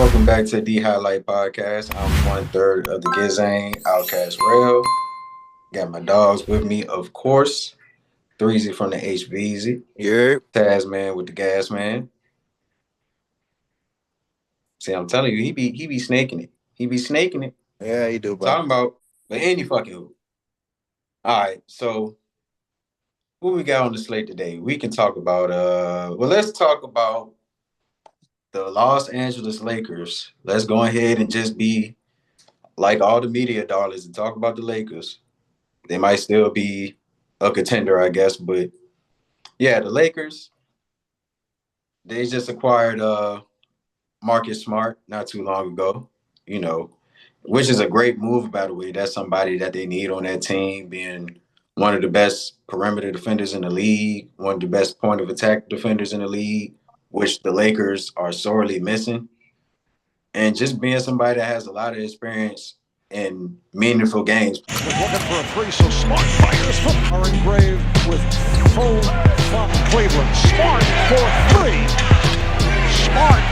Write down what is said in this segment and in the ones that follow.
Welcome back to the HighLite podcast. I'm one third of the Gizang Outcast Rail. Got my dogs with me, of course. Threezy from the HBZ. Yeah, Tasman with the Gas Man. See, I'm telling you, he be snaking it. He be snaking it. yeah, you do, bro. Talking about but any fucking who. All right, so what we got on the slate today? We can talk about let's talk about the Los Angeles Lakers. Let's go ahead and just be like all the media darlings and talk about the Lakers. They might still be a contender, I guess, but yeah, the Lakers, they just acquired Marcus Smart not too long ago, you know, which is a great move, by the way. That's somebody that they need on that team, being one of the best perimeter defenders in the league, one of the best point of attack defenders in the league, which the Lakers are sorely missing. And just being somebody that has a lot of experience in meaningful games. Looking for a three, so Smart fires from are engraved with home from Cleveland. Smart for three. Smart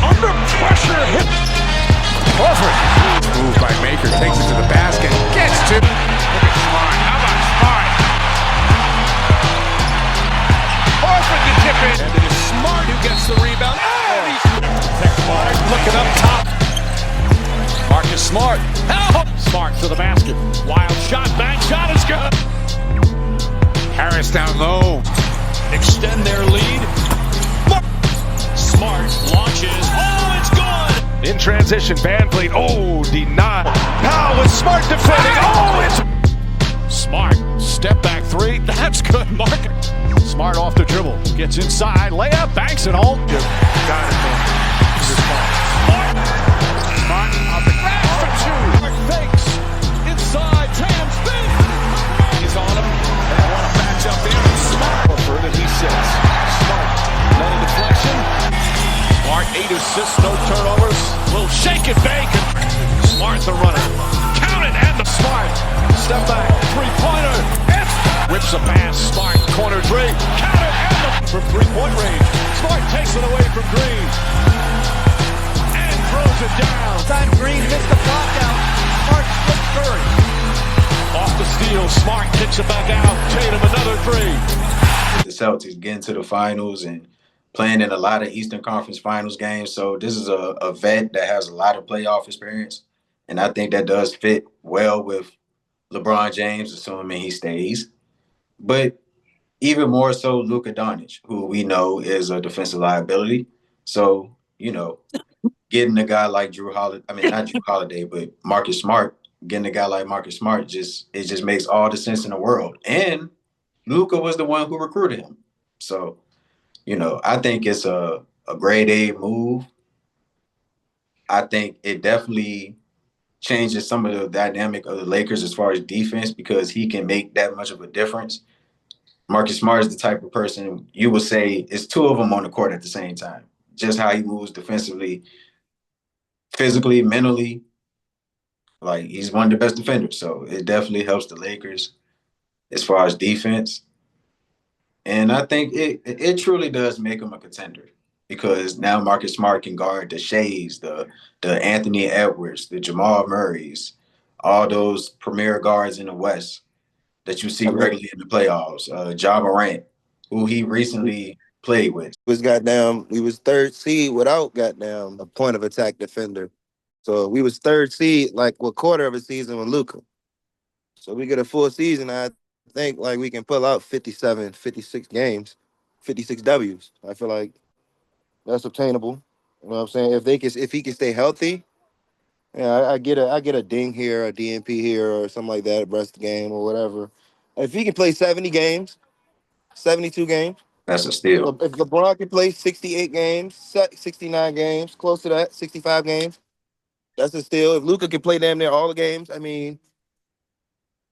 under pressure hit. Horford. Move by Maker, takes it to the basket, gets to. Look at Smart. How about Smart? Horford to tip it. And it is Smart who gets the rebound. And he's Smart looking up top. Marcus Smart. Help! Smart to the basket. Wild shot. Bank shot is good. Harris down low. Extend their lead. Smart launches. Oh, it's good. In transition, Van Vliet. Oh, denied. Powell with Smart defending. Oh, it's Smart. Step back three. That's good. Mark. Smart off the dribble. Gets inside. Layup. Banks it home. Got it, man. Smart. Smart on the grass for two. Smart fakes. Inside. Tatum spin. He's on him. And they want to match up there. Smart. Further he sits. Smart. Another deflection. Smart, 8 assists, no turnovers. Will shake it, bake. Smart the runner. Count it, and the Smart. Step back, three-pointer. And whips a pass. Smart, corner three. Count it, and the from three-point range. Smart takes it away from Green. And throws it down. Time Green missed the block out. Smart slips Curry. Off the steal, Smart kicks it back out. Tatum another three. The Celtics getting to the finals and playing in a lot of Eastern Conference Finals games. So this is a vet that has a lot of playoff experience. And I think that does fit well with LeBron James, assuming he stays. But even more so Luka Doncic, who we know is a defensive liability. So, getting a guy like Drew Holiday, I mean, not Drew Holiday, but Marcus Smart, getting a guy like Marcus Smart, it just makes all the sense in the world. And Luka was the one who recruited him. So, I think it's a grade A move. I think it definitely changes some of the dynamic of the Lakers as far as defense because he can make that much of a difference. Marcus Smart is the type of person you would say it's two of them on the court at the same time. Just how he moves defensively, physically, mentally. Like, he's one of the best defenders. So it definitely helps the Lakers as far as defense. And I think it truly does make him a contender because now Marcus Smart can guard the Shays, the Anthony Edwards, the Jamal Murrays, all those premier guards in the West that you see regularly in the playoffs. Ja Morant, who he recently played with. We was third seed without goddamn a point of attack defender. So we was third seed like what quarter of a season with Luka. So we get a full season, I think like we can pull out 57, 56 games, 56 W's. I feel like that's obtainable. You know what I'm saying? If he can stay healthy, yeah, I get a ding here, a DNP here, or something like that, rest game or whatever. If he can play 70 games, 72 games, That's a steal. if LeBron can play 68 games, 69 games, close to that, 65 games, that's a steal. If Luka can play damn near all the games, I mean,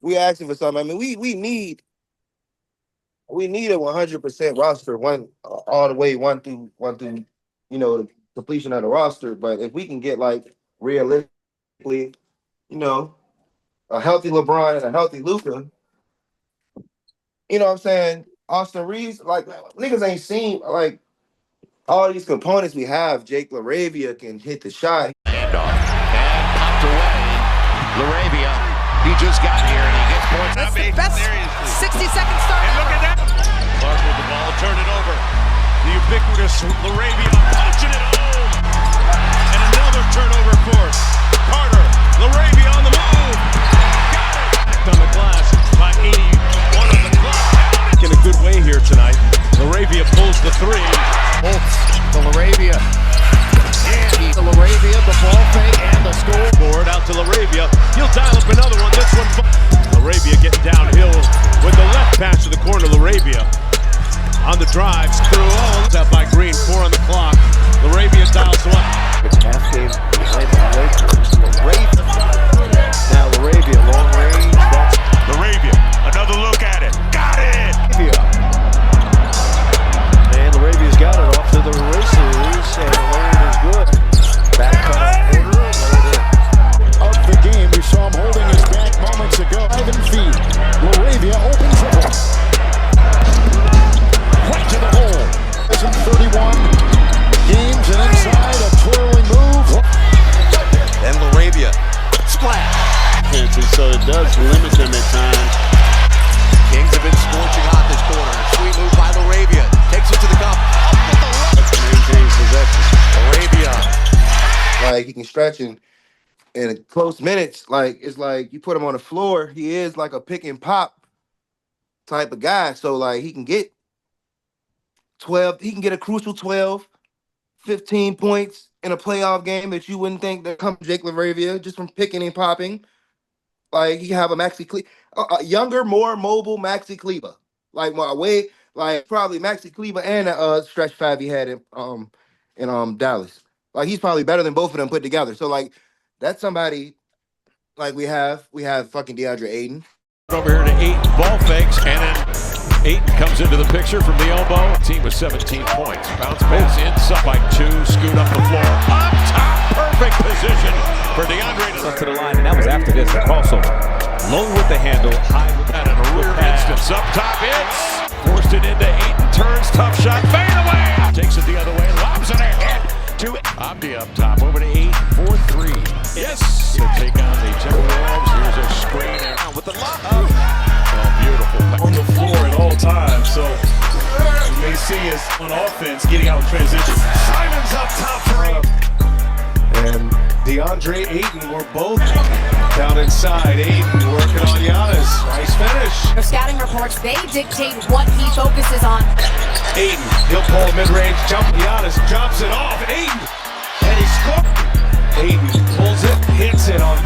we asking for something. I mean, we need a 100% roster, one all the way one through, the completion of the roster. But if we can get like realistically, you know, a healthy LeBron and a healthy Luka, you know what I'm saying? Austin Reeves, like niggas ain't seen like all these components we have, Jake LaRavia can hit the shot. Handoff and popped away. LaRavia, he just got here and he gets points. That's the best 60-second start. And look at that. Clark with the ball, turn it over. The ubiquitous LaRavia punching it home. And another turnover force. Carter, LaRavia on the move. Got it. On the glass by 81 on the clock. In a good way here tonight. LaRavia pulls the three. Holtz to LaRavia. And to LaRavia, the ball fake and the Scoreboard out to LaRavia. He'll dial up another one. This one. LaRavia getting downhill with the left pass to the corner. LaRavia on the drives through. Oh, that by Green. 4 on the clock. LaRavia dials one. It's half game behind the Lakers. LaRavia. Now LaRavia, long range. That's LaRavia, another look at it. Got it! and LaRavia's got it off to the races, and the lane is good. Back cut quarter, of the game. We saw him holding his back moments ago. 7 feet. LaRavia open triple. Right to the hole. It's in 31 games and inside a twirling move. And LaRavia, splash! So it does limit them at times. Kings have been scorching hot this quarter. Sweet move by LaRavia. Takes it to the cup. Up with the left. Maintains possession. LaRavia. Like he can stretch in close minutes. Like it's like you put him on the floor, he is like a pick and pop type of guy. So like he can get 12, he can get a crucial 12, 15 points in a playoff game that you wouldn't think that come from Jake LaRavia just from picking and popping. Like he can have a a younger, more mobile Maxi Kleber. Like my way, like probably Maxi Kleber and stretch five he had in Dallas. Like he's probably better than both of them put together. So like that's somebody like we have fucking DeAndre Ayton. Over here to Ayton, ball fakes, and then Ayton comes into the picture from the elbow. Team with 17 points. Bounce pass inside by 2, scoot up the floor. Up top, perfect position for DeAndre. Up to the line, and that was after this, the crossover. Low with the handle, high with that, And a rear instance up top, it's forced it into Ayton, turns, tough shot, fade away. Takes it the other way, lobs it ahead to Abdi up top, over to 8, 4-3. Yes, to take on the Timberwolves. Here's a screen and with the lob. Oh, beautiful. On the floor at all times, so you may see us on offense getting out in transition. Simon's up top for 8. And DeAndre Ayton were both down inside. Ayton working on Giannis. Nice finish. For scouting reports, they dictate what he focuses on. Ayton, he'll pull a mid-range jump. Giannis drops it off. Ayton, and he scores. Ayton pulls it, hits it on.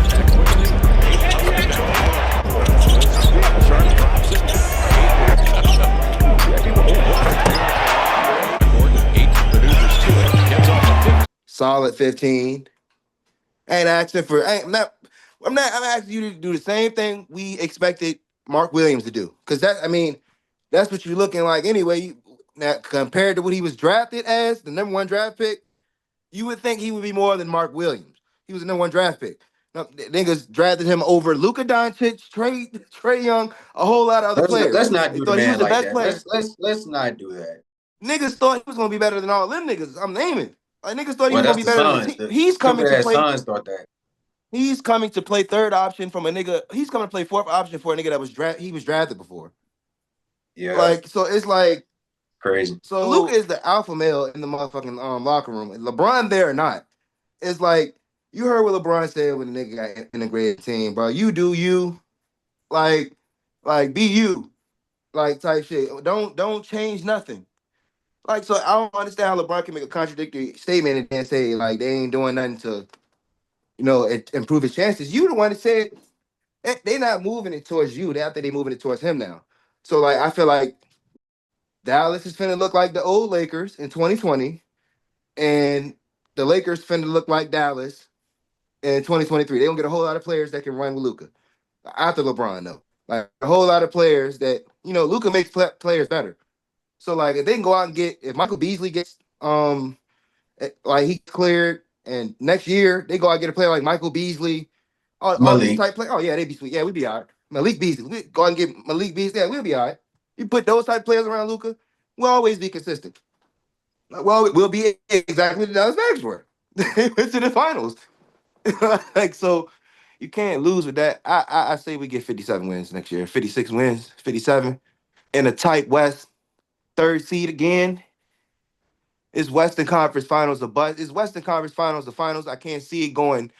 Solid 15. Ain't asking for I'm asking you to do the same thing we expected Mark Williams to do. Because that's what you're looking like anyway. Now, compared to what he was drafted as, the number 1 draft pick, you would think he would be more than Mark Williams. He was the number 1 draft pick. No, niggas drafted him over Luka Doncic, Trey Young, a whole lot of other players. Let's not do the man like that. Player. Let's not do that. Niggas thought he was gonna be better than all them niggas. I'm naming. Like niggas thought he was gonna be Suns. better. He's coming to play. Suns thought that. He's coming to play 3rd option from a nigga. He's coming to play 4th option for a nigga that was he was drafted before. Yeah. Like so, it's like crazy. So Luka is the alpha male in the motherfucking locker room. LeBron there or not, it's like you heard what LeBron said when the nigga got integrated team, bro. You do you, like be you, like type shit. Don't change nothing. Like so, I don't understand how LeBron can make a contradictory statement and then say like they ain't doing nothing to, improve his chances. You the one that said they not moving it towards you. They moving it towards him now. So like I feel like Dallas is finna look like the old Lakers in 2020, and the Lakers finna look like Dallas in 2023. They don't get a whole lot of players that can run with Luka after LeBron though. Like a whole lot of players that Luka makes players better. So like if they can go out and if Michael Beasley gets like he cleared, and next year they go out and get a player like Michael Beasley, all these type play. Oh yeah, they'd be sweet. Yeah, we'd be all right. Malik Beasley, we go out and get Malik Beasley. Yeah, we'll be all right. You put those type of players around Luka, we'll always be consistent. Well, we'll be exactly what the Dallas Mavericks were. They went to the finals. Like, so you can't lose with that. I say we get 57 wins next year, 56 wins, 57 in a tight West, third seed again. It's Western Conference Finals a bust. It's Western Conference Finals the finals. I can't see it going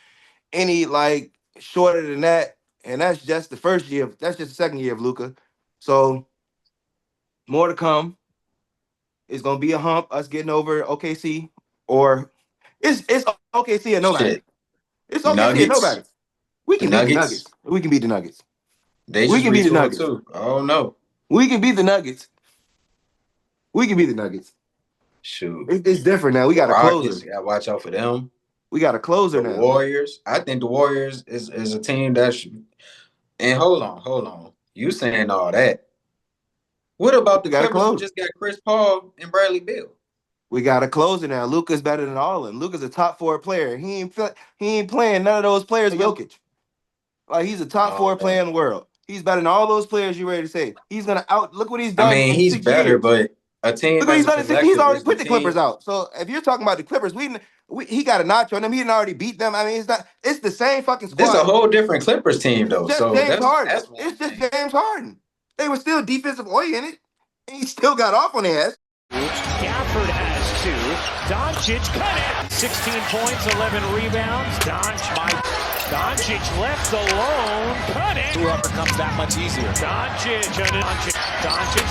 any like shorter than that. And that's just the first year. That's just the second year of Luca. So more to come. It's gonna be a hump. Us getting over OKC, or it's OKC and nobody. Shit. It's OKC and Nuggets. nobody. We can beat the Nuggets. Nuggets. We can beat the Nuggets. They We just can beat the retooled Nuggets. too. Oh no. We can beat the Nuggets. We can beat the Nuggets. Shoot. It's different now. We The got a Rockets, closer. you gotta watch out for them. We got a closer The now. Warriors. I think the Warriors is a team that should. And hold on. You saying all that? What about the We got a Clippers who closer. just got Chris Paul and Bradley Beal? We got a closer now. Luka's better than all of them. Luka's a top 4 player. He ain't playing none of those players with Jokic. Like, he's a top 4 player in the world. He's better than all those players you ready to say. He's gonna out. Look what he's I done mean, in he's 6 better, years. but a team Look what as he's a done in 6 years. He's collective already is the put the Clippers team. out. So if you're talking about the Clippers, he got a notch on them. He didn't already beat them. I mean, it's not. It's the same fucking This a squad. whole different Clippers team though. Just So James Harden. that's one It's just thing. James Harden. They were still defensive oriented. And he still got off on their ass. Gafford has 2. Doncic cut it. 16 points, 11 rebounds. Doncic left alone. Cut it. Two-upper comes that much easier. Doncic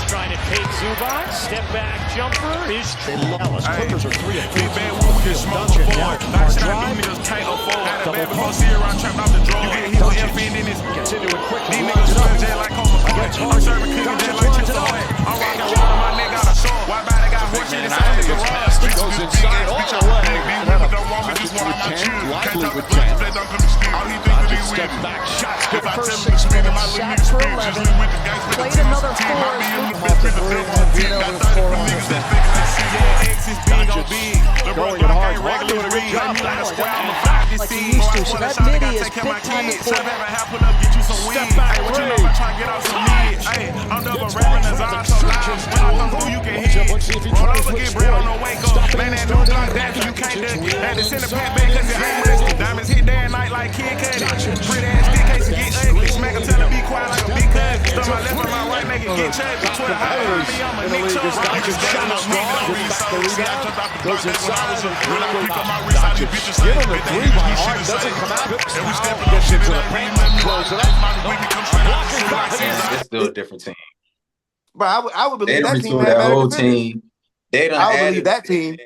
trying to take Zubac. Step back jumper is Ellis. Clippers are 3 of 4. Doncic now. Hard drive. Double post. Doncic gets into it quickly. Runs up. Against Harden. Doncic runs it up. Goes inside all the way. Likely with 10. Doncic step back shots. Good first 6 minutes. Sat for 11. Played another 4. Going it hard. Ron doing a good job. Like he used to. So that midi is big time to pull. Step back 3. I'm double rapping as I'm so loud. When I come through, you can hear it. Roll over, get bread on the wake up. Man, that new block, that you can't do. Had to send a pack back cause it ain't ready. Diamonds hit day and night like Kid Cudi. Pretty ass dick case and get ugly. Smack him, tell him be quiet like a big cousin. Throw my left and my right, make it get chubby. Twitter high behind me, I'm a Nick Chubb. Goes inside. Doncic give him the 3 by Hart. Doesn't come out. Gets into the paint. Close it up. It's still a different team. But I would They believe done that team retooled had that better whole defenders. team. They done I would added believe that team.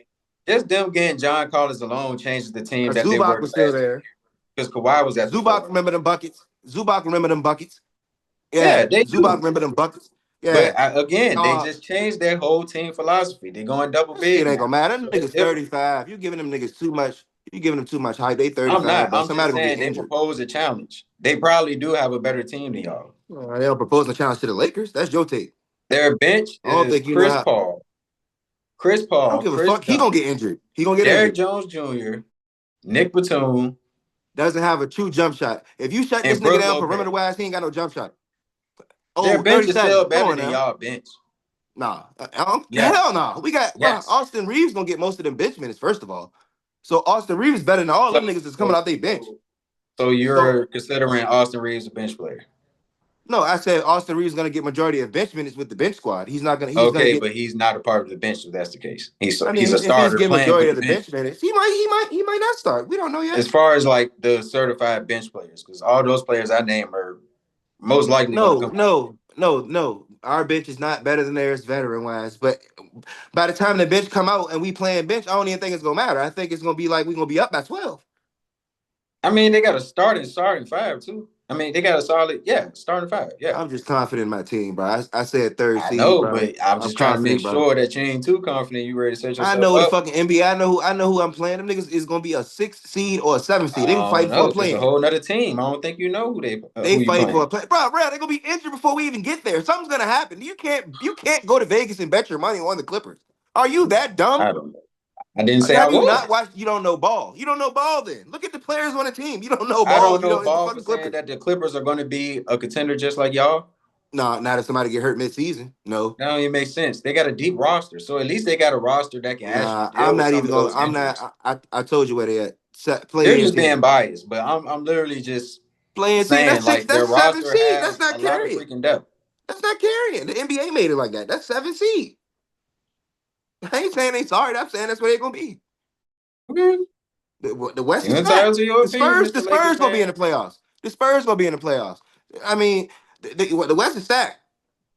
Just them getting John Collins alone changes the team that they Zubac were was still last year. there. Because Kawhi was at the Zubac four. remember them buckets. Yeah, they Zubac do. remember them buckets. Yeah. But again, they just changed their whole team philosophy. They're going double This shit big ain't now. gonna matter. Them So it's niggas different. 35. You giving them niggas too much. You giving them too much hype. They I'm 35, not. bro. I'm Somebody just gonna saying get they injured. propose a challenge. They probably do have a better team than y'all. They don't propose a challenge to the Lakers. That's your take. Their bench I don't is think you know how. Chris I don't Paul, give a Chris fuck. He gonna get injured. He gonna get Derrick injured. Jones Jr., Nick Batum, Doesn't have a true jump shot. If you shut this and nigga Brook down Lopez. perimeter wise, he ain't got no jump shot. Their bench is 37. still Come better on than now. y'all bench. Nah. Yes. Hell no. We got bro, Yes. Austin Reeves gonna get most of them bench minutes, first of all. So Austin Reeves is better than all them niggas that's coming out their bench. So you're considering Austin Reeves a bench player? No, I said Austin Reeves is gonna get majority of bench minutes with the bench squad. He's gonna Okay, get. but he's not a part of the bench if that's the case. He's I mean, a if he's starter getting playing majority with of the the bench. bench minutes, he might not start. We don't know yet. As far as like the certified bench players, because all those players I name are most likely going to come. No. Our bench is not better than theirs, veteran wise. But by the time the bench come out and we playing bench, I don't even think it's gonna matter. I think it's gonna be like we're gonna be up by 12. I mean, they got a starting 5 too. I mean, they got a solid, starting 5. Yeah, I'm just confident in my team, bro. I said third I seed, know, bro. but I'm just trying to make confident, bro. sure that you ain't too confident. You ready to set I yourself know the up? fucking NBA. I know who I'm playing. Them niggas is gonna be a 6th seed or a 7th seed. They I fighting don't for a know. It's a play-in. whole nother team. I don't think you know who They you fighting for playing. a play, bro. They're gonna be injured before we even get there. Something's gonna happen. You can't go to Vegas and bet your money on the Clippers. Are you that dumb? I don't know. I didn't say I Have you was. not watched? You don't know ball. You don't know ball. Then look at the players on the team. You don't know I ball. don't If you know don't. It's the ball for fucking saying Clippers. that the Clippers are going to be a contender just like y'all. No, not if somebody get hurt mid-season. No. That don't even make sense. They got a deep roster, so at least they got a roster that can actually Nah, deal I'm with not some even of going. those I'm injuries. not. I told you where they at. Play They're in just being team. biased, but I'm literally just Play in team. saying That's six. like their That's seven roster seed. That's has not a lot of carrying. freaking depth. That's not carrying. The NBA made it like that. That's 7 seed. I ain't saying they sorry. I'm saying that's where they're gonna be. Okay. The West You is entitled stacked. to your The opinion, Spurs. The Mr. Lakers Spurs gonna be in the fan. playoffs. The Spurs gonna be in the playoffs. I mean, the West is stacked.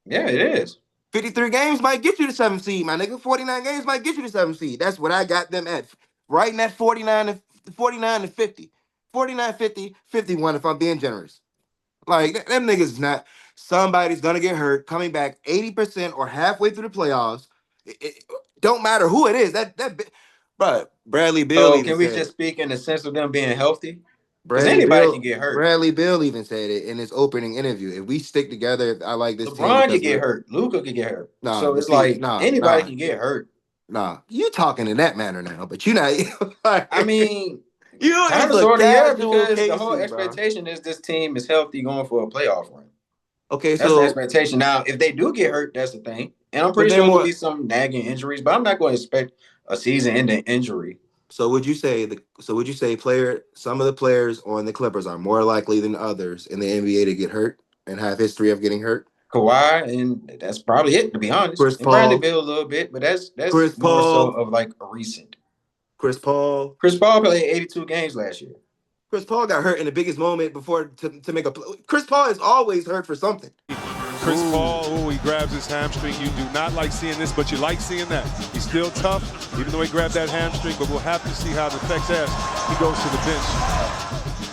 Yeah, it is. 53 games might get you the 7th seed, my nigga. 49 games might get you the 7th seed. That's what I got them at. Right in that 49 to 50. 49, 50, 51 if I'm being generous. Like, them niggas is not. Somebody's gonna get hurt coming back 80% or halfway through the playoffs. It don't matter who it is. But Bradley Beal So even can we said just it. speak in the sense of them being healthy? Because Bradley anybody Beal, can get hurt. Bradley Beal even said it in his opening interview. If we stick together, I like this team LeBron could because get we're hurt. Luka could get hurt. nah. So But it's see, like nah, anybody nah. can get hurt. Nah, you talking in that manner now, but you not. I mean, You kind is of a sort of, yeah, casual because the whole Casey, bro. expectation is this team is healthy going for a playoff run. Okay, That's the so expectation. Now, if they do get hurt, that's the thing. And I'm but pretty they're sure there'll more. be some nagging injuries, but I'm not going to expect a season-ending injury. So would you say some of the players on the Clippers are more likely than others in the NBA to get hurt and have history of getting hurt? Kawhi, and that's probably it, to be honest. Chris And Bradley Paul, Beal a little bit, but that's Chris more so Paul, of like a recent. Chris Paul. Chris Paul played 82 games last year. Chris Paul got hurt in the biggest moment before to make a play. Chris Paul is always hurt for something. Chris Paul, he grabs his hamstring. You do not like seeing this, but you like seeing that. He's still tough, even though he grabbed that hamstring, but we'll have to see how it affects as he goes to the bench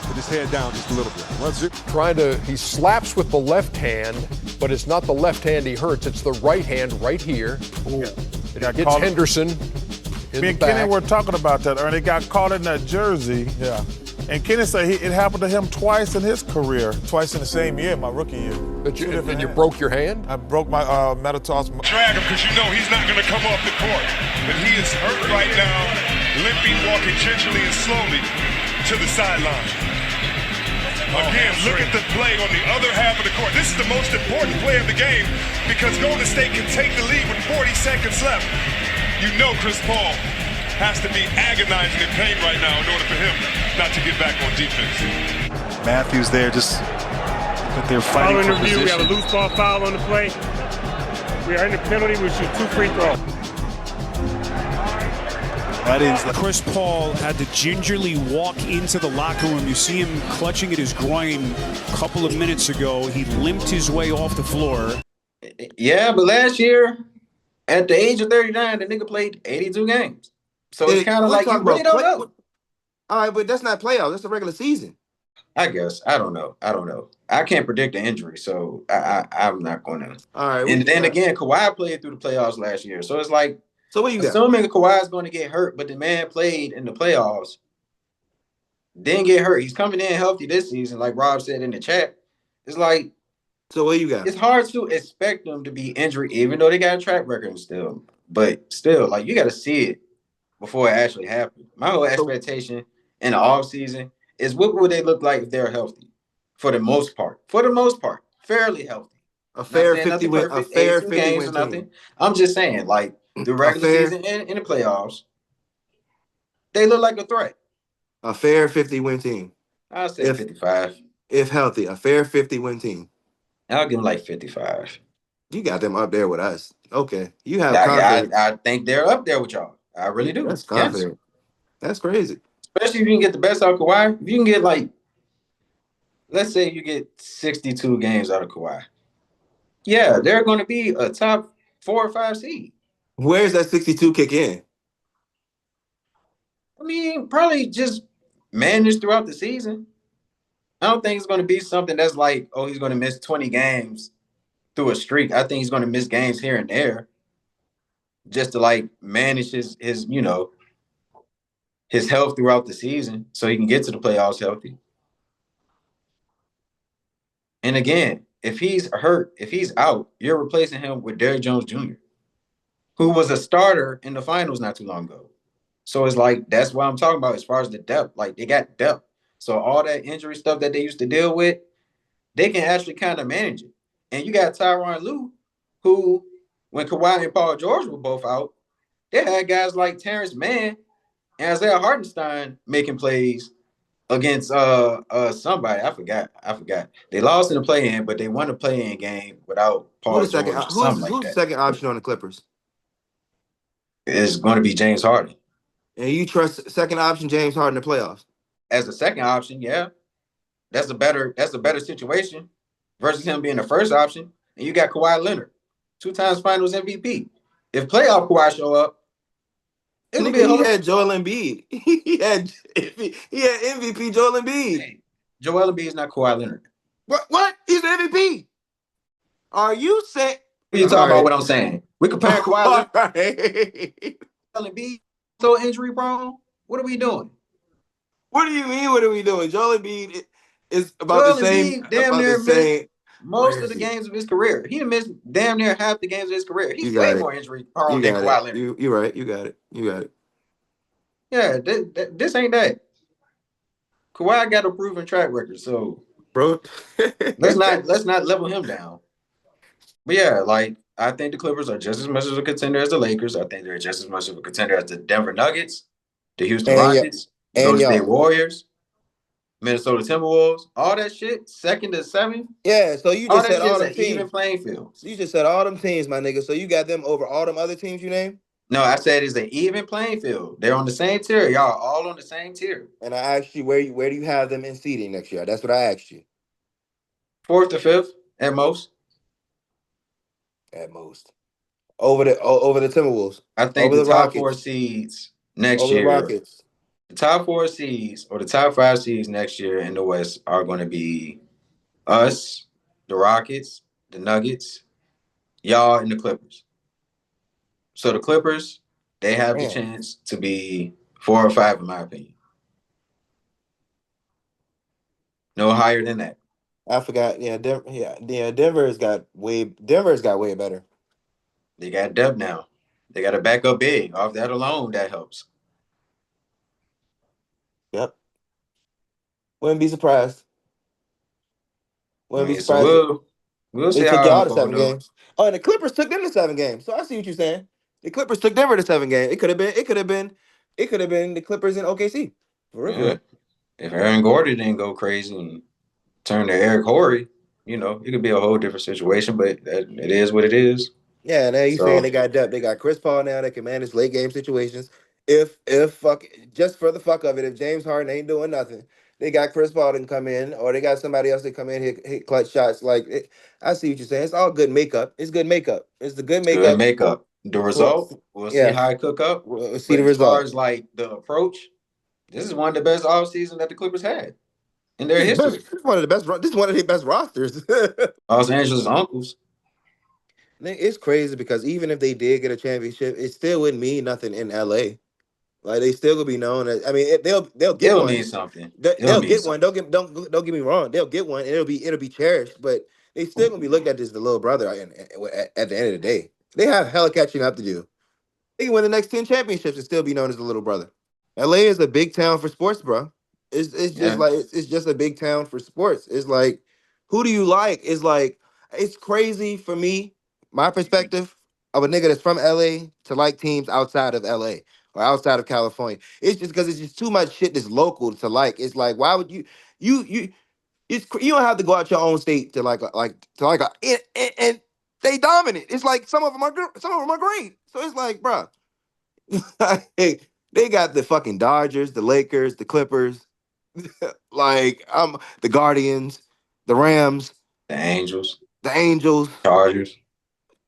with his head down just a little bit. He slaps with the left hand, but it's not the left hand he hurts. It's the right hand right here. It hits Henderson in Me the and back. Kenny were talking about that, Ernie. Got caught in that jersey. Yeah. And Kenny said it happened to him twice in his career. Twice in the same year, my rookie year. And you broke your hand? I broke my metatarsal. Drag him because you know he's not going to come off the court. But he is hurt right now, limping, walking gingerly and slowly to the sideline. Again, look at the play on the other half of the court. This is the most important play of the game because Golden State can take the lead with 40 seconds left. You know Chris Paul has to be agonizing in pain right now in order for him not to get back on defense. Matthews there, just but they're fighting for position. We have a loose ball foul on the play. We are in the penalty. We shoot 2 free throws. That is Chris Paul had to gingerly walk into the locker room. You see him clutching at his groin a couple of minutes ago. He limped his way off the floor. Yeah, but last year, at the age of 39, the nigga played 82 games. So it's kind of like you really don't know. All right, but that's not playoffs. That's the regular season. I guess. I don't know. I can't predict the injury, so I'm not going to. All right. And then again, Kawhi played through the playoffs last year. So it's like, so what you got? Assuming Kawhi is going to get hurt, but the man played in the playoffs, didn't get hurt. He's coming in healthy this season, like Rob said in the chat. It's like, so what you got? It's hard to expect them to be injured, even though they got a track record still. But still, like, you got to see it before it actually happens. My whole expectation in the offseason is what would they look like if they're healthy? For the most part, fairly healthy. A fair 50 win, a fair 50 games win or nothing. team. I'm just saying, like, the regular season and in the playoffs, they look like a threat. A fair 50 win team. I'll say 55. If healthy, a fair 50 win team. I'll give them like 55. You got them up there with us. Okay. You have confidence. I think they're up there with y'all. I really do. That's confident. Yes. That's crazy. Especially if you can get the best out of Kawhi. If you can get like, let's say you get 62 games out of Kawhi. Yeah, they're going to be a top 4 or 5 seed. Where's that 62 kick in? I mean, probably just manage throughout the season. I don't think it's going to be something that's like, oh, he's going to miss 20 games through a streak. I think he's going to miss games here and there just to like manage his his health throughout the season so he can get to the playoffs healthy. And again, if he's hurt, if he's out, you're replacing him with Derrick Jones Jr., who was a starter in the finals not too long ago. So it's like, that's what I'm talking about as far as the depth. Like, they got depth. So all that injury stuff that they used to deal with, they can actually kind of manage it. And you got Tyronn Lue, who, when Kawhi and Paul George were both out, they had guys like Terrence Mann and Isaiah Hartenstein making plays against somebody. I forgot. They lost in the play-in, but they won the play-in game without Who Paul the second? George or something like Who's the that. second option on the Clippers? It's going to be James Harden. And you trust second option James Harden in the playoffs? As a second option, yeah. That's a better situation versus him being the first option. And you got Kawhi Leonard, 2 times Finals MVP. If playoff Kawhi show up, it could be Nigga, a he whole. had Joel Embiid. he had MVP Joel Embiid. Hey, Joel Embiid is not Kawhi Leonard. What? He's the MVP. Are you saying? What are you All talking about? right. What I'm saying? We comparing Kawhi All Leonard right. and Embiid so injury prone. What are we doing? What do you mean? What are we doing? Joel Embiid is about the Joel same. Embiid damn About the near missed same. Where most of is the he? games of his career. He missed damn near half the games of his career. You He's way got it. more injury prone You than got it. Kawhi Leonard. You're right. You got it. You got it. Yeah, this ain't that. Kawhi got a proven track record, so Bro. let's not level him down. But yeah, like I think the Clippers are just as much of a contender as the Lakers. I think they're just as much of a contender as the Denver Nuggets, the Houston and yeah, Rockets, the and Golden State y'all. Warriors, Minnesota Timberwolves, all that shit, second to seventh, Yeah. So you all just that said shit all is them an even teams. playing field. So you just said all them teams, my nigga. So you got them over all them other teams you named. No, I said it's an even playing field. They're on the same tier. Y'all are all on the same tier. And I asked you where do you have them in seeding next year? That's what I asked you. Fourth to fifth at most. At most. Over the Timberwolves. I think Over the the top four Rockets. seeds next Over the year, Rockets. the top four seeds or the top five seeds next year in the West are going to be us, the Rockets, the Nuggets, y'all, and the Clippers. So the Clippers, they have the Man, chance to be 4 or 5, in my opinion. No higher than that. I forgot. Yeah, Denver's got way better. They got depth now. They got a backup big. Off that alone, that helps. Yep. Wouldn't be surprised. I Wouldn't be mean, so surprised. we'll They see took how it y'all to unfolds, 7 though. games. Oh, and the Clippers took them to 7 games. So I see what you're saying. The Clippers took Denver to 7 games. It could have been the Clippers in OKC. For real, for Yeah. real. If Aaron Gordon didn't go crazy and turn to Eric Horry, it could be a whole different situation, but it is what it is. Yeah, now you saying So they got depth. They got Chris Paul now that can manage late game situations. If fuck just for the fuck of it, if James Harden ain't doing nothing, they got Chris Paul that can come in, or they got somebody else that come in hit clutch shots. I see what you're saying. It's all good makeup. It's good makeup. It's the good it's good makeup makeup. The for result, we'll see yeah. how it cook up. We'll see But the as far result. as like the approach, this is one of the best offseason that the Clippers had in their This is best. history. This is one of the best. This is one of their best rosters. Los Angeles uncles. It's crazy because even if they did get a championship, it still wouldn't mean nothing in LA. Like they still gonna be known as. I mean, they'll get It'll one. mean something. It'll They'll mean get one. something. Don't get me wrong. They'll get one, and it'll be cherished. But they still gonna be looked at as the little brother. At the end of the day, they have hella catching up to do. They can win the next 10 championships and still be known as the little brother. LA is a big town for sports, bro. It's just Yeah. like it's just a big town for sports. It's like, who do you like? It's crazy for me, my perspective of a nigga that's from LA to like teams outside of LA or outside of California. It's just because it's just too much shit that's local to like. It's like, why would you you don't have to go out your own state to and they dominant. It's like some of them are great. So it's like, bro, they got the fucking Dodgers, the Lakers, the Clippers, the Guardians, the Rams, The Angels, the Angels, Chargers.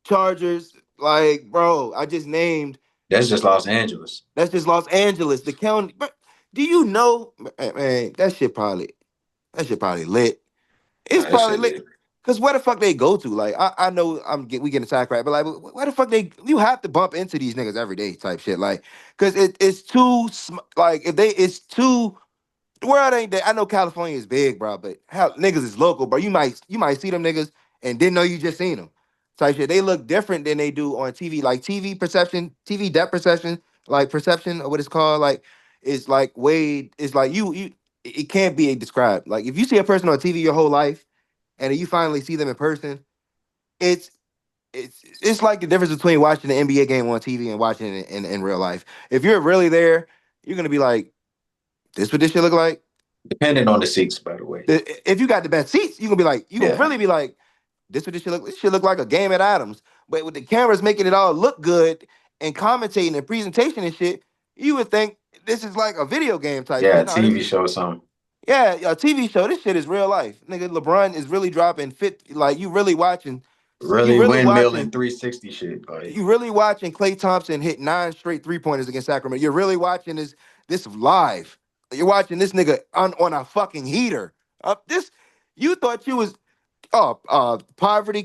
Chargers. Like, bro, I just named. That's just Los Angeles. That's just Los Angeles, the county. But do you know, man? That shit probably lit. It's Nah, that probably shit lit. lit. Cause where the fuck they go to? Like, I know we getting attacked, right? But like, where the fuck you have to bump into these niggas every day type shit. Like, cause it's too like if they it's too the world ain't that. I know California is big, bro, but hell, niggas is local, bro. You might see them niggas and didn't know you just seen them. Type shit. They look different than they do on TV. Like TV perception, TV depth perception, like perception or what it's called, like it's like way. It's like you. It can't be described. Like if you see a person on TV your whole life and then you finally see them in person, it's like the difference between watching the NBA game on TV and watching it in real life. If you're really there, you're gonna be like, "This what this shit look like." Depending on the seats, by the way. If you got the best seats, you gonna be like, you gonna Yeah. really be like, "This what this shit look." This shit look like a game at Adams. But with the cameras making it all look good and commentating and presentation and shit, you would think this is like a video game type Yeah, shit. No, this TV is show or something. yeah, a TV show. This shit is real life. Nigga, LeBron is really dropping like you really watching. You Really really windmilling watching 360 shit. Like, you really watching Klay Thompson hit 9 straight 3-pointers against Sacramento. You're really watching this live. You're watching this nigga on a fucking heater. You thought you was Poverty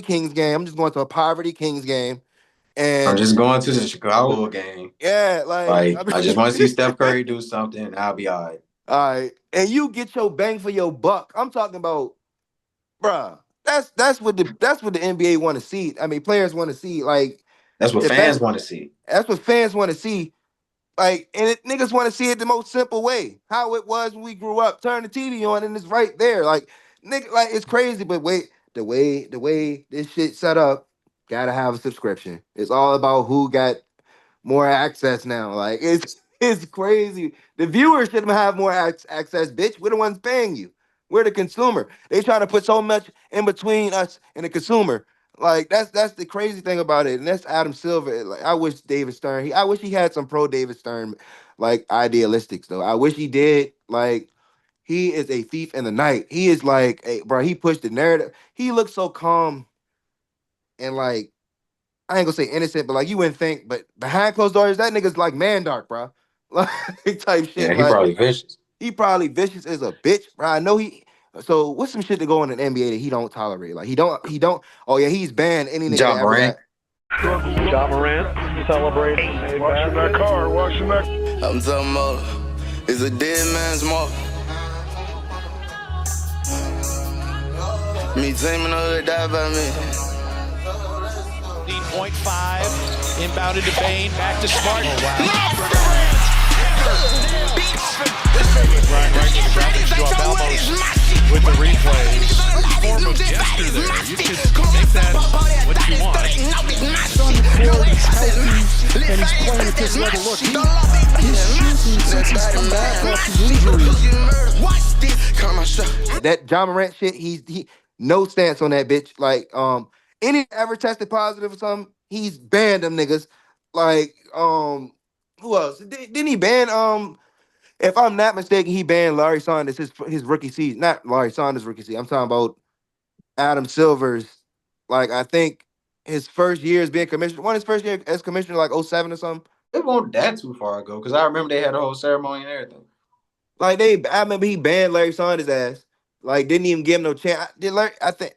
Kings game. I'm just going to a Poverty Kings game. I'm And just going to the Chicago game. yeah, Like, I just want to see Steph Curry do something, and I'll be all right. All right. And you get your bang for your buck. I'm talking about, bruh. That's what the NBA want to see. I mean, players want to see. Like, That's what the fans best. want to see. That's what fans want to see. Like, and niggas want to see it the most simple way. How it was when we grew up. Turn the TV on and it's right there. Like, nigga, like it's crazy, but wait, the way this shit set up, gotta have a subscription. It's all about who got more access now. Like, it's crazy. The viewers should have more access, bitch. We're the ones paying you. We're the consumer. They trying to put so much in between us and the consumer. Like that's the crazy thing about it, and that's Adam Silver. Like I wish David Stern. I wish he had some pro David Stern like idealistics though. I wish he did. Like he is a thief in the night. He is like, bro. He pushed the narrative. He looks so calm and like I ain't gonna say innocent, but like you wouldn't think. But behind closed doors, that nigga's like man dark, bro. Like type shit. Yeah, he like probably vicious. he probably vicious as a bitch, bro. I know he. So what's some shit to go in an NBA that he don't tolerate? Like he don't. Oh yeah, he's banned any nigga Ja that ever Morant. got. Ja Morant celebrating. Washing that car, washing that. I'm talking about it's a dead man's mark. Me teaming up to die by me. 0.5, inbounded to Bane, back to Smart. Brian right to the ground and show up almost with the replays. Form of gesture there. You can make that what you want. He's healthy, and he's playing at this level. Look, he's shooting since he's come back off the injury. That Ja Morant shit, he no stance on that bitch. Like any ever tested positive or something, he's banned them niggas. Like who else? Didn't he ban if I'm not mistaken, he banned Larry Saunders his rookie season. Not Larry Saunders' rookie season. I'm talking about Adam Silver's. Like I think his first year as being commissioner, his first year as commissioner, like 07 or something. It won't that too far ago because I remember they had a whole ceremony and everything. Like I remember he banned Larry Saunders' ass. Like didn't even give him no chance. I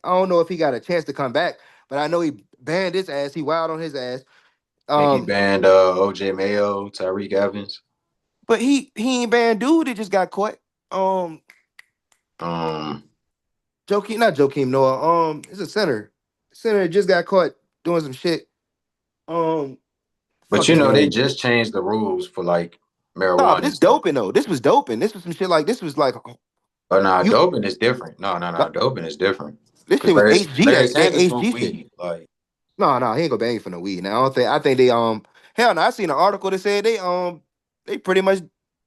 don't know if he got a chance to come back, but I know he banned his ass. He wild on his ass. I think he banned OJ Mayo, Tyreek Evans. But he ain't banned dude that just got caught. Joakim Noah. It's a center. Center just got caught doing some shit. But you know, they just changed the rules for like marijuana. No, but this doping though. This was doping. This was some shit like this was like. Oh no, doping is different. No, doping is different. This shit was HG. That HG shit. Weed, like. No, he ain't gonna bang for no weed. Now I think they hell no. I seen an article that said they pretty much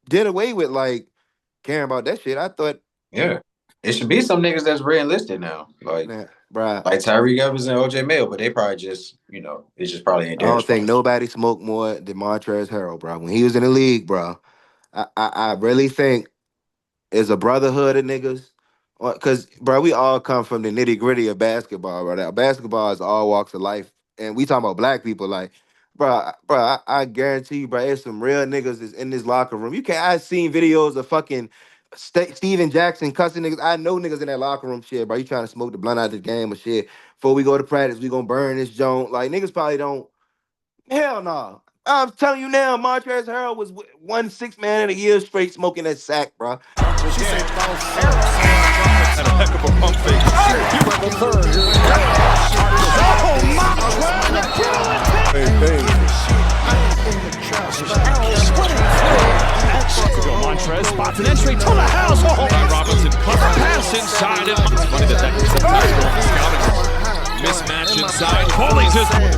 did away with like caring about that shit. I thought it should be some niggas that's re-enlisted now, like bruh. like Tyreek Evans and OJ Mayo, but they probably just it's just probably ain't. I don't think nobody smoked more than Montrezl Harrell, bro. When he was in the league, bro, I really think it's a brotherhood of niggas. Because, bro, we all come from the nitty-gritty of basketball, bro. Now, basketball is all walks of life. And we talking about black people, like, bro, I guarantee you, bro, there's some real niggas that's in this locker room. I've seen videos of fucking Steven Jackson cussing niggas. I know niggas in that locker room shit, bro. You trying to smoke the blunt out of the game or shit. Before we go to practice, we gonna burn this joint. Like, niggas probably don't. Hell no. I'm telling you now, Montrezl Harrell was 1 man in a year straight smoking that sack, bro. Had a heck of a pump fake. Montrez spots an entry to the house. Robinson cover pass inside. It's funny that was the scouting. Mismatch inside. Foley just any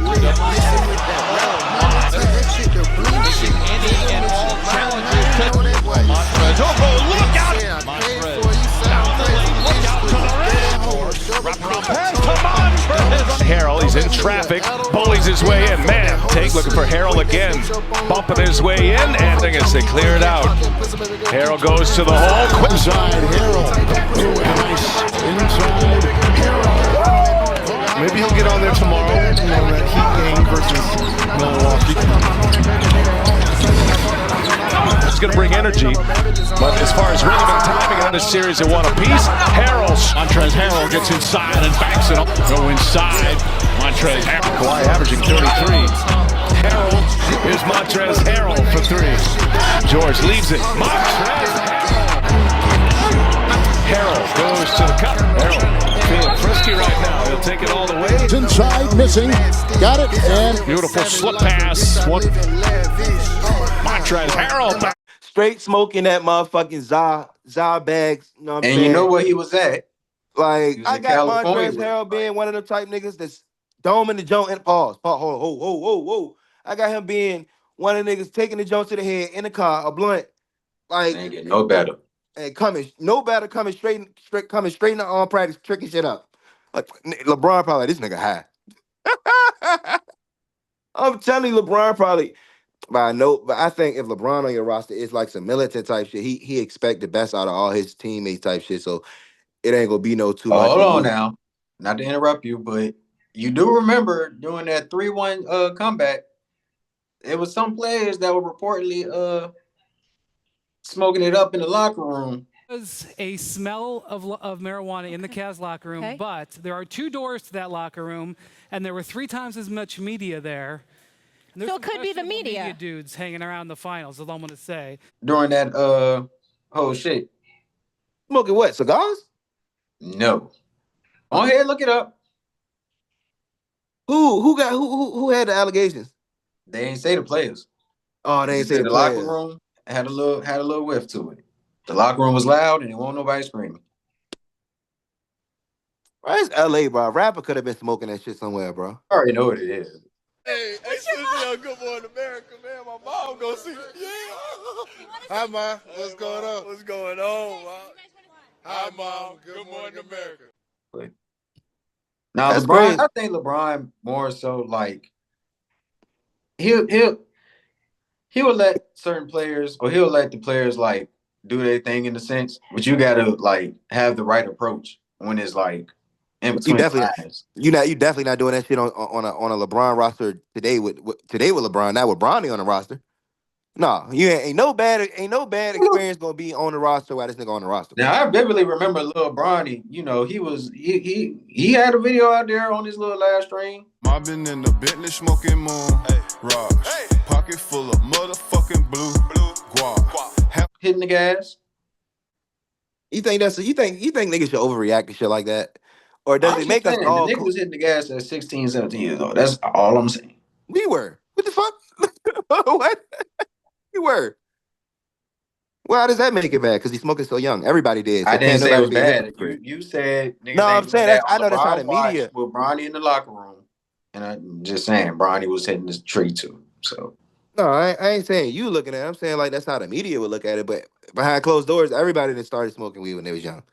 and all challenges. Montrez, look out! Montrez down the lane, look out to the rim. Wraparound pass to Montrez. Harrell, he's in traffic, bullies his way in. Man, Take looking for Harrell again, bumping his way in, and I guess they clear it out. Harrell goes to the hole. Inside Harrell. Inside Harrell. Maybe he'll get on there tomorrow. You know, that Heat game versus Milwaukee. It's going to bring energy, but as far as rhythm and timing on this series, they want a piece. Montrez Harrell gets inside and backs it up. Go inside. Montrez Kawhi averaging 33. Harrell, here's Montrez Harrell for three. George leaves it. Montrez Harrell goes to the cup. Harrell feeling frisky right now. He'll take it all the way. It's inside, missing. Got it, and beautiful slip pass. Montrez Harrell. Straight smoking that motherfucking za bags. You know what I'm saying? And you know where he was at? Like, I got California Montrez Harrell being one of them type niggas that's doming the joint and pause. Whoa. I got him being one of the niggas taking the joint to the head in the car, a blunt. Like, ain't get no better. And coming straight in the practice, tricking shit up. Like, LeBron probably, this nigga high. I'm telling you, LeBron probably, but I think if LeBron on your roster is like some militant type shit, he expect the best out of all his teammates type shit. So it ain't gonna be no too much. Hold on now, not to interrupt you, but you do remember doing that 3-1 comeback. It was some players that were reportedly smoking it up in the locker room. There was a smell of marijuana in the Cavs locker room, but there are 2 doors to that locker room, and there were 3 times as much media there. So it could be the media dudes hanging around the finals, is all I'm going to say. During that whole shit. Smoking what, cigars? No. Go ahead, look it up. Who had the allegations? They ain't say the players. Oh, they ain't say the locker players. room had a little whiff to it. The locker room was loud and it won't nobody screaming. Bro, it's LA, bro. Rapper could have been smoking that shit somewhere, bro. I already know what it is. Hey, Susie on Good Morning America, man. My mom gonna see it. Yeah. Hi, Mom. What's going on? What's going on, Mom? Hi, Mom. Good Morning America. Now, That's LeBron, crazy. I think LeBron more so like he'll let certain players, or he'll let the players like do their thing in a sense, but you gotta like have the right approach when it's like in between lines. You definitely not doing that shit on a LeBron roster today with LeBron, not with Bronny on the roster. No, you ain't no bad experience gonna be on the roster while this nigga on the roster. Now I vividly remember Lil Bronny, you know, he had a video out there on his little live stream. Mobbing in the Bentley smoking moon. Raj. Pocket full of motherfucking blue guap. Hitting the gas. You think niggas should overreact to shit like that? Or does it make us all the nigga was hitting the gas at 16, 17 years old. That's all I'm saying. We were. What the fuck? What? We were. Well, how does that make it bad? Because he's smoking so young. Everybody did. So I didn't say it was bad. You said niggas. No, I'm saying I know that's how the media. With Bronny in the locker room, and I'm just saying Bronny was hitting this tree too. So no, I ain't saying you looking at it. I'm saying like that's how the media would look at it. But behind closed doors, everybody that started smoking weed when they was young.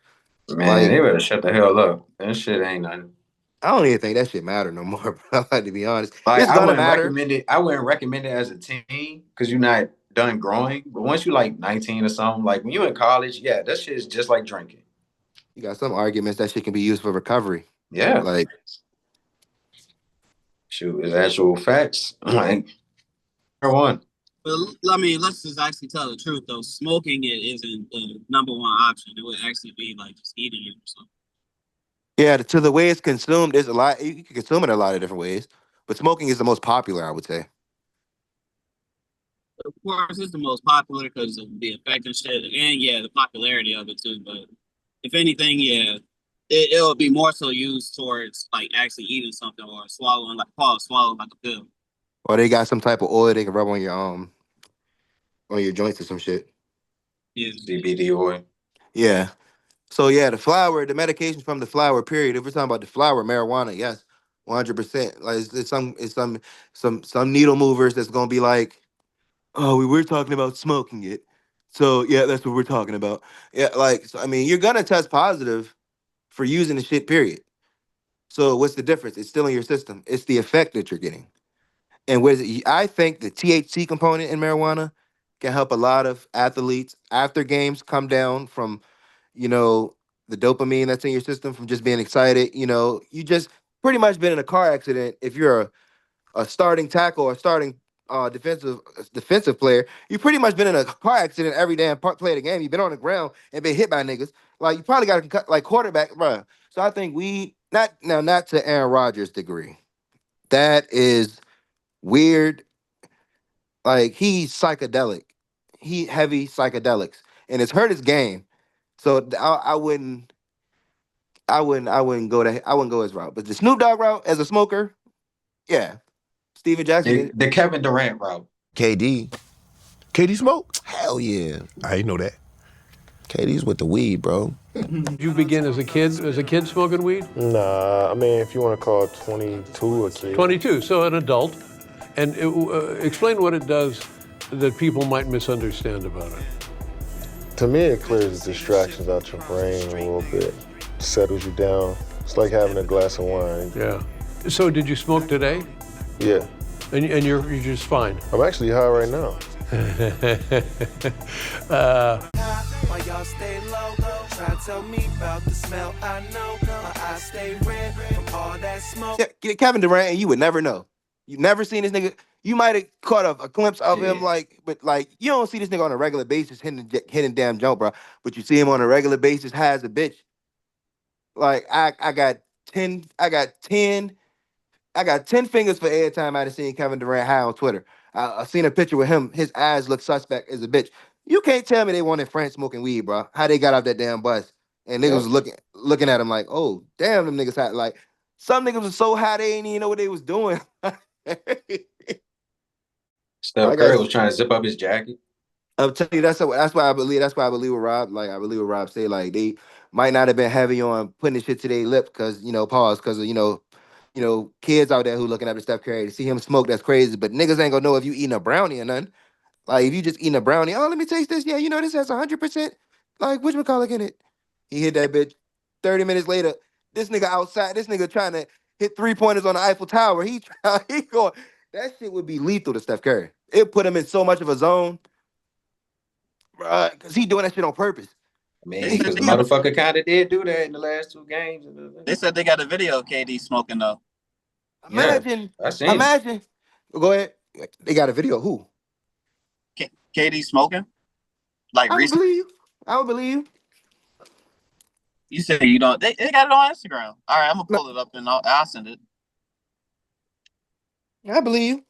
Man, they better shut the hell up. That shit ain't nothing. I don't even think that shit matter no more, bro. To be honest, like, it's gonna matter. I wouldn't recommend it as a teen because you're not done growing. But once you like 19 or something, like when you're in college, yeah, that shit is just like drinking. You got some arguments that shit can be used for recovery. Yeah, like shoot, is actual facts. Like one. But I mean, let's just actually tell the truth though. Smoking it isn't the number one option. It would actually be like just eating it or something. Yeah, to the way it's consumed, there's a lot. You can consume it a lot of different ways, but smoking is the most popular, I would say. Of course, it's the most popular because of the effect and shit, and yeah, the popularity of it too. But if anything, yeah, it'll be more so used towards like actually eating something or swallowing like a pill. Or they got some type of oil they can rub on your joints or some shit. Yeah, CBD oil. Yeah. So yeah, the medications from the flower, period. If we're talking about the flower, marijuana, yes. 100%. Like some needle movers that's gonna be like, oh, we were talking about smoking it. So yeah, that's what we're talking about. Yeah, like so, I mean, you're gonna test positive for using the shit, period. So what's the difference? It's still in your system. It's the effect that you're getting. And what is it? I think the THC component in marijuana can help a lot of athletes after games come down from, you know, the dopamine that's in your system from just being excited. You know, you just pretty much been in a car accident. If you're a starting tackle or starting defensive player, you pretty much been in a car accident every damn play of the game. You've been on the ground and been hit by niggas. Like you probably got a like quarterback, bro. So I think we not to Aaron Rodgers' degree. That is weird. Like he's psychedelic. He heavy psychedelics, and it's hurt his game. So I wouldn't go his route. But the Snoop Dogg route as a smoker, yeah. Steven Jackson did it. The Kevin Durant route. KD. KD smoke? Hell yeah. I didn't know that. KD's with the weed, bro. Did you begin as a kid smoking weed? Nah, I mean, if you want to call 22 a kid. 22, so an adult. And explain what it does that people might misunderstand about it. To me, it clears the distractions out your brain a little bit. Settles you down. It's like having a glass of wine. Yeah. So did you smoke today? Yeah. And you're just fine? I'm actually high right now. Why y'all stay low? Try to tell me about the smell. I know my eyes stay red from all that smoke. Yeah, Kevin Durant, and you would never know. You never seen this nigga. You might have caught a glimpse of him, but you don't see this nigga on a regular basis hitting damn jump, bro. But you see him on a regular basis has a bitch. Like I got 10 fingers for every time I'd seen Kevin Durant high on Twitter. I seen a picture with him. His eyes look suspect as a bitch. You can't tell me they wanted France smoking weed, bro. How they got off that damn bus and niggas was looking at him like, oh damn, them niggas hot. Like some niggas was so high they ain't even know what they was doing. Steph Curry was trying to zip up his jacket. I'm telling you, that's why I believe what Rob, like I believe what Rob said, like they might not have been heavy on putting this shit to their lips because, pause, because of, kids out there who looking up to Steph Curry to see him smoke, that's crazy. But niggas ain't gonna know if you eating a brownie or nothing. Like if you just eating a brownie, oh, let me taste this. Yeah, this has 100%. Like whatchamacallit in it. He hit that bitch. 30 minutes later, this nigga outside, this nigga trying to hit 3-pointers on the Eiffel Tower. He going, that shit would be lethal to Steph Curry. It put him in so much of a zone. Because he doing that shit on purpose. I mean, because the motherfucker kind of did do that in the last 2 games. They said they got a video of KD smoking though. Imagine. Go ahead. They got a video. Who? KD smoking? Like recently? I would believe you. You said you don't. They got it on Instagram. All right, I'm gonna pull it up and I'll send it. I believe you.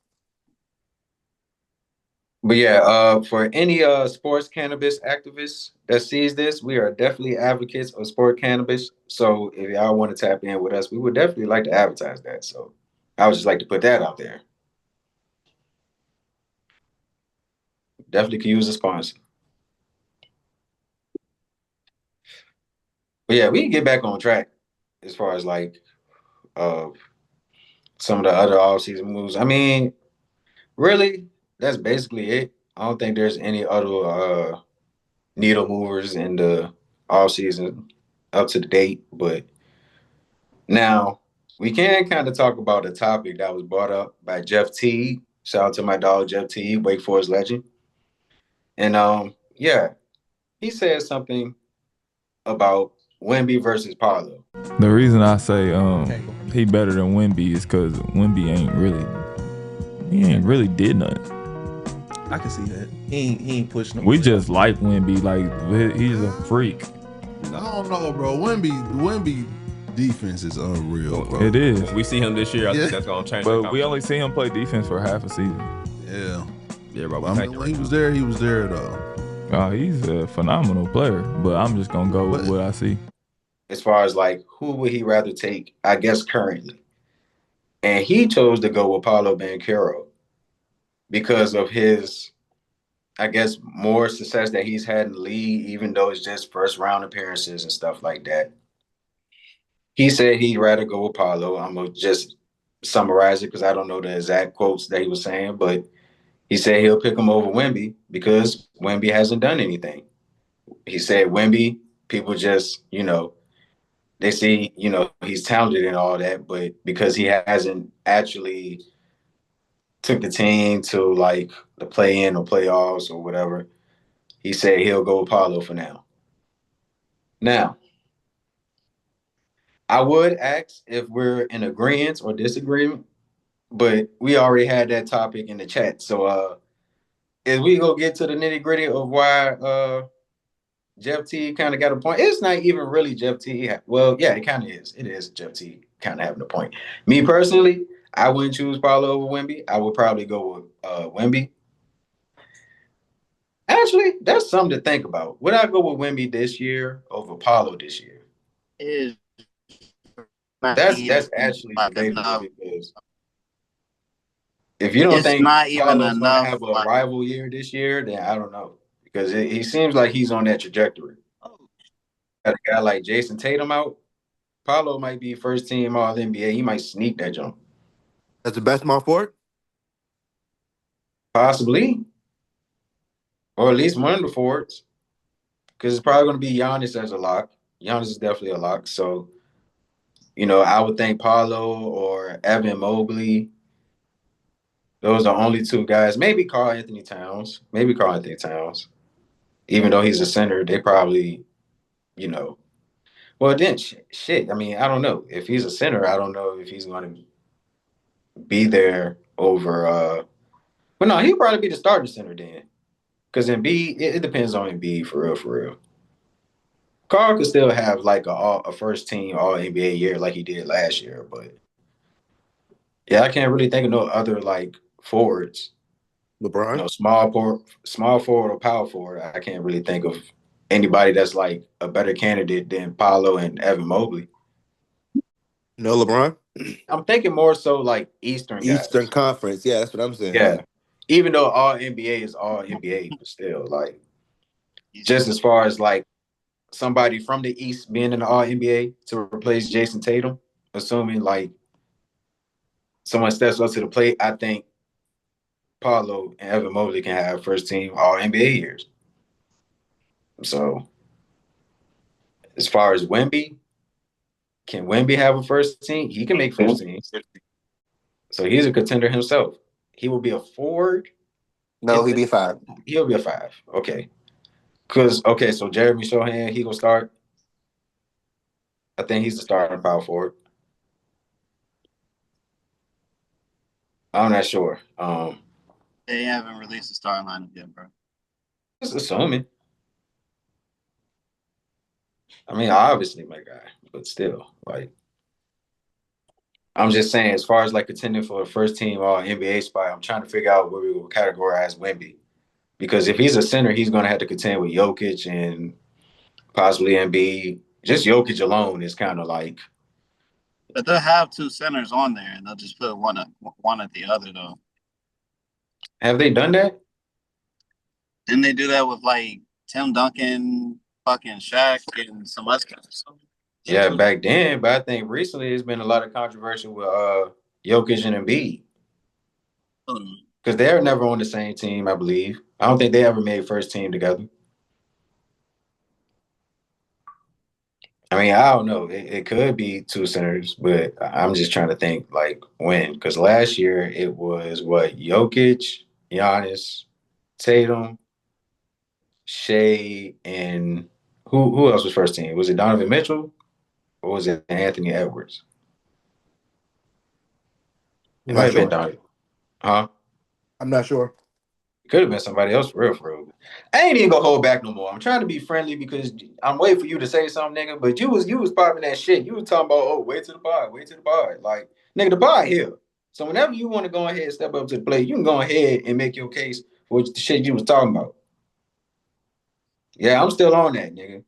But yeah, for any sports cannabis activists that sees this, we are definitely advocates of sport cannabis. So if y'all want to tap in with us, we would definitely like to advertise that. So I would just like to put that out there. Definitely could use a sponsor. But yeah, we can get back on track as far as like some of the other off-season moves. I mean, really, that's basically it. I don't think there's any other needle movers in the off-season up to the date. But now we can kind of talk about a topic that was brought up by Jeff Teague. Shout out to my dog Jeff Teague, Wake Forest legend. And yeah, he said something about Wemby versus Paolo. The reason I say he better than Wemby is because Wemby ain't really did nothing. I can see that. He ain't pushing. We just like Wemby, like he's a freak. I don't know, bro. Wemby defense is unreal, bro. It is. We see him this year. I think that's gonna change. But we only see him play defense for half a season. Yeah, bro. I mean, when he was there though. He's a phenomenal player, but I'm just gonna go with what I see. As far as like who would he rather take, I guess currently. And he chose to go with Paolo Banchero because of his, I guess, more success that he's had in the league, even though it's just first round appearances and stuff like that. He said he'd rather go with Paolo. I'm going to just summarize it because I don't know the exact quotes that he was saying, but he said he'll pick him over Wemby because Wemby hasn't done anything. He said Wemby, people just, they see, he's talented and all that, but because he hasn't actually took the team to like the play-in or playoffs or whatever, he said he'll go with Paolo for now. Now, I would ask if we're in agreement or disagreement, but we already had that topic in the chat. So as we go get to the nitty-gritty of why Jeff T kind of got a point. It's not even really Jeff T. Well, yeah, it kind of is. It is Jeff T kind of having a point. Me personally, I wouldn't choose Paolo over Wemby. I would probably go with Wemby. Actually, that's something to think about. Would I go with Wemby this year over Paolo this year? That's actually debatable because if you don't think Paolo's going to have a rival year this year, then I don't know because he seems like he's on that trajectory. Got a guy like Jason Tatum out. Paolo might be first team All NBA. He might sneak that jump. That's the best small forward? Possibly. Or at least one of the forwards. Because it's probably going to be Giannis as a lock. Giannis is definitely a lock. So, I would think Paolo or Evan Mobley. Those are only two guys. Maybe Karl Anthony Towns. Even though he's a center, they probably, Well, then, shit. I mean, I don't know. If he's a center, I don't know if he's going to be there over But no, he'll probably be the starting center then. Because Embiid, it depends on Embiid for real, for real. Carl could still have like a first team All NBA year like he did last year, but yeah, I can't really think of no other like forwards. LeBron? Small forward or power forward. I can't really think of anybody that's like a better candidate than Paolo and Evan Mobley. No LeBron? I'm thinking more so like Eastern guys. Eastern Conference. Yeah, that's what I'm saying. Yeah. Even though All NBA is All NBA, but still, like, just as far as like somebody from the East being in the All NBA to replace Jason Tatum, assuming like someone steps up to the plate, I think Paolo and Evan Mobley can have first team All NBA years. So, as far as Wemby, can Wemby have a first team? He can make first team. So he's a contender himself. He will be a forward. No, he'll be a 5. He'll be a 5. Okay. So Jeremy Sohan, he gonna start. I think he's the starting power forward. I'm not sure. They haven't released the starting lineup yet, bro. Just assuming. I mean, obviously my guy, but still, like, I'm just saying, as far as like contending for a first team All NBA spot, I'm trying to figure out where we will categorize Wemby. Because if he's a center, he's going to have to contend with Jokic and possibly Embiid. Just Jokic alone is kind of like. But they'll have 2 centers on there, and they'll just put one at the other, though. Have they done that? Didn't they do that with like Tim Duncan, fucking Shaq, and some other guys? Yeah, back then, but I think recently there's been a lot of controversy with Jokic and Embiid. Because they're never on the same team, I believe. I don't think they ever made first team together. I mean, I don't know. It could be 2 centers, but I'm just trying to think like when. Because last year it was what? Jokic, Giannis, Tatum, Shea, and who else was first team? Was it Donovan Mitchell or was it Anthony Edwards? It might have been Donovan. Huh? I'm not sure. Could have been somebody else for real. I ain't even gonna hold back no more. I'm trying to be friendly because I'm waiting for you to say something, nigga. But you was popping that shit. You was talking about, oh, wait to the pod. Like, nigga, the pod here. So whenever you want to go ahead and step up to the plate, you can go ahead and make your case for the shit you was talking about. Yeah, I'm still on that, nigga.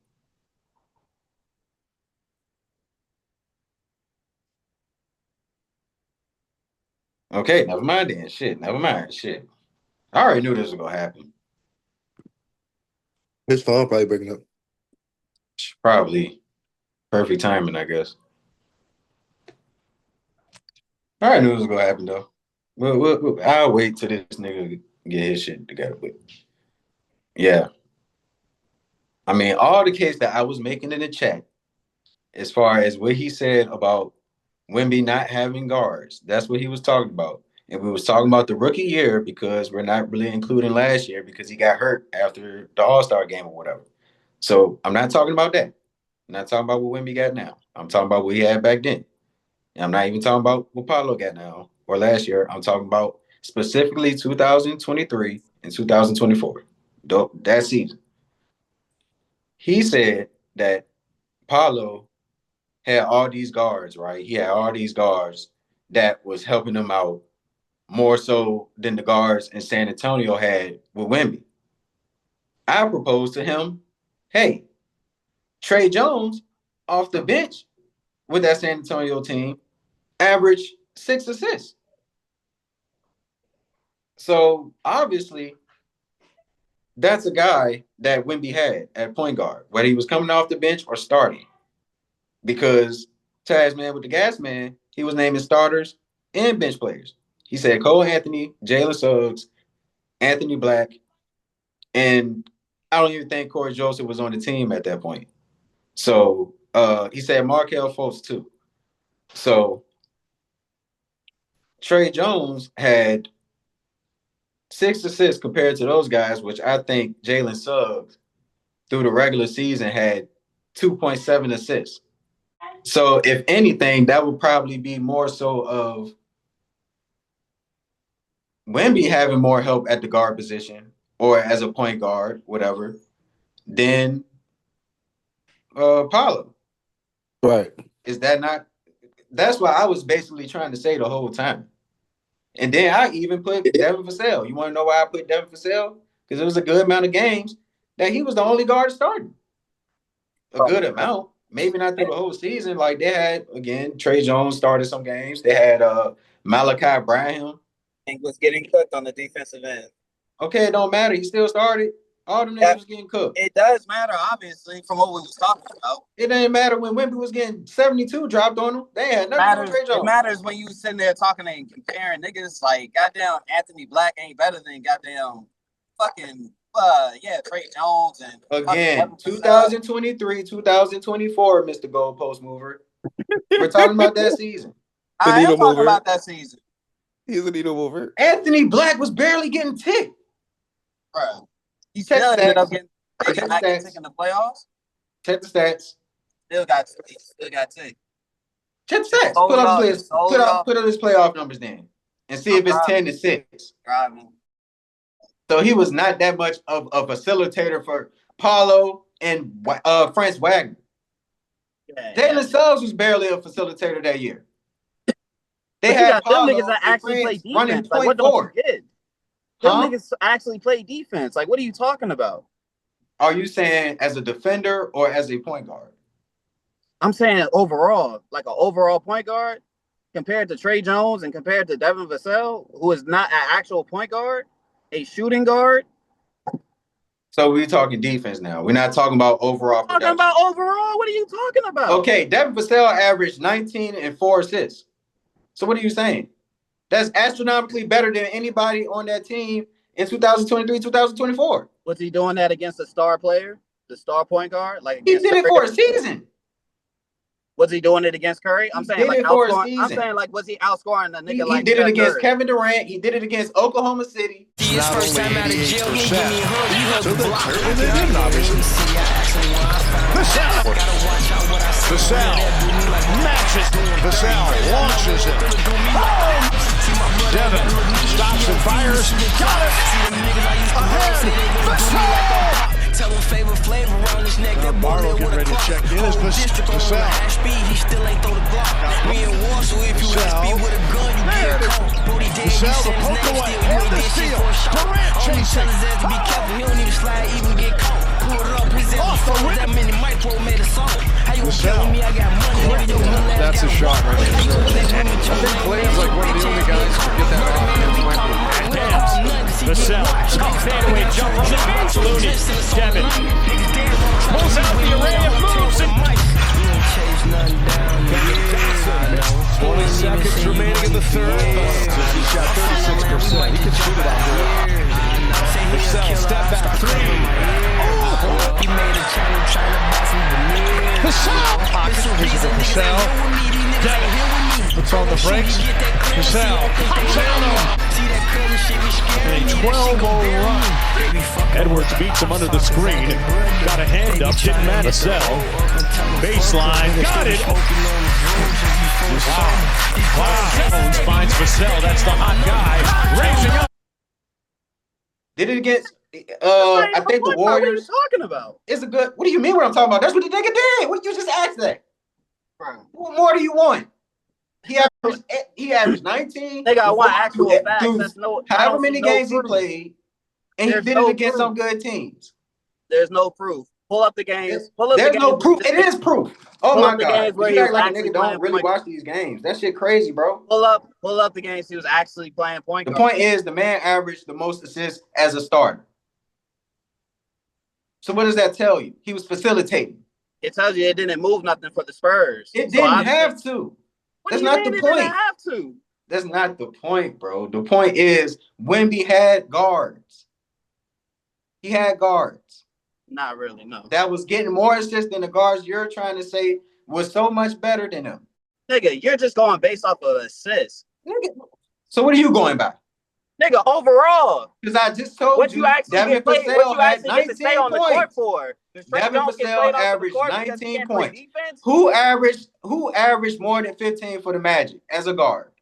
Okay, never mind then. Shit, never mind. Shit. I already knew this was gonna happen. His phone probably breaking up. Probably. Perfect timing, I guess. I already knew it was gonna happen though. I'll wait till this nigga get his shit together. But yeah, I mean, all the case that I was making in the chat, as far as what he said about Wemby not having guards, that's what he was talking about. And we was talking about the rookie year because we're not really including last year because he got hurt after the All-Star game or whatever. So I'm not talking about that. I'm not talking about what Wemby got now. I'm talking about what he had back then. And I'm not even talking about what Paolo got now or last year. I'm talking about specifically 2023 and 2024, that season. He said that Paolo had all these guards, right? He had all these guards that was helping him out more so than the guards in San Antonio had with Wemby. I proposed to him, hey, Trey Jones off the bench with that San Antonio team averaged 6 assists. So obviously, that's a guy that Wemby had at point guard, whether he was coming off the bench or starting. Because Taz Man with the gas man, he was naming starters and bench players. He said Cole Anthony, Jalen Suggs, Anthony Black, and I don't even think Corey Joseph was on the team at that point. So he said Markelle Fultz too. So Trey Jones had 6 assists compared to those guys, which I think Jalen Suggs through the regular season had 2.7 assists. So if anything, that would probably be more so of Wemby having more help at the guard position or as a point guard, whatever, than Paolo. Right. Is that not? That's what I was basically trying to say the whole time. And then I even put Devin Vassell. You want to know why I put Devin Vassell? Because it was a good amount of games that he was the only guard starting. A good amount. Maybe not through the whole season. Like they had, again, Trey Jones started some games. They had Malachi Braham. And was getting cooked on the defensive end. Okay, it don't matter. He still started. All them niggas was getting cooked. It does matter, obviously, from what we was talking about. It didn't matter when Wemby was getting 72 dropped on him. They had nothing to do with Trey Jones. It matters when you sitting there talking and comparing niggas like goddamn Anthony Black ain't better than goddamn fucking Trey Jones and again 2023, 2024, Mr. Goalpost Mover. We're talking about that season. I am talking about that season. He's a needle mover. Anthony Black was barely getting ticked. Bro. He still ended up getting ticked in the playoffs. Check the stats. Still got ticked. Check the stats. Put up his list. Put up his playoff numbers then. And see if it's 10-6. Driving. So he was not that much of a facilitator for Paolo and Franz Wagner. Jalen Suggs was barely a facilitator that year. They had them niggas that actually play defense. Like, what don't you get? Them niggas actually play defense. Like, what are you talking about? Are you saying as a defender or as a point guard? I'm saying overall, like an overall point guard compared to Trey Jones and compared to Devin Vassell, who is not an actual point guard, a shooting guard. So we're talking defense now. We're not talking about overall production. Talking about overall? What are you talking about? Okay, Devin Vassell averaged 19 and 4 assists. So what are you saying? That's astronomically better than anybody on that team in 2023, 2024. Was he doing that against a star player, the star point guard? Like he did it for a season. Was he doing it against Curry? I'm saying like outscoring. I'm saying like was he outscoring the nigga like he did it against Curry? Kevin Durant. He did it against Oklahoma City. His first time out of jail, he gave me a hug. He hugged the block. They didn't, obviously. Vassell matches. Vassell launches it. Devin stops and fires. Got it. Ahead. Vassell. Tell him favorite flavor around his neck. That Barlow getting ready to check in. Is Vassell. He still ain't throw the block. Me and War, so if you SP with a gun, you get caught. Vassell, the poke away and the steal. Durant chasing. Be careful, he don't need to slide, even get caught. Pull it up, his that many micro made a song. How you tell me I got money? That's a shot right there. I think Clay's like one of the only guys to get that off. Vassell, fadeaway jump from the bench. Looney, Devin pulls out the array of moves and 20 seconds remaining in the third. He shot 36%. He can shoot it out there. Vassell, step back three. Oh! He made a Vassell. Here's a Vassell. Devin puts on the brakes. Vassell pops out. A 12-0 run. Edwards beats him under the screen. Got a hand up. Didn't matter. Vassell. Baseline. Got it. Wow. Jones finds Vassell. That's the hot guy. Raising up. Did it against I think the Warriors. What are you talking about? It's a good. What do you mean what I'm talking about? That's what the nigga did. What you just asked that? Bro. What more do you want? He averaged 19. They got one actual fact. That's no. However many games he played, and he did it against some good teams. There's no proof. Pull up the games. There's no proof. It is proof. Oh my God! You act like a nigga don't really watch these games. That shit crazy, bro. Pull up the games he was actually playing point guard. The point is, the man averaged the most assists as a starter. So what does that tell you? He was facilitating. It tells you it didn't move nothing for the Spurs. It didn't have to. That's not the point. Didn't have to. That's not the point, bro. The point is Wemby had guards. He had guards. Not really, no. That was getting more assists than the guards you're trying to say was so much better than him. Nigga, you're just going based off of assists. Nigga. So what are you going by? Nigga, overall. Because I just told what you actually Devin Vassell had 19 stay on the court points. for. Devin Vassell averaged 19 points. Who averaged more than 15 for the Magic as a guard?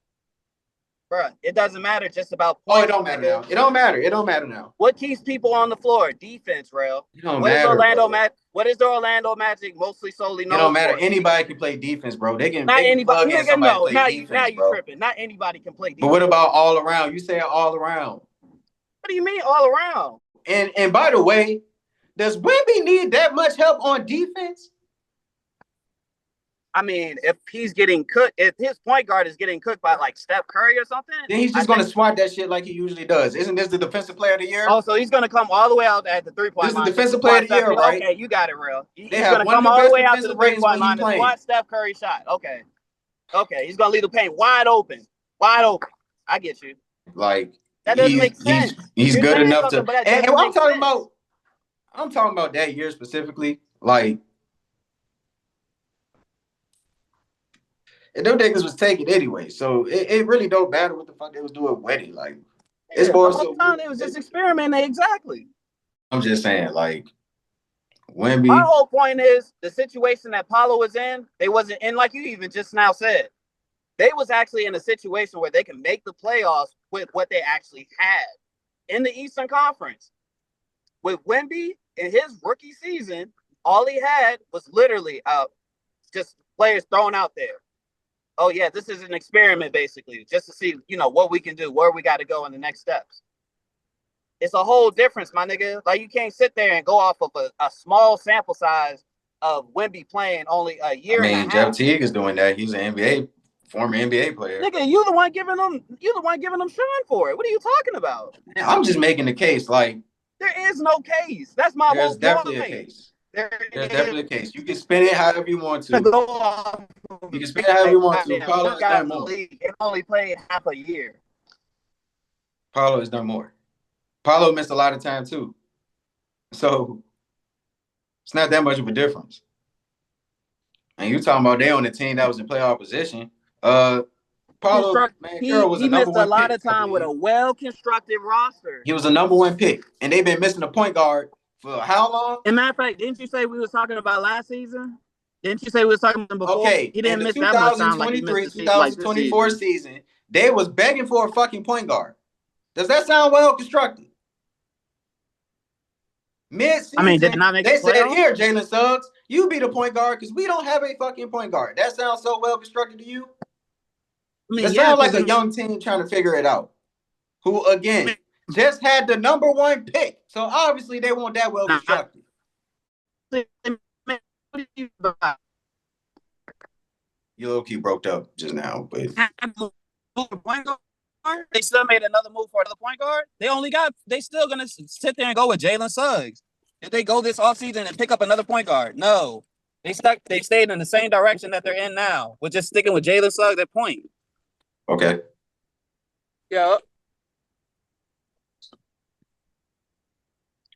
Bruh, it doesn't matter just about points. Oh, it don't matter now. It don't matter. It don't matter now. What keeps people on the floor? Defense, real. It don't matter, what is the Orlando Magic mostly solely known for? It don't matter. Anybody can play defense, bro. They can not anybody. Nigga, no. Now you tripping. Not anybody can play defense. But what about all around? You say all around. What do you mean all around? And by the way, does Wemby need that much help on defense? I mean, if he's getting cooked, if his point guard is getting cooked by like Steph Curry or something, then he's just going to swat that shit like he usually does. Isn't this the defensive player of the year? Oh, so he's going to come all the way out at the 3-point line. This is the defensive player of the year, right? Okay, you got it, real. He's they going to come all the way out to the 3-point line and swat Steph Curry shot. Okay, he's going to leave the paint wide open. I get you. Like that doesn't make sense. He's good enough to. And I'm talking about that year specifically, like. And them niggas was taking anyway, so it really don't matter what the fuck they was doing with it. Like, it's more so. It was just experimenting, exactly. I'm just saying, like, Wemby. My whole point is the situation that Paulo was in, they wasn't in, like you even just now said. They was actually in a situation where they can make the playoffs with what they actually had in the Eastern Conference. With Wemby in his rookie season, all he had was literally just players thrown out there. Oh, yeah, this is an experiment, basically, just to see, what we can do, where we got to go in the next steps. It's a whole difference, my nigga. Like, you can't sit there and go off of a small sample size of Wemby playing only a year and a half. Jeff Teague is doing that. He's an former NBA player. Nigga, you the one giving them shine for it. What are you talking about? I'm just making the case, like. There is no case. That's my whole point. There's definitely a case. There's definitely a case. You can spin it however you want to. You can spin it however you want to. Paulo has done more. It only played half a year. Paulo has done more. Paulo missed a lot of time too. So it's not that much of a difference. And you talking about they on the team that was in playoff position. Paulo, he missed a lot of time with a well-constructed roster. He was a #1 pick. And they've been missing a point guard for how long? As a matter of fact, didn't you say we was talking about last season? Didn't you say we was talking about before? Okay, he didn't miss that much time like he missed the 2024 season. They was begging for a fucking point guard. Does that sound well constructed? Mid-season, did not make they said, here, Jalen Suggs, you be the point guard because we don't have a fucking point guard. That sounds so well constructed to you? It sounds like a young team trying to figure it out. Who, again, just had the #1 pick. So obviously they want that well constructed. You low-key broke up just now, but they still made another move for the point guard. They still gonna sit there and go with Jalen Suggs. If they go this offseason and pick up another point guard, no. They stayed in the same direction that they're in now. We're just sticking with Jalen Suggs at point. Okay. Yeah.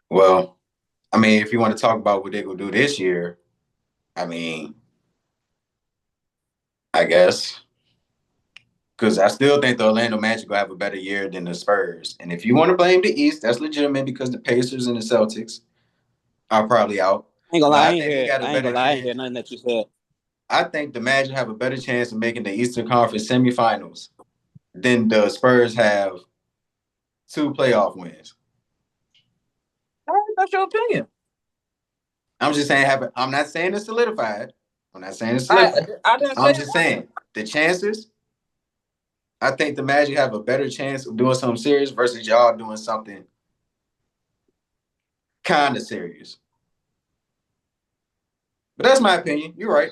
Well, I mean, if you want to talk about what they will do this year, I mean, I guess because I still think the Orlando Magic will have a better year than the Spurs. And if you want to blame the East, that's legitimate because the Pacers and the Celtics are probably out. I ain't gonna But lie, I think they got a better I ain't hear chance. nothing that you said. I think the Magic have a better chance of making the Eastern Conference semifinals than the Spurs have 2 playoff wins. That's your opinion. I'm just saying, I'm not saying it's solidified. I'm not saying it's I solidified. didn't say I'm it just wasn't. saying the chances. I think the Magic have a better chance of doing something serious versus y'all doing something kind of serious. But that's my opinion. You're right.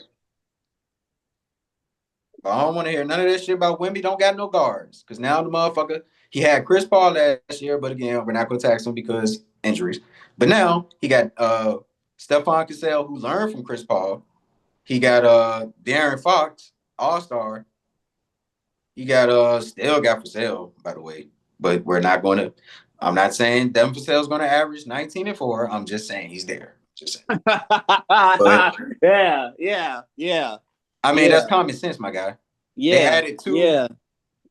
But I don't want to hear none of that shit about Wemby don't got no guards. Because now the motherfucker, he had Chris Paul last year, but again, we're not going to tax him because injuries. But now he got Stephon Cassell, who learned from Chris Paul. He got De'Aaron Fox, All-Star. He got still got for sale, by the way. But we're not going to. I'm not saying Devin Vassell's going to average 19 and 4. I'm just saying he's there. Just saying. But, yeah. I mean, that's common sense, my guy. Yeah. They added 2. Yeah.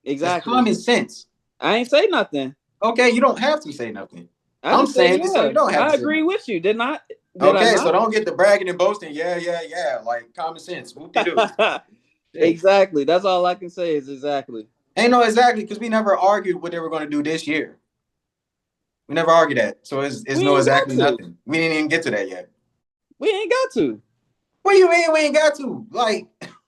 Exactly. That's common sense. I ain't say nothing. Okay, you don't have to say nothing. I'm saying this so you don't have to I agree with you. Did not. Okay, so don't get the bragging and boasting. Yeah. Like common sense. Whoop-de-doo. Exactly. That's all I can say is exactly. Ain't no exactly because we never argued what they were going to do this year. We never argued that. So it's no exactly nothing. We didn't even get to that yet. We ain't got to. What do you mean we ain't got to? Like,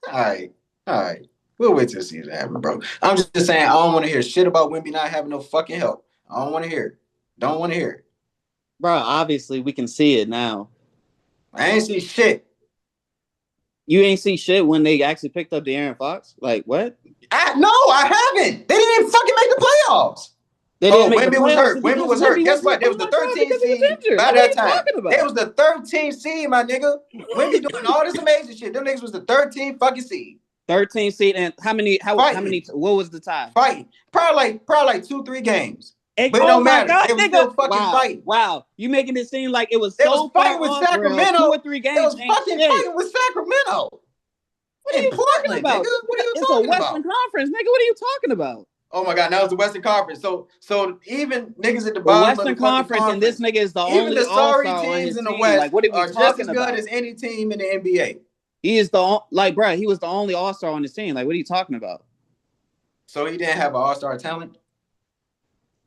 all right. We'll wait till the season happens, bro. I'm just saying I don't want to hear shit about Wemby not having no fucking help. I don't want to hear it. Don't want to hear it. Bro, obviously we can see it now. I ain't see shit. You ain't see shit when they actually picked up De'Aaron Fox? Like, what? No, I haven't. They didn't even fucking make the playoffs. Wemby was hurt. Wemby was hurt. Guess what? They was the 13th seed by that time. They was the 13th seed, my nigga. Wemby doing all this amazing shit. Them niggas was the 13th fucking seed. 13th seed, and how many? What was the tie? Fighting. Probably like 2-3 games. But it oh don't my matter. God, they was still fucking fighting. Wow, you making it seem like it was they so was fighting with far Sacramento. Off, 2 or 3 games. They was fucking fighting with Sacramento. What are you talking about? Nigga? What are you it's talking a Western Conference, nigga. What are you talking about? Oh my God, now it's the Western Conference. So even niggas at the The bottom Western of the conference, and this nigga is the even only the sorry all-star on teams his in the team. West Like, what are we are just as good as any team in the NBA. He is bro. He was the only all-star on his team. Like, what are you talking about? So he didn't have an all-star talent.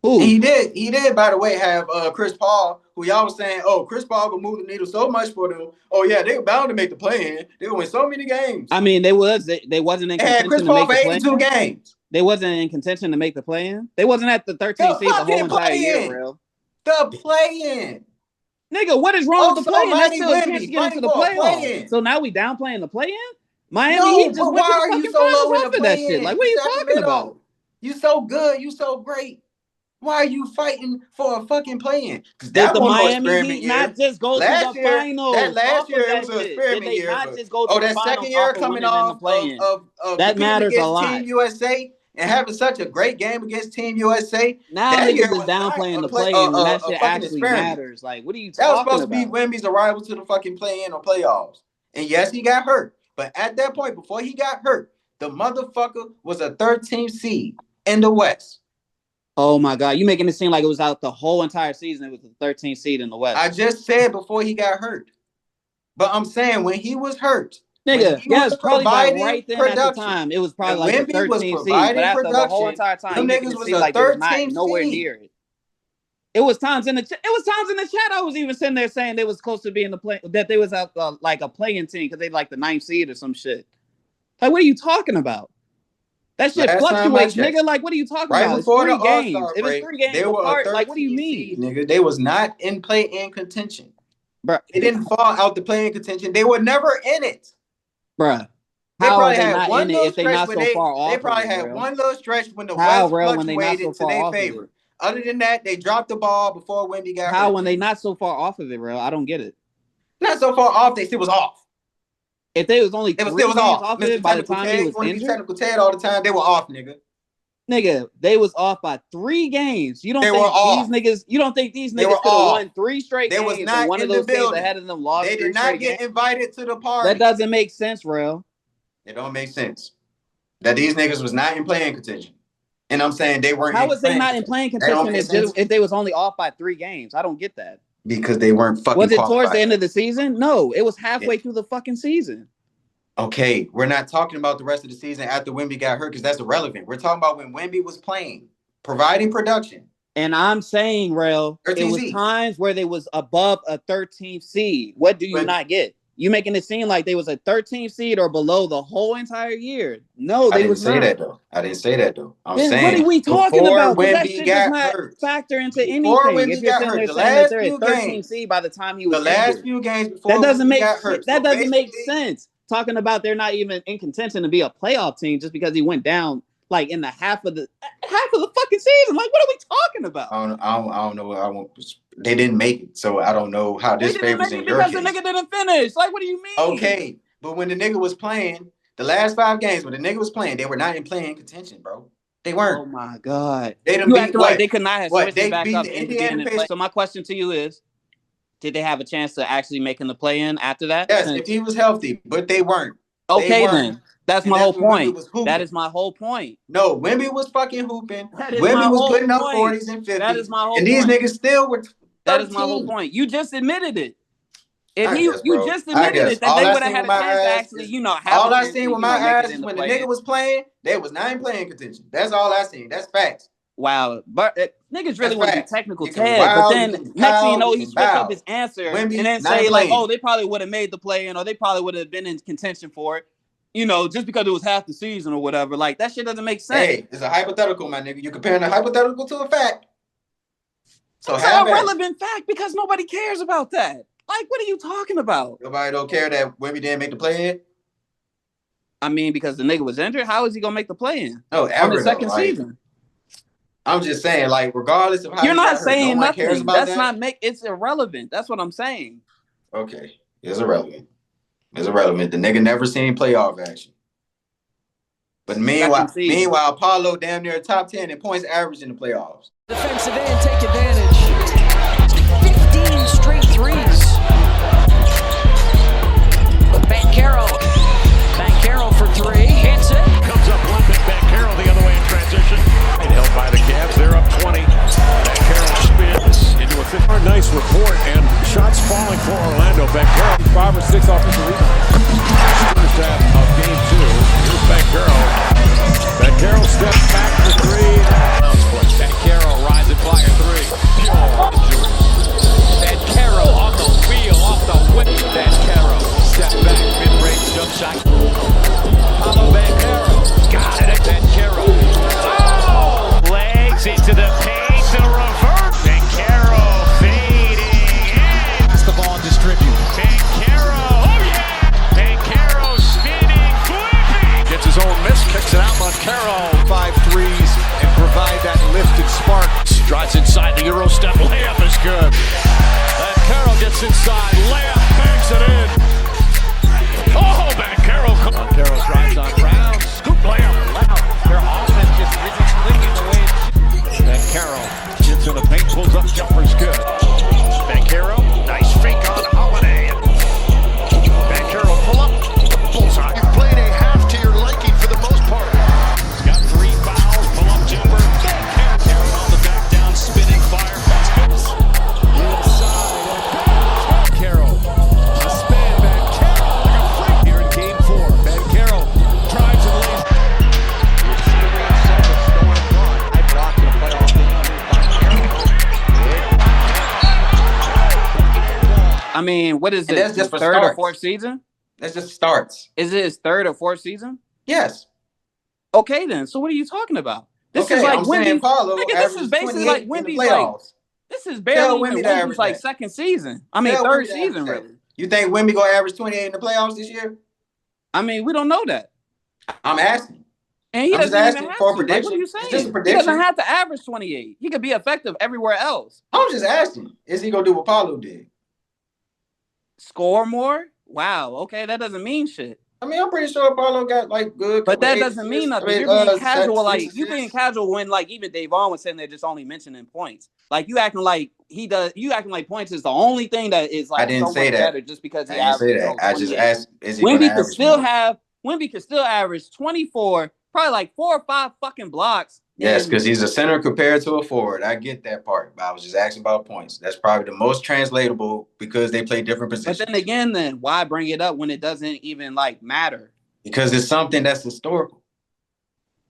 Who? And he did, by the way, have Chris Paul, who y'all was saying, oh, Chris Paul will move the needle so much for them. Oh yeah, they were bound to make the play-in. They win so many games. I mean, they wasn't in contention Chris Paul for 82 games. They wasn't in contention to make the play-in. They wasn't at the 13th seed the whole entire year, bro. The play-in. Nigga, what is wrong with the play-in? That's still a chance to get into the playoffs. So now we downplaying the play-in? Miami Heat just but went why to the are you so low in the play-in? That shit. Like, what are you talking about? You so good. You so great. Why are you fighting for a fucking play-in? Because Did that the one Miami experiment Heat year. not just go to the finals? That last year it was an Did experiment they year. not just go to the that finals second year coming off of that matters a lot. Team USA and having such a great game against Team USA. Now that niggas is downplaying the play-in when that shit actually matters. Like, what are you talking about? That was supposed to be Wemby's arrival to the fucking play-in or playoffs. And yes, he got hurt. But at that point, before he got hurt, the motherfucker was a 13th seed in the West. Oh my God, you making it seem like it was out the whole entire season. It was the 13th seed in the West. I just said before he got hurt. But I'm saying when he was hurt, nigga, yes, probably like right then at the time. It was probably like the 13th seed. But after the whole entire time, them niggas was a 13th nowhere near it. It was times in the chat I was even sitting there saying they was close to being the play, that they was like a playing team because they like the 9th seed or some shit. Like, what are you talking about? That shit fluctuates, nigga. Like, what are you talking about? Before it's 3 the games. All-Star If it's 3 games apart, like, what do you mean? Nigga, they was not in play-in contention. Bruh. They didn't fall out the play-in contention. They were never in it. Bruh. How are they not in it if they not so far off? They probably had one little stretch when the West fluctuated to their favor. Other than that, they dropped the ball before Wemby got hurt. How when they not so far off of it, bro? I don't get it. Not so far off, they still was off. If they was only 3 games off of it by the time he was injured, technical Ted all the time, they were off, nigga. Nigga, they was off by 3 games. You don't think these niggas? You don't think these niggas could have won 3 straight games? Was not and one in of those the building. teams ahead of them lost. They did not get invited to the party. That doesn't make sense, real. It don't make sense that these niggas was not in playing contention. And I'm saying they weren't. How was they not in playing contention if they was only off by 3 games? I don't get that. Because they weren't fucking. Was it towards the end of the season? No, it was halfway through the fucking season. Okay, we're not talking about the rest of the season after Wemby got hurt because that's irrelevant. We're talking about when Wemby was playing, providing production. And I'm saying, Rel, it was times where they was above a 13th seed. What do you not get? You making it seem like they was a 13th seed or below the whole entire year. No, they was not. I didn't say that though. I didn't say that though. I'm saying what are we talking about? That shit does not hurt. factor into anything. If you're sitting there saying that they're a 13th seed by the time he was the last few games before that doesn't make hurt. That doesn't make sense. Talking about they're not even in contention to be a playoff team just because he went down like in the half of the fucking season. Like, what are we talking about? I don't know. They didn't make it, so I don't know how this favors in your case. Because the nigga didn't finish. Like, what do you mean? Okay, but when the nigga was playing, the last 5 games when the nigga was playing, they were not in playing contention, bro. They weren't. Oh my god. They didn't beat like they could not have switched they back beat up the into Indiana being in play. So my question to you is, did they have a chance to actually making the play in after that? Yes, if he was healthy, but they weren't. Okay, then. That's my whole point. That is my whole point. No, Wemby was fucking hooping. Wemby was putting up 40s and 50s. That is my whole point. And these niggas still were 13. That is my whole point. You just admitted it. If you just admitted it, that they would have had a chance to actually, have all I seen with my eyes is when the nigga was playing, they was not in playing contention. That's all I seen. That's facts. Wow, but niggas really want to be technical, Ted. But then next thing you know, he switched up his answer and then say like, "Oh, they probably would have made the play in, or they probably would have been in contention for it." Just because it was half the season or whatever. Like, that shit doesn't make sense. Hey, it's a hypothetical, my nigga. You're comparing a hypothetical to a fact. So it's an irrelevant fact because nobody cares about that. Like, what are you talking about? Nobody don't care that Wemby didn't make the play in? I mean, because the nigga was injured, how is he going to make the play in? No, ever. On the second season. I'm just saying, like, regardless of how you're not saying hurt, nothing. Cares about that. It's irrelevant. That's what I'm saying. Okay. It's irrelevant. It's irrelevant. The nigga never seen playoff action. But meanwhile, Apollo damn near top 10 in points average in the playoffs. Defensive end, take advantage. 15 straight threes. Bankero for 3. Hits it. Comes up limping. Bankero the other way in transition. And held by the Cavs. They're up 20. Bankero spins into a 50. Nice report and shots falling for Orlando. Bankero 5 or 6 offensive rebounds. First half of game 2. Here's Bankero. Bankero steps back for 3. Bankero rides and fire 3. Bankero on the wheel, off the whip. Bankero step back, mid-range jump shot. Paulo Bankero got it. Bankero. Oh! Legs into the paint, the reverse. Bankero fading in. Pass the ball and distribute. Bankero, oh yeah! Bankero spinning, flipping. Gets his own miss, kicks it out. Bankero 5 threes and provide that lifted spark. Drives inside the Euro step, layup is good. Bankero gets inside, layup, banks it in. Oh, Bankero drives on Brown, scoop layup. Their offense just isn't clicking the way. Bankero gets in the paint, pulls up, jumper's good. Bankero, nice fake on Holiday. Bankero pull up, bullseye. You've played a half to your liking for the most part. He's got 3 fouls, pull up jumper. Bankero on the back down, spinning fire. Bankero, a spin. Bankero like a freak here in game 4. Bankero drives and lays. I mean, what is it? That's just for 3rd or 4th season? That's just starts. Is it his 3rd or 4th season? Yes. Okay, then. So what are you talking about? This is like Wemby. This is basically like Wemby's like. This is barely even Wemby's like 2nd season. I mean, 3rd season, really. You think Wemby gonna average 28 in the playoffs this year? I mean, we don't know that. I'm asking. And he doesn't even have for a to. prediction. Like, what are you saying? It's just a prediction. He doesn't have to average 28. He could be effective everywhere else. I'm just asking. Is he gonna do what Paulo did? Score more? Wow. Okay, that doesn't mean shit. I mean, I'm pretty sure Paulo got like good. But that doesn't mean nothing. You're being casual, like you being casual when like even Davon was sitting there just only mentioning points. Like you acting like he does. You acting like points is the only thing that is like I didn't so say much that. better just because he I didn't say averaged that. I just 28. asked, is he going to average more? Wemby could still average 24, probably like 4 or 5 fucking blocks. Yes, because he's a center compared to a forward. I get that part, but I was just asking about points. That's probably the most translatable because they play different positions. But then again, why bring it up when it doesn't even like matter? Because it's something that's historical.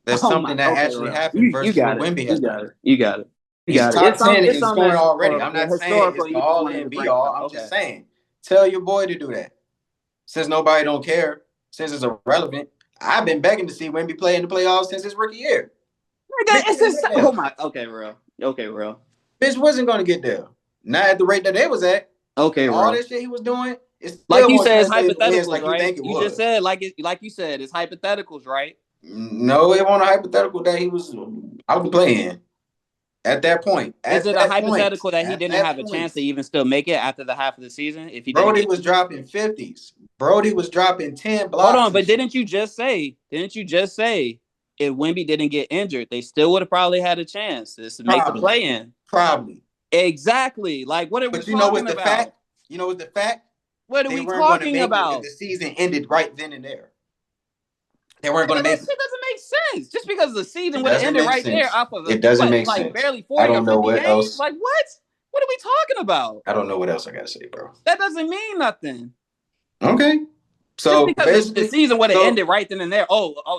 That's something that actually happened versus what Wemby has done. You got it. He's top 10 in scoring already. I'm not saying it's the all in be all. I'm just saying, tell your boy to do that. Since nobody don't care, since it's irrelevant, I've been begging to see Wemby play in the playoffs since his rookie year. Okay, bro. Bitch wasn't gonna get there. Not at the rate that they was at. Okay, all bro. that shit he was doing. It's like you said, it's hypotheticals, like right? You think it was. Just said like you said, it's hypotheticals, right? No, it wasn't a hypothetical that he was out the playing at that point. Is it a hypothetical that he didn't have a chance to even still make it after the half of the season? If he Brody was dropping 50s. Brody was dropping 10 blocks. Hold on, but didn't you just say if Wemby didn't get injured, they still would have probably had a chance to make the play in? Probably. Exactly. Like what are we talking about? But you know what's the fact? You know what's the fact? What are we talking about? The season ended right then and there. They weren't going to make it. That doesn't make sense. Just because the season would have ended right there off of it doesn't make sense. Like barely 40 I don't know what games. else. Like what? What are we talking about? I don't know what else I got to say, bro. That doesn't mean nothing. Okay. So just because the season would have ended right then and there.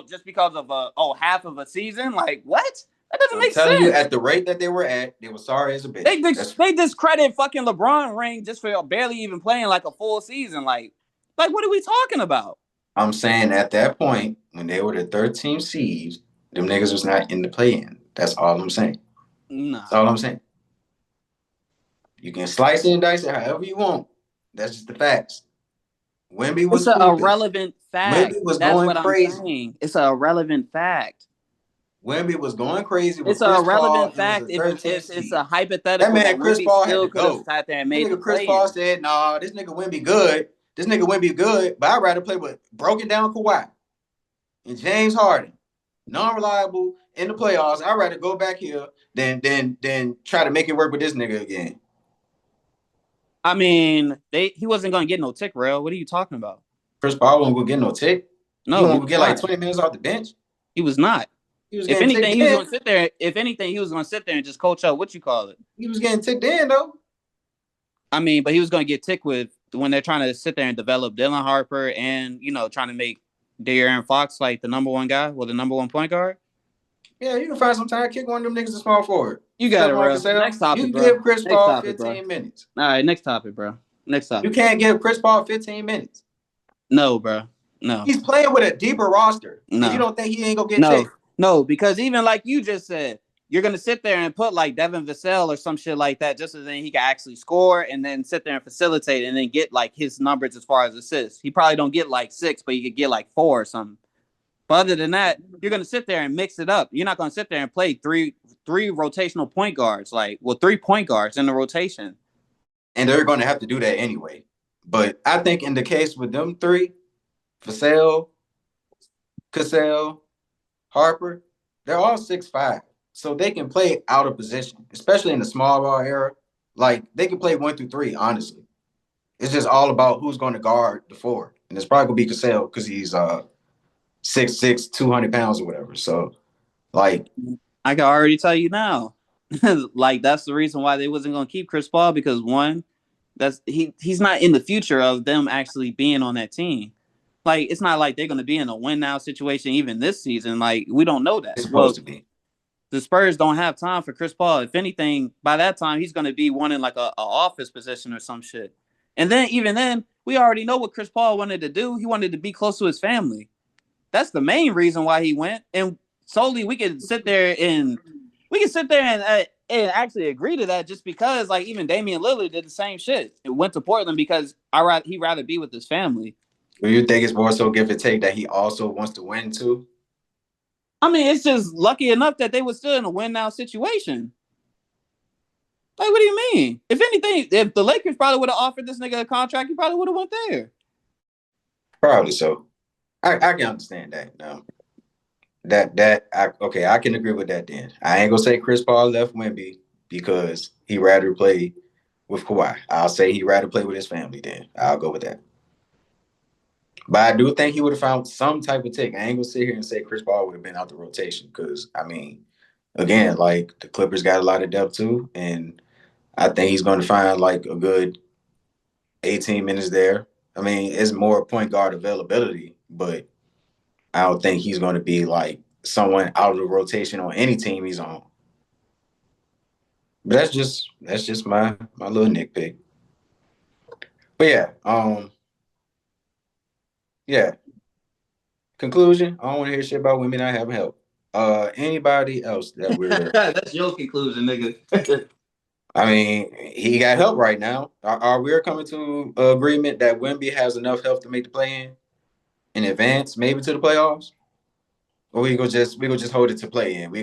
Just because of half of a season? Like what? That doesn't make sense. I'm telling you, at the rate that they were at, they were sorry as a bitch. They discredit fucking LeBron ring just for barely even playing like a full season. Like what are we talking about? I'm saying at that point, when they were the 13th seed, them niggas was not in the play-in. That's all I'm saying. No. That's all I'm saying. You can slice it and dice it however you want. That's just the facts. Wemby was an irrelevant fact. Wemby was That's going what crazy. I'm saying. It's an irrelevant fact. Wemby was going crazy. It's an irrelevant fact. It's a hypothetical. That man Chris Paul had to go. Sat there and made nigga Chris Paul said, "Nah, this nigga Wemby good. This nigga Wemby good, but I'd rather play with broken down Kawhi and James Harden, non-reliable in the playoffs. I'd rather go back here than try to make it work with this nigga again." I mean, he wasn't going to get no tick, real. What are you talking about? Chris Paul wasn't going to get no tick. No, he would get like 20 minutes off the bench. He was not. If anything, he was going to sit there. If anything, he was going to sit there and just coach up. What you call it? He was getting ticked in though. I mean, but he was going to get ticked with when they're trying to sit there and develop Dylan Harper and trying to make De'Aaron Fox like the number one guy, the number one point guard. Yeah, you can find some time. Kick one of them niggas to small forward. You got it, bro. Next topic, you bro. give Chris Paul 15 minutes. All right, next topic, bro. Next topic. You can't give Chris Paul 15 minutes. No, bro. No. He's playing with a deeper roster. No. You don't think he ain't gonna get ticked? No, because even like you just said, you're gonna sit there and put like Devin Vassell or some shit like that, just so then he can actually score and then sit there and facilitate and then get like his numbers as far as assists. He probably don't get like 6, but he could get like 4 or something. But other than that, you're gonna sit there and mix it up. You're not gonna sit there and play three rotational point guards, 3 point guards in the rotation. And they're gonna have to do that anyway. But I think in the case with them 3, Vassell, Cassell, Harper, they're all 6'5", so they can play out of position, especially in the small ball era. Like they can play 1 through 3. Honestly, it's just all about who's going to guard the 4, and it's probably gonna be Cassell because he's 6'6", 200 pounds or whatever. So, like, I can already tell you now, like that's the reason why they wasn't gonna keep Chris Paul because one, he's not in the future of them actually being on that team. Like, it's not like they're going to be in a win now situation even this season. Like, we don't know that. It's supposed to be. The Spurs don't have time for Chris Paul. If anything, by that time, he's going to be wanting like a office position or some shit. And then, even then, we already know what Chris Paul wanted to do. He wanted to be close to his family. That's the main reason why he went. And solely, we could sit there and actually agree to that just because, like, even Damian Lillard did the same shit. It went to Portland because he'd rather be with his family. Do you think it's more so give and take that he also wants to win too? I mean, it's just lucky enough that they were still in a win now situation. Like, what do you mean? If anything, if the Lakers probably would have offered this nigga a contract, he probably would have went there. Probably so. I can understand that. No, I can agree with that. Then I ain't gonna say Chris Paul left Wemby because he rather play with Kawhi. I'll say he rather play with his family. Then I'll go with that. But I do think he would have found some type of tick. I ain't gonna sit here and say Chris Paul would have been out the rotation because I mean, again, like the Clippers got a lot of depth too, and I think he's going to find like a good 18 minutes there. I mean, it's more point guard availability, but I don't think he's going to be like someone out of the rotation on any team he's on. But that's just my little nitpick. But yeah. Conclusion: I don't want to hear shit about women not having help. Anybody else that we're That's your conclusion, nigga. I mean, he got help right now. Are we coming to agreement that Wemby has enough help to make the play in advance, maybe to the playoffs? Or we go just hold it to play in. We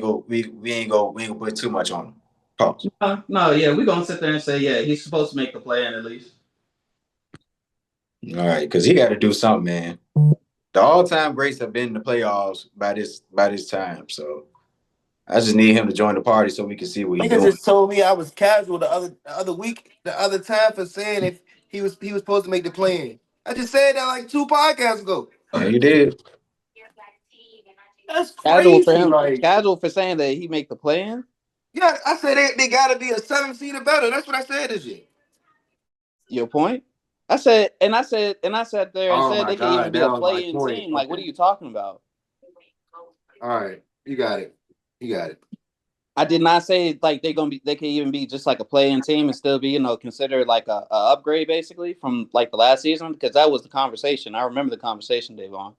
ain't gonna put too much on him. Pause. No, yeah, we're gonna sit there and say, yeah, he's supposed to make the play in at least. All right, because he got to do something, man. The all-time greats have been in the playoffs by this time, so I just need him to join the party so we can see what he's doing. Just told me I was casual the other time for saying if he was supposed to make the play. I just said that like 2 podcasts ago. Yeah, you did. That's Casual crazy. for him. Casual for saying that he make the play in. Yeah, I said they got to be a 7 seed or better. That's what I said this year. Your point? I said there and said they can even be a play-in team. Like, what are you talking about? All right, you got it. I did not say like they can even be just like a play-in team and still be considered like a upgrade basically from like the last season, because that was the conversation. I remember the conversation, Davon.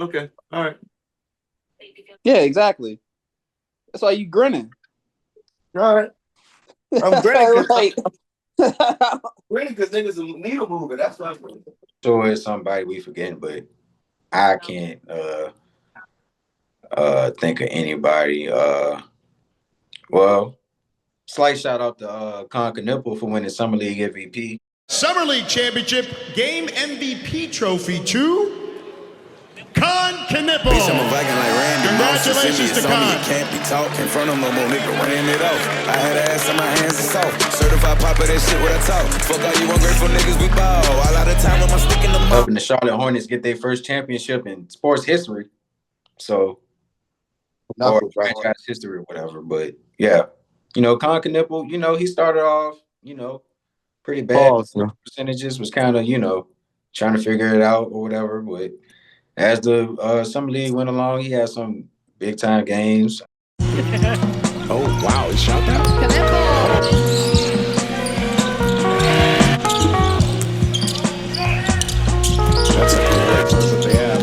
Okay, all right. Yeah, exactly. That's why you grinning. All right. I'm grinning like. Because niggas a needle mover. That's why I'm grinning. Sure, it's somebody we forgetting, but I can't think of anybody. Well, slight shout out to Con Knipple for winning Summer League MVP. Summer League Championship Game MVP trophy to Con Knipple. Bitch, I'm a Viking like Randy. Congratulations to Con. You can't be talking in front of my nigga, ran it off. I had ass in my hands and soft. Certified popper, that shit what I talk. Fuck all you ungrateful niggas, we ball. All out of time with my stick in the mouth. Helping the Charlotte Hornets get their first championship in sports history. So, or franchise history or whatever. But yeah, Con Knipple, he started off, pretty bad percentages, was kind of, trying to figure it out or whatever. But as the Summer League went along, he had some big time games. Oh wow, he shot that. That's a great first that they have.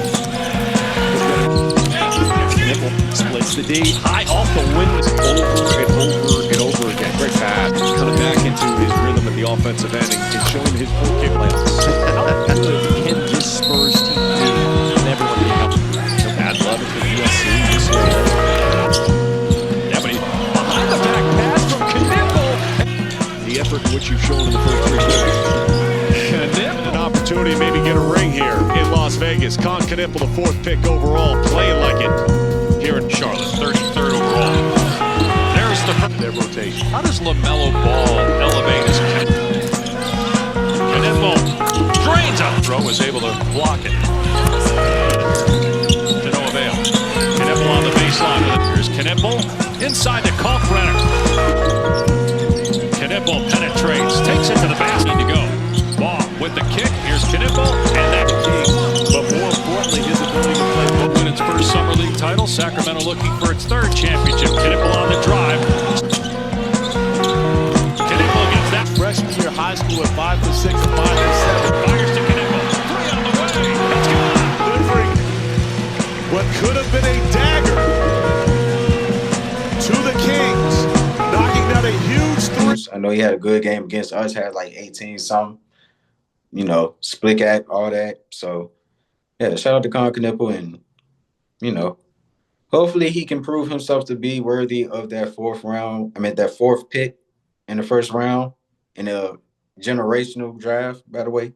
Knipple splits the D. High off the wind over and over again. Great pass. Coming back into his rhythm at the offensive end and showing his okay playoffs. How good can this Spurs team do? And everyone can help. No bad love for USC. Yeah, but behind the back pass from Knipple. The effort in which you've shown in the first 3 quarters. An opportunity to maybe get a ring here in Las Vegas. Con Knipple, the 4th pick overall, playing like it here in Charlotte, 33rd overall. There's their rotation. How does LaMelo Ball elevate his Knipple drains up. Throw was able to block it. To no avail. Knipple on the baseline. Here's Knipple inside the Kalkbrenner. Knipple penetrates, takes it to the basket to go. Ball with the kick. Here's Knipple and that key. But more importantly, his ability to play win its first Summer League title. Sacramento looking for its 3rd championship. Knipple on the drive. Knipple gets that freshman year high school at 5'6" and 5'7". Fires to Knipple. 3 on the way. It's good. Delivering what could have been a dagger to the Kings. Knocking down a huge 3. I know he had a good game against us, had like 18 something, split cat, all that. So, yeah, shout out to Con Knipple and, hopefully he can prove himself to be worthy of that 4th pick in the first round in a generational draft, by the way.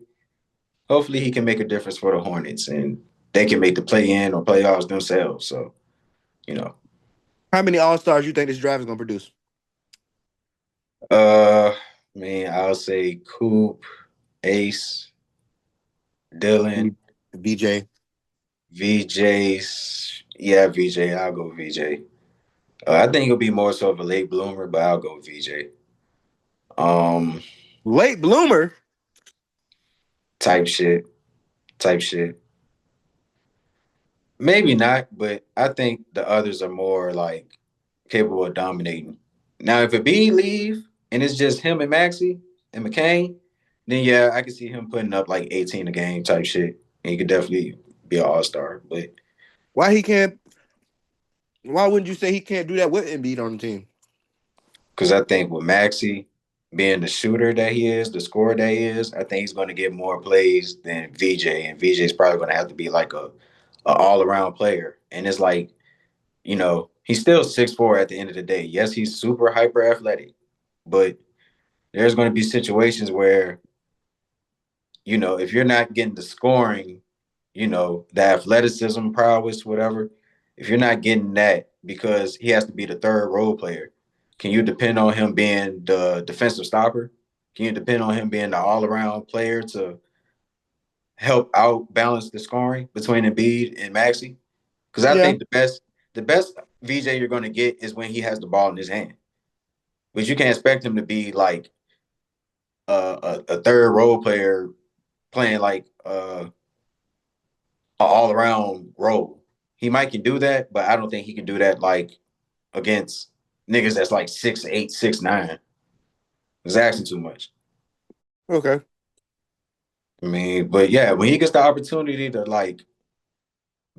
Hopefully he can make a difference for the Hornets and, they can make the play-in or playoffs themselves. So, you know. How many All-Stars you think this draft is gonna produce? Man, I'll say Coop, Ace, Dylan, VJ. VJ's. Yeah, VJ. I'll go VJ. I think he'll be more so of a late bloomer, but I'll go VJ. Late bloomer type shit. Maybe not, but I think the others are more like capable of dominating. Now, if Embiid leave and it's just him and Maxey and McCain, then yeah, I can see him putting up like 18 a game type shit, and he could definitely be an all-star. But why he can't? Why wouldn't you say he can't do that with Embiid on the team? because I think with Maxey being the shooter that he is, the scorer that he is, I think he's going to get more plays than VJ, and VJ is probably going to have to be like a all-around player. And it's like, you know, he's still 6'4" at the end of the day. Yes, he's super hyper athletic, but there's going to be situations where, you know, if you're not getting the scoring, you know, the athleticism prowess, whatever, if you're not getting that because he has to be the third role player, can you depend on him being the defensive stopper? Can you depend on him being the all-around player to help out balance the scoring between Embiid and Maxey? Because I think the best VJ you're going to get is when he has the ball in his hand. But you can't expect him to be like a third role player playing like an all around role. He might can do that, but I don't think he can do that like against niggas that's like 6'8", 6'9". It's actually too much. Okay. I mean, but yeah, when he gets the opportunity to like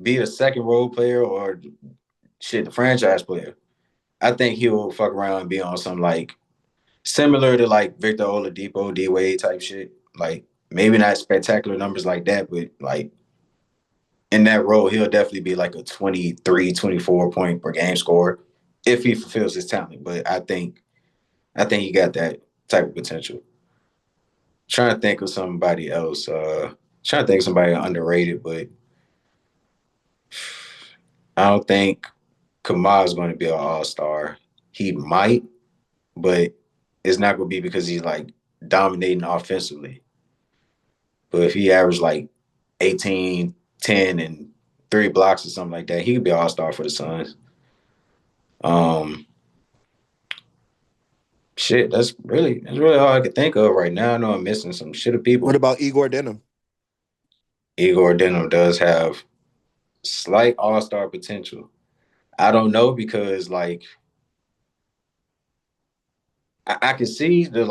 be a second role player or shit, the franchise player, I think he'll fuck around and be on some like similar to like Victor Oladipo, D Wade type shit. Like maybe not spectacular numbers like that, but like in that role, he'll definitely be like a 23, 24 point per game scorer if he fulfills his talent. But I think he got that type of potential. Trying to think of somebody else. Trying to think of somebody underrated, but I don't think Kamal is going to be an all-star. He might, but it's not going to be because he's like dominating offensively. But if he averaged like 18, 10, and 3 blocks or something like that, he could be an all-star for the Suns. Shit, that's really all I can think of right now. I know I'm missing some shit of people. What about Igor Denham? Igor Denham does have slight all-star potential. I don't know because like I can see the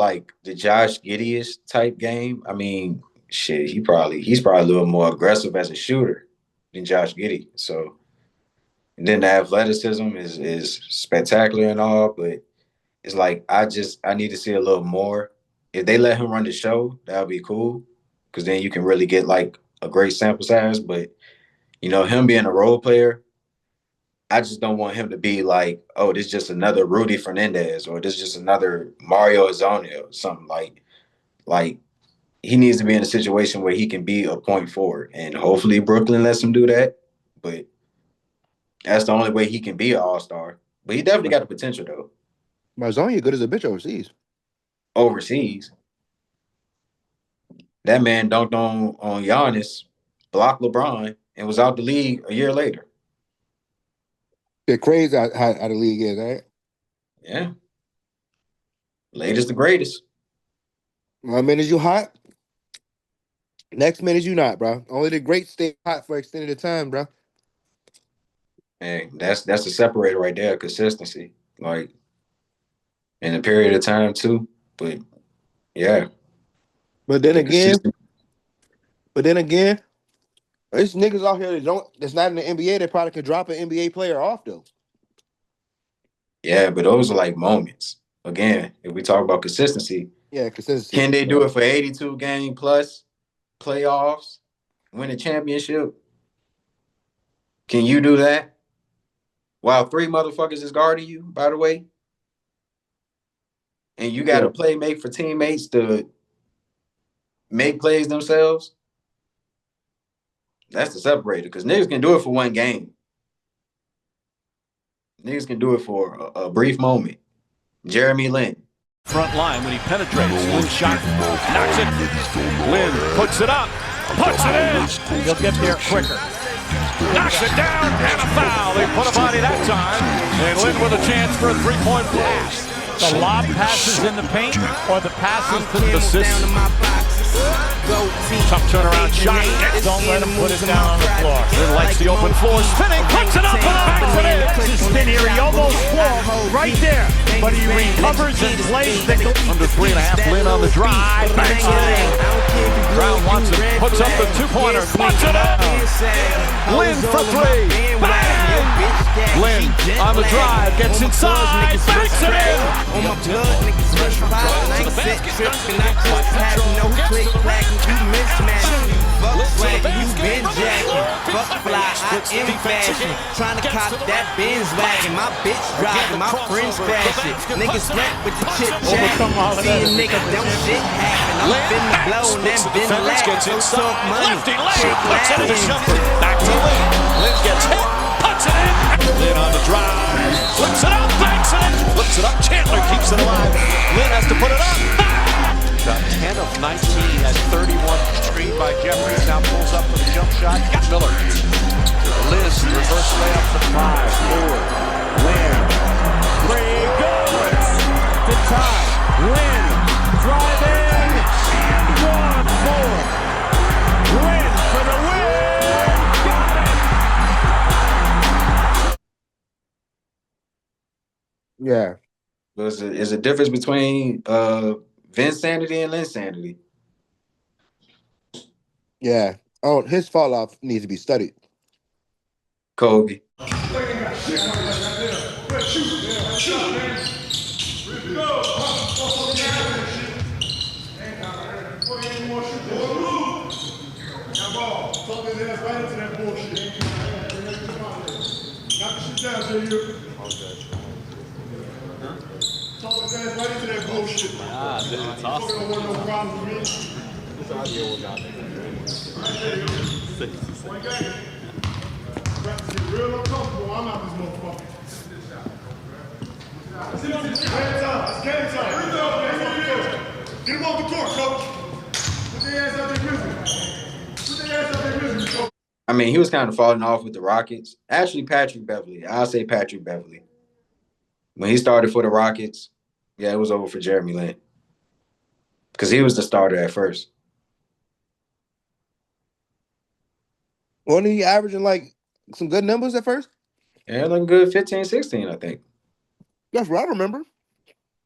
Josh Giddey type game. I mean, shit, he's probably a little more aggressive as a shooter than Josh Giddey. So and then the athleticism is spectacular and all, but it's like I need to see a little more. If they let him run the show, that would be cool. Cause then you can really get like a great sample size. But you know, him being a role player, I just don't want him to be like, oh, this is just another Rudy Fernandez or this is just another Mario Azonio or something like he needs to be in a situation where he can be a point forward. And hopefully Brooklyn lets him do that. But that's the only way he can be an all-star. But he definitely got the potential though. Marzonia good as a bitch overseas. Overseas. That man dunked on Giannis, blocked LeBron, and was out the league a year later. They're crazy how the league is, right? Yeah. Latest the greatest. 1 minute you hot, next minute you not, bro. Only the greats stay hot for extended time, bro. Hey, that's the separator right there, consistency. Like in a period of time too. But yeah. But then again, there's niggas out here that's not in the NBA that probably could drop an NBA player off though. Yeah, but those are like moments. Again, if we talk about consistency, can they do it for 82 game plus playoffs, win a championship? Can you do that? While 3 motherfuckers is guarding you, by the way. And you got to make for teammates to make plays themselves. That's the separator because niggas can do it for one game. Niggas can do it for a brief moment. Jeremy Lin. Front line when he penetrates. Lin shot, knocks it. Lin puts it up, puts it in. He'll get there quicker. Knocks it down and a foul. They put a body that time. And Lin with a chance for a three-point pass. The lob passes in the paint or the passes to the assist. Tough turnaround shot. Don't let him put it down on the floor. Lin likes the open floor. Spinning, puts it up and backs it in. This is spin here. He almost falls right there. But he recovers and plays the under 3.5. Lin on the drive. Banks it in. Brown wants it. Puts up the two-pointer. Puts it in. Lin for three. Bang! Lin on the drive. Gets inside. Banks it in. On my blood, niggas rush by, I ain't set trippin', I just had no click clack, you mismatchin', fuck swagin', you been jackin', fuck fly, I am fashion, tryna cop that Benz wagon, my bitch driving, my friends crashing, niggas sweat with the chit chat, see a nigga don't shit happen, I'm finna blow and then been laughing, so talk money, shit laughing. Back to Lin, Lin gets hit, puts it in, Lin on the drive, flips it up, banks it in, flips it up, Chandler keeps it alive, Lin has to put it up, got 10 of 19, has 31, screen by Jeffries, now pulls up for the jump shot, got Miller, Liz, reverse layup for 5, 4, Lin, 3, good, to tie, Lin, driving, and 1 more, Lin for the win, got it! Yeah. There's a difference between Vince sanity and Lin sanity. Yeah. Oh, his fall off needs to be studied. Kobe. That's awesome. Real uncomfortable. I'm out this motherfucker. It's game time. It's game time. Get him off the court, coach. Put their ass out there with Put their ass out there with coach. I mean, he was kind of falling off with the Rockets. Actually, Patrick Beverly. I'll say Patrick Beverly. When he started for the Rockets, yeah, it was over for Jeremy Lin. Because he was the starter at first. Wasn't he averaging like some good numbers at first? Yeah, looking good 15, 16, I think. That's what I remember.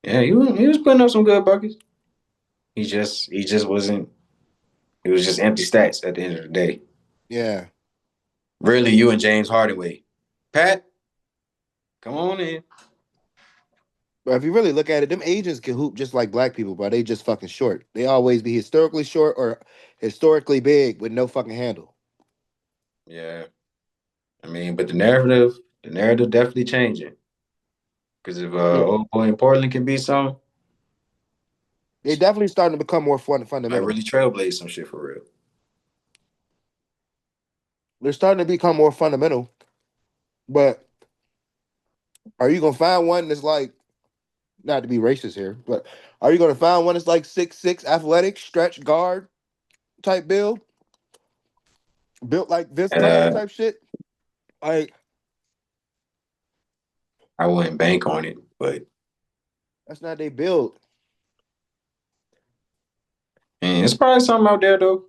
Yeah, he was putting up some good buckets. He just wasn't. It was just empty stats at the end of the day. Yeah. Really, you and James Hardaway. Pat, come on in. But if you really look at it, them agents can hoop just like black people, but they just fucking short. They always be historically short or historically big with no fucking handle. Yeah. I mean, but the narrative definitely changing. Because if old boy in Portland can be some, they definitely starting to become more fundamental. I really trailblaze some shit for real. They're starting to become more fundamental. But are you gonna find one that's like, not to be racist here, but are you gonna find one that's like 6'6", athletic, stretch guard type build? Built like Vince Carter type shit? Like, I wouldn't bank on it, but that's not their build. And it's probably something out there though.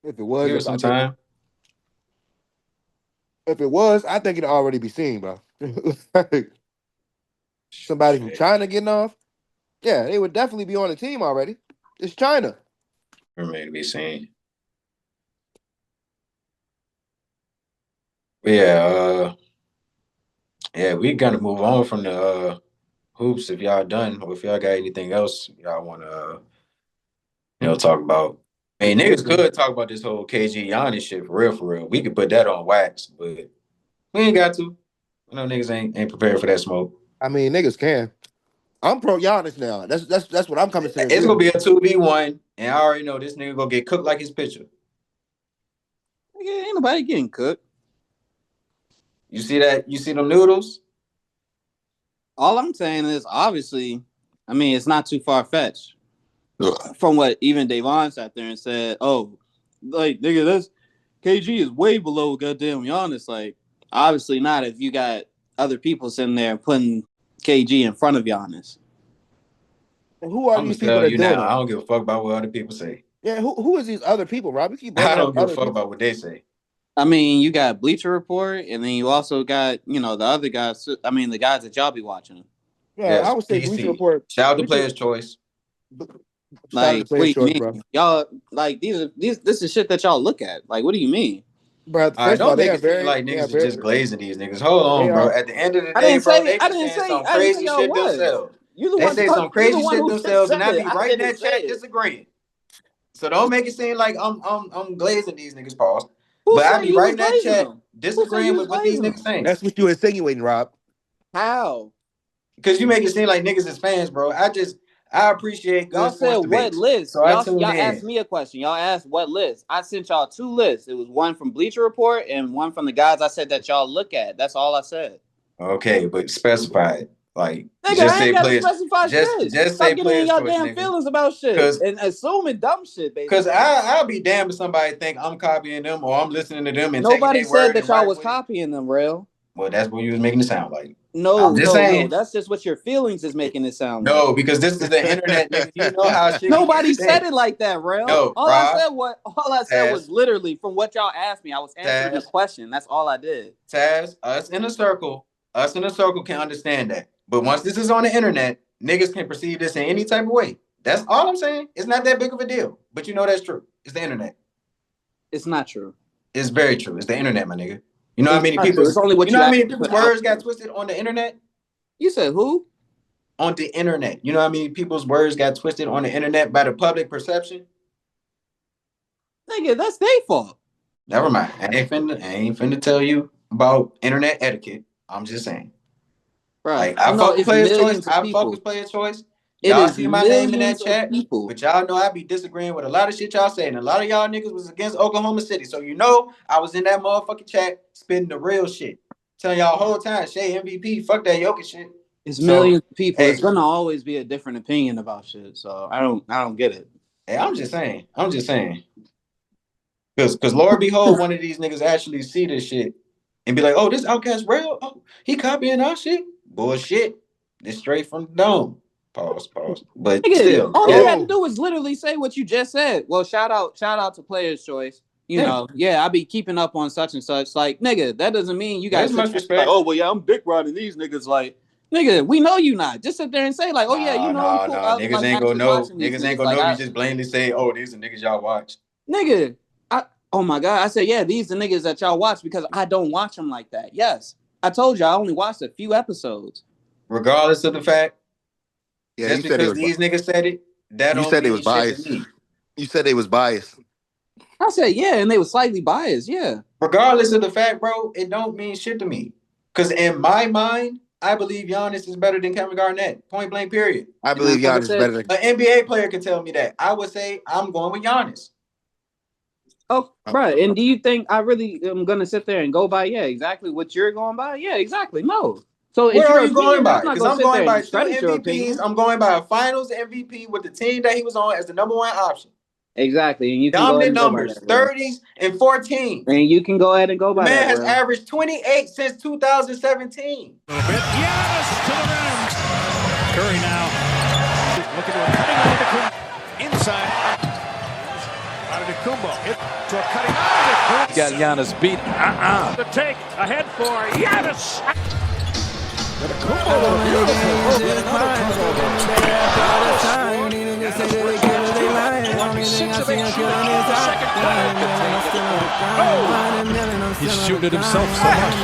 If it was, give it some time. If it was, I think it'd already be seen, bro. Somebody from China getting off, yeah, they would definitely be on the team already. It's China. Remain to be seen. But yeah, we gotta move on from the hoops if y'all done, or if y'all got anything else y'all wanna talk about. Hey, niggas could talk about this whole KG Giannis shit for real. We could put that on wax, but we ain't got to. I know niggas ain't prepared for that smoke. I mean, niggas can. I'm pro Giannis now. That's what I'm coming to. It's gonna be a 2v1, and I already know this nigga gonna get cooked like his pitcher. Nigga, ain't nobody getting cooked. You see that? You see them noodles? All I'm saying is, obviously, I mean, it's not too far-fetched. From what even Davon sat there and said, oh, like, nigga, this KG is way below goddamn Giannis. Like, obviously not if you got other people sitting there putting KG in front of Giannis. And who are I'm these gonna people tell that you doing now. it? I don't give a fuck about what other people say. Yeah, who is these other people, Rob? We keep I bringing don't up give a other fuck people. about what they say. I mean, you got Bleacher Report, and then you also got, the other guys. I mean, the guys that y'all be watching. Yeah, Yes, I would say Bleacher PC. Report. Shout out to Players' Choice. Shout out to Players' Choice, bro. Y'all like this is shit that y'all look at. Like, what do you mean? Bro, All right, first of all, don't they make are it seem very, like they niggas are is very, just glazing these niggas. Hold they on, bro. are. At the end of the I day, didn't bro, say they be saying some crazy y'all shit was. themselves. You the They one. say some You the crazy one shit who just themselves, and said I it. be I right in didn't that say chat it. disagreeing. So don't make it seem like I'm glazing these niggas, pause. Who But I said be you right was in that glazing chat them? Who said disagreeing you was with what these glazing niggas them? saying. That's what you're insinuating, Rob. How? Because you make it seem like niggas is fans, bro. I appreciate good Y'all said sports what debates. list? So I Y'all tuned asked in. me a question. Y'all asked what list? I sent y'all 2 lists. It was one from Bleacher Report and one from the guys I said that y'all look at. That's all I said. Okay, but specify it. Like, Nigga, just I say ain't got to players. specify shit. Just Stop say getting in players' y'all choice, damn nigga. feelings about shit and assuming dumb shit, basically. Because I'll be damned if somebody think I'm copying them or I'm listening to them and taking Nobody their said word that and y'all running was with it. copying them, real. Well, that's what you was making it sound like. No, I'm just saying. no. That's just what your feelings is making it sound like. No, because this is the internet, nigga. You know how shit Nobody gets said sent. it like that, real. No, all I said Taz, was literally from what y'all asked me. I was answering the question. That's all I did. Taz, us in a circle can understand that. But once this is on the internet, niggas can perceive this in any type of way. That's all I'm saying. It's not that big of a deal. But you know that's true. It's the internet. It's not true. It's very true. It's the internet, my nigga. You know how many people? It's only what you know how many actually people's put out words there. got twisted on the internet? You said who? On the internet. You know how many people's words got twisted on the internet by the public perception? Nigga, that's their fault. Never mind. I ain't finna tell you about internet etiquette. I'm just saying. Right. Like, I fuck with Players' Choice. I fuck people. with Players' Choice. It Y'all is see my name in that millions of chat, people. but y'all know I be disagreeing with a lot of shit y'all say, and a lot of y'all niggas was against Oklahoma City. So you know I was in that motherfucking chat spitting the real shit. Telling y'all whole time, Shea MVP, fuck that Jokic shit. It's millions of people. Hey, it's gonna always be a different opinion about shit. So I don't get it. Hey, I'm just saying. Because Lord behold, one of these niggas actually see this shit and be like, oh, this Outcast real? Oh, he copying our shit? Bullshit. This straight from the dome. Pause. But still. All you had to do was literally say what you just said. Well, shout out to Players' Choice. You know, I be keeping up on such and such. Like, nigga, that doesn't mean you guys much respect. Like, oh, well, yeah, I'm dick riding these niggas. Like, nigga, we know you not. Just sit there and say, like, oh, yeah, you know, cool. Niggas ain't gonna know. Niggas ain't gonna know. You just blatantly say, oh, these are niggas y'all watch. Nigga, oh my God. I said, yeah, these are the niggas that y'all watch because I don't watch them like that. Yes. I told you I only watched a few episodes. Regardless of the fact, yeah, just because these niggas said it, that you don't said mean they was biased. Shit to me. You said they was biased. I said, yeah, and they were slightly biased, yeah. Regardless of the fact, bro, it don't mean shit to me. Because in my mind, I believe Giannis is better than Kevin Garnett. Point blank, period. I believe Giannis is better than an NBA player can tell me that. I would say I'm going with Giannis. Oh, right. And do you think I really am going to sit there and go by, exactly what you're going by? Yeah, exactly. No. So what are you going by? Because I'm going by 2 MVPs. MVPs. I'm going by a Finals MVP with the team that he was on as the number 1 option. Exactly. And you can dominant go numbers, 30s and 14s. And you can go ahead and go by the man that. has averaged 28 since 2017. Giannis to the rim. Curry now. Looking to a cutting Antetokounmpo. Inside. Antetokounmpo. Hit to a cutting Antetokounmpo. Got Giannis beat. The take ahead for Giannis. He's shooting at himself so much.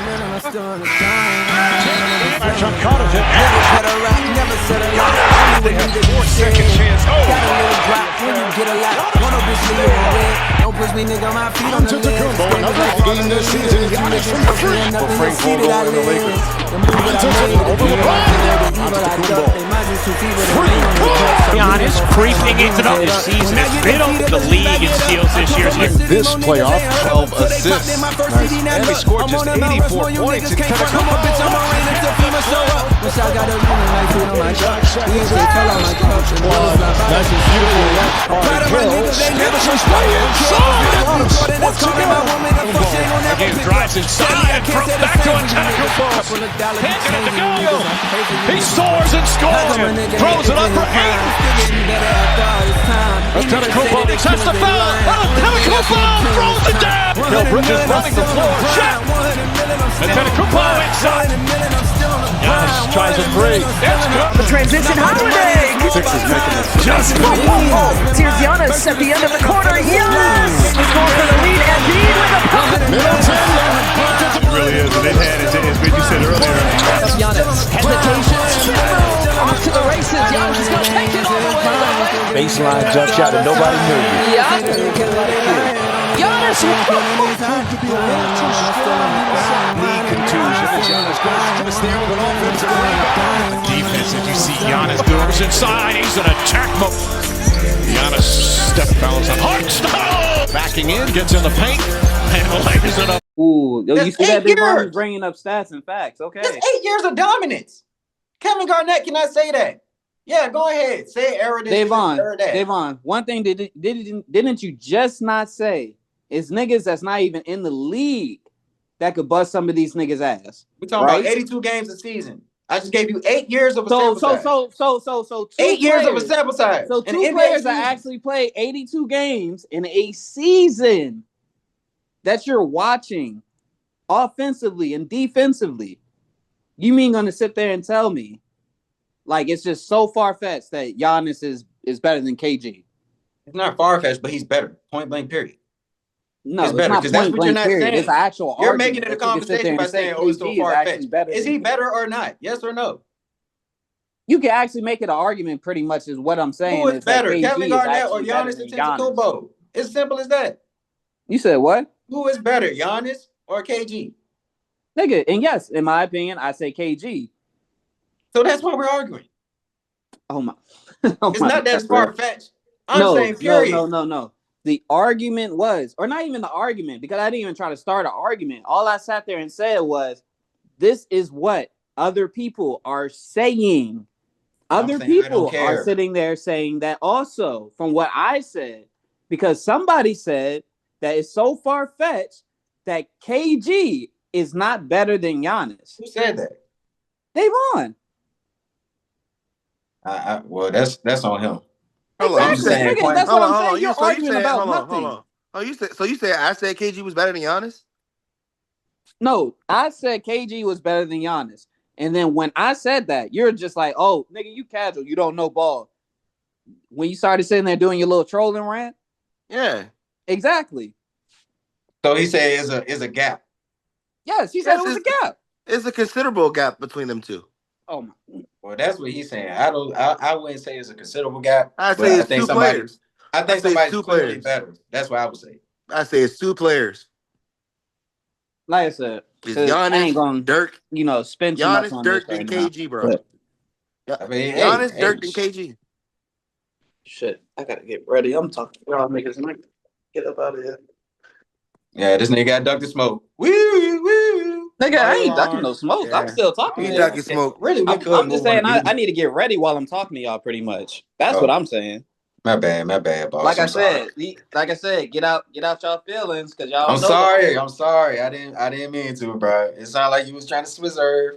Match on Connaughton. They have 4-second chance. Don't push me, nigga, my feet on the game this season. Giannis from the three. But Frank Vogel and the Lakers. Over LeBron. Giannis creeping into the season has been over the league in steals this year. This playoff, 12 assists. Nice. And he scored just 84 points in Again, drives inside and throws back to attack. Taking it to go. He soars and scores. Throws it up for 8. Antetokounmpo sets the foul. Antetokounmpo throws it down. Bill Bridges running the floor. Shot. Antetokounmpo inside. Giannis tries a three. It's good. The transition Holiday. Sixers making it. Just Here's Giannis at the end of the quarter. Giannis is going for the lead. Embiid with a bucket. Middleton. It really is. And it had, as we said earlier. Giannis hesitation. Off to the races. Giannis is going to take it all the way. Baseline jump shot that nobody knew. Giannis. Knee contusion. Giannis goes to the stand with an offensive rebound. Defense, as you see Giannis goes inside. He's in attack mode. Giannis step bounce on Hart. Backing in, gets in the paint, and lays it up. Ooh, yo, you That's see that 8 big years. one bringing up stats and facts. Okay. That's 8 years of dominance. Kevin Garnett cannot say that. Yeah, go ahead. Say error this, error that. Davon, one thing didn't you just not say is niggas that's not even in the league that could bust some of these niggas' ass. We're talking about 82 games a season. I just gave you 8 years of a sample size. So 8 years of a sample size. So two players that actually play 82 games in a season that you're watching offensively and defensively. You mean gonna sit there and tell me like it's just so far-fetched that Giannis is better than KG? It's not far-fetched, but he's better. Point blank, period. No, it's better because that's what you're not saying. It's an actual you're argument. making it a conversation by saying, "Oh, it's so far-fetched." Is he better or not? Yes or no? You can actually make it an argument. Pretty much is what I'm saying. Who is better, Kevin Garnett or Giannis Giannis Antetokounmpo? It's simple as that. You said what? Who is better, Giannis or KG? Nigga, and yes, in my opinion, I say KG. So that's why we're arguing. Oh my! It's not that far-fetched. I'm saying period. No. The argument was, or not even the argument, because I didn't even try to start an argument. All I sat there and said was, this is what other people are saying. Other people are sitting there saying that also from what I said, because somebody said that it's so far-fetched that KG is not better than Giannis. Who said that? Davon. Well, that's on him. Hold on. Exactly. Nigga, that's what I'm saying. You're arguing about nothing. Hold on. Oh, you said I said KG was better than Giannis? No, I said KG was better than Giannis. And then when I said that, you're just like, oh, nigga, you casual. You don't know ball. When you started sitting there doing your little trolling rant? Yeah. Exactly. So he said is a gap. Yes, he said it was a gap. It's a considerable gap between them two. Oh my. Well, that's what he's saying. I wouldn't say it's a considerable gap. I say it's two players. I think somebody's clearly better. That's what I would say. I say it's two players. Like I said, it's Giannis, I ain't gonna, Dirk, spend too much on Dirk, this and right KG, bro. But, I mean, Giannis, Dirk, and KG. Shit, I gotta get ready. I'm talking to y'all niggas and I get up out of here. Yeah, this nigga got ducked the smoke. Woo, woo. Nigga, I ain't ducking no smoke. Yeah. I'm still talking. He ducking smoke. Really, I'm just saying I need to get ready while I'm talking to y'all. Pretty much. That's what I'm saying. My bad, boss. Like I said, get out y'all feelings because y'all. I'm sorry. I didn't mean to, bro. It sounded like you was trying to swerve.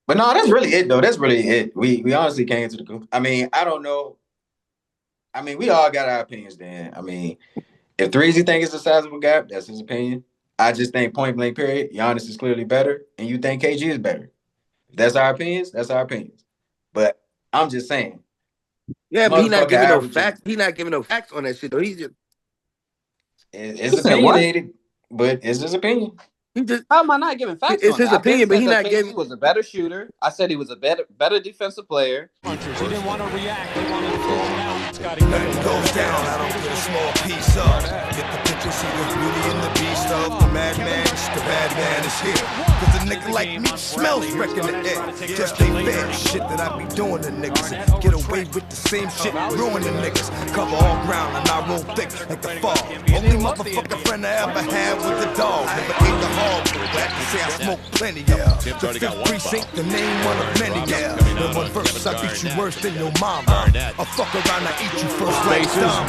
But no, that's really it, though. That's really it. We honestly came to the. I mean, I don't know. I mean, we all got our opinions. Then, I mean, if Threezy think it's a sizable gap, that's his opinion. I just think point blank period, Giannis is clearly better, and you think KG is better. If that's our opinions, that's our opinions. But I'm just saying. Yeah, but he's not giving no facts. He's not giving no facts on that shit, though. He's just it's opinionated, but it's his opinion. How am I not giving facts? It's his opinion, but he's not giving. He was a better shooter. I said he was a better defensive player. He didn't want to react. He wanted to pull it out. Scotty goes down. I don't get a small piece up. Get the pictures see the beauty in the beast of the madman. The bad man is here. Cause a nigga like me smells wreck in the air. Just ain't fair shit that I be doing to niggas. Get away with the same shit, ruin the niggas. Cover all ground and I roll thick like the fall. Only motherfucking friend I ever had was the dog. Never ate the hog, glad to say I smoke plenty, yeah. The 5th precinct, the name one of many, yeah. In one verse, I beat you worse than your mama. I fuck around, I eat you first like dumb.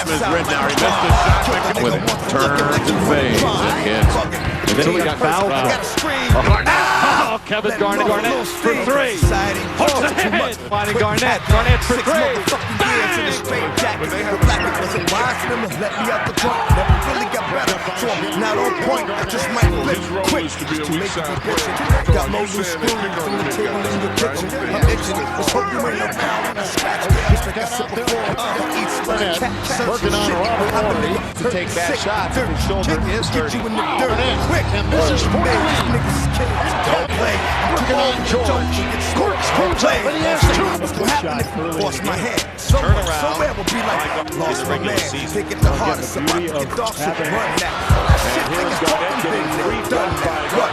Smith Ridnour, he missed the shot with it. Turns and fades and hits. And then he got fouled. Oh, Kevin Garnett for three. Hooks ahead. Finding Garnett for three. Let me out the trunk, never really got better. So I'm not on point, I just might flip quick to make it progression. Got no loose screws from the table in your kitchen. I'm itching, let's hope you ain't around when I scratch. Just like I said before, eats like a cat. Working on Robert Horry to take that shot. His shoulder is hurting. Quick, And this is 4 don't play. Working on George. Corkscrews up, and he has two. Lost my hand. Somewhere will be like lost my man. Take it the hardest. About to get dog shit and run that. Shit, niggas talking big. Done that. What?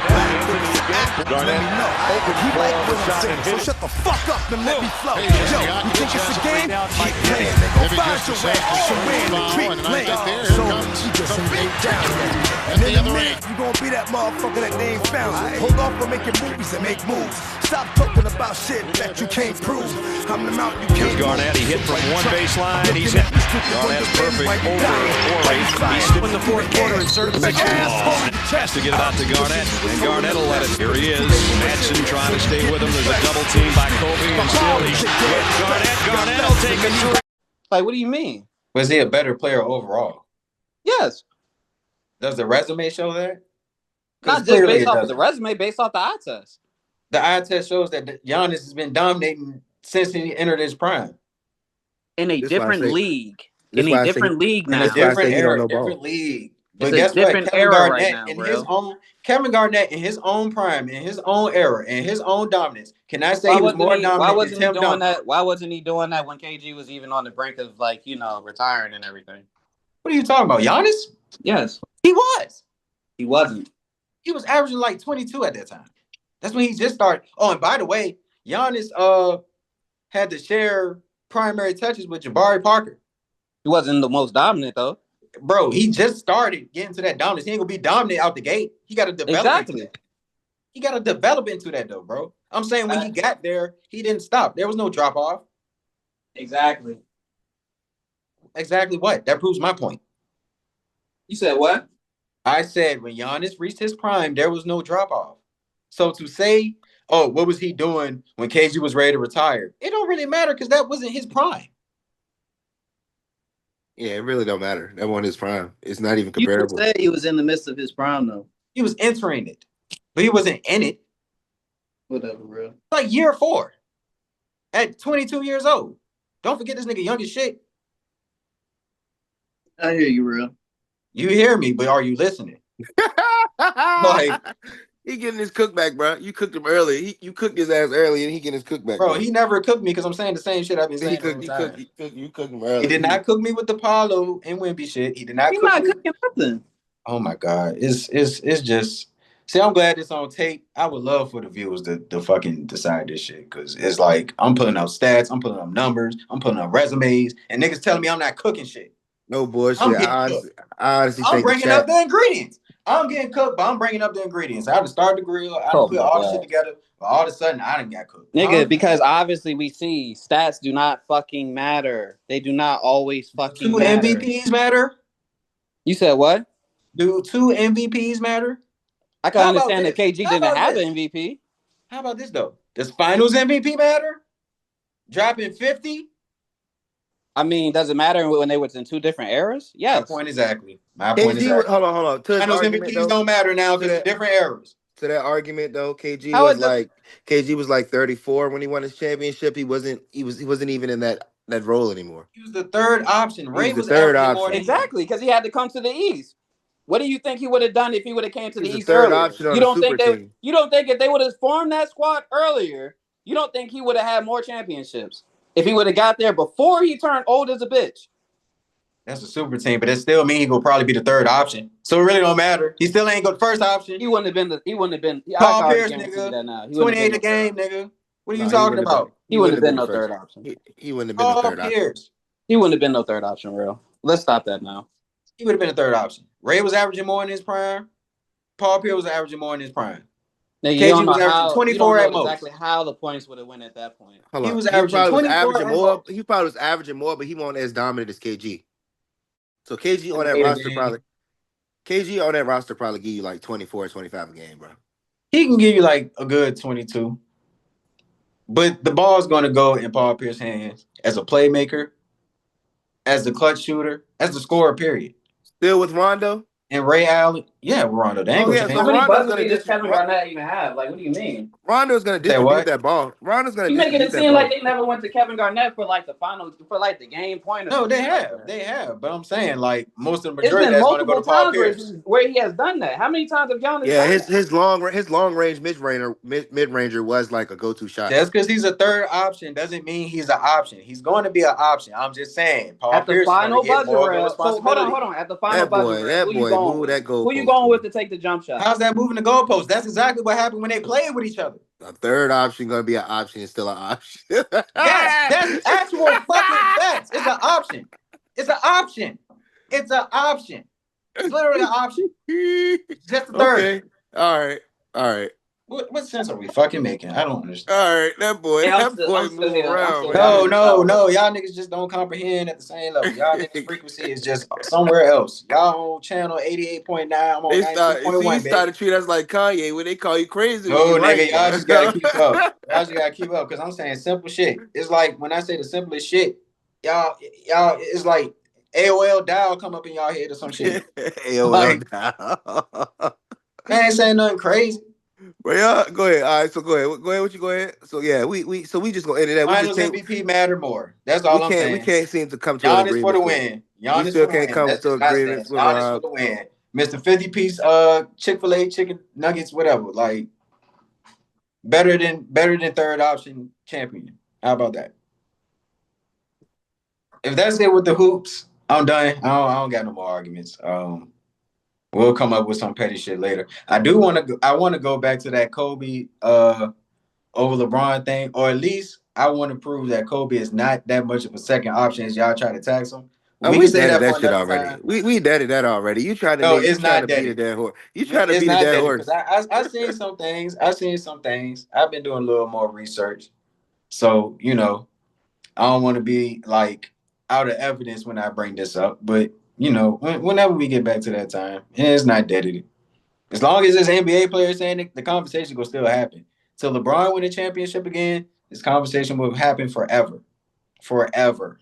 Let me know. He like what I'm saying. So shut the fuck up and let me flow. Yo, you think it's a game? Keep playing. They gon' find your ass somewhere in the creek lane. So you just ain't down yet. And in a minute, you gon' be that motherfucker that they ain't found. Hold off from making movies and make moves. Stop talking about shit that you can't prove. I'm the mountain you can't. Here's Garnett. He hit from one baseline. He's hit. Garnett's perfect over Horry. He's still in the fourth quarter. Inserted the has to get it out to Garnett, and Garnett will let it. Here he is. Madsen trying to stay with him. There's a double team by Kobe, and still he's with Garnett. Garnett will take it through. Like, what do you mean? Was he a better player overall? Yes. Does the resume show that? Not just based off of the resume, based off the eye test. The eye test shows that Giannis has been dominating since he entered his prime. In a different league. In a different league now. In a different era, different league. But guess what? Kevin Garnett in his own prime, in his own era, in his own dominance. Can I say he was more dominant? Why wasn't he doing that? Why wasn't he doing that when KG was even on the brink of, like, you know, retiring and everything? What are you talking about? Giannis? Yes. He was. He wasn't. He was averaging like 22 at that time. That's when he just started. Oh, and by the way, Giannis had to share primary touches with Jabari Parker. He wasn't the most dominant, though. Bro, he just started getting to that dominance. He ain't gonna be dominant out the gate. He got to develop. Exactly. He got to develop into that, though, bro. I'm saying when he got there, he didn't stop. There was no drop off. Exactly. Exactly what? That proves my point. You said what? I said when Giannis reached his prime, there was no drop off. So to say, oh, what was he doing when KG was ready to retire? It don't really matter because that wasn't his prime. Yeah, it really don't matter. That wasn't his prime. It's not even comparable. You could say he was in the midst of his prime, though. He was entering it, but he wasn't in it. Whatever, bro. Like year 4 at 22 years old. Don't forget this nigga young as shit. I hear you, real. You hear me, but are you listening? Like, he getting his cook back, bro. You cooked him early. You cooked his ass early, and he getting his cook back. Bro, he never cooked me because I'm saying the same shit I've been saying. You cooked him early. He did not cook me with the Paulo and Wemby shit. He did not. He's not cooking nothing. Oh my God, it's just. See, I'm glad it's on tape. I would love for the viewers to fucking decide this shit because it's like I'm putting up stats, I'm putting up numbers, I'm putting up resumes, and niggas telling me I'm not cooking shit. No bullshit. I honestly I'm bringing up the ingredients. I'm getting cooked, but I'm bringing up the ingredients. I had to start the grill. I had to put all the shit together, but all of a sudden I didn't get cooked. Nigga, because obviously we see stats do not fucking matter. They do not always fucking matter. 2 MVPs matter? You said what? Do 2 MVPs matter? I can understand that KG didn't have an MVP. How about this, though? Does finals MVP matter? Dropping 50? I mean, does it matter when they were in 2 different eras? Yes. My point exactly. Hold on. Finals MVPs don't matter now because it's different eras. To that argument, though, KG was like 34 when he won his championship. He wasn't even in that role anymore. He was the third option. Ray was the third option. Exactly, because he had to come to the East. What do you think he would have done if he would have came to the East third earlier? Option on you don't think team. You don't think if they would have formed that squad earlier, you don't think he would have had more championships if he would have got there before he turned old as a bitch? That's a super team, but that still mean he will probably be the third option. So it really don't matter. He still ain't go the first option. He wouldn't have been. Paul I Pierce, guarantee nigga. that now. 28 a game, nigga. What are you He talking wouldn't have about? been. He wouldn't have been the no first. third option. He wouldn't have been the Paul third option. Pierce. He wouldn't have been no third option, real. Let's stop that now. He would have been a third option. Ray was averaging more in his prime. Paul Pierce was averaging more in his prime. Now, KG was averaging 24 at most. Exactly how the points would have went at that point. Hold on. He was averaging 24 more. He probably was averaging more, but he wasn't as dominant as KG. So KG on that roster probably give you like 24, 25 a game, bro. He can give you like a good 22. But the ball's going to go in Paul Pierce's hands as a playmaker, as the clutch shooter, as the scorer, period. Still with Rondo? And Ray Allen. Yeah, with Rondo. They ain't gonna change. How many buzzers does Kevin Garnett even have? Like, what do you mean? Rondo's going to distribute that ball. Rondo's going to distribute that ball. You making it seem like they never went to Kevin Garnett for like the finals, for like the game point? No, they have. They have. But I'm saying, like, most of the majority that's going to go to Paul Pierce. Where he has done that. How many times have Giannis done that? his long range mid-ranger was like a go-to shot. Just because he's a third option doesn't mean he's an option. He's going to be an option. I'm just saying. Paul at the Pierce final buzzer, hold on. At the final buzzer, that boy moved that goal. Who you going with to take the jump shot? How's that moving the goalpost? That's exactly what happened when they played with each other. A third option going to be an option. It's still an option. Yes, that's actual fucking facts. It's an option. It's an option. It's an option. It's literally an option. Just a third. Okay. All right. What sense are we fucking making? I don't understand. All right, that boy move around. No. Y'all niggas just don't comprehend at the same level. Y'all niggas frequency is just somewhere else. Y'all on channel 88.9. I'm on 92.1. They started treating us like Kanye when they call you crazy. No, nigga, y'all just gotta keep up. Y'all just gotta keep up because I'm saying simple shit. It's like when I say the simplest shit, y'all, it's like AOL dial come up in y'all head or some shit. AOL dial. I ain't saying nothing crazy. Well, yeah, go ahead. All right, so go ahead. Go ahead. So yeah, we just gonna end it. Finals MVP matter more. That's all I'm saying. We can't seem to come to Giannis an agreement. For the win. Giannis still can't come to agreement. Giannis for the win. Mr. 50-piece Chick-fil-A chicken nuggets, whatever. Like better than third option champion. How about that? If that's it with the hoops, I'm done. I don't got no more arguments. We'll come up with some petty shit later. I want to go back to that Kobe over LeBron thing, or at least I want to prove that Kobe is not that much of a second option as y'all try to tax him. We said that shit already. We deaded that already. You trying to beat a dead horse. You trying to beat a dead horse. I seen some things. I've been doing a little more research. So, I don't want to be like out of evidence when I bring this up, but whenever we get back to that time, it's not dead. As long as there's NBA players saying it, the conversation will still happen. Till LeBron win a championship again, this conversation will happen forever. Forever.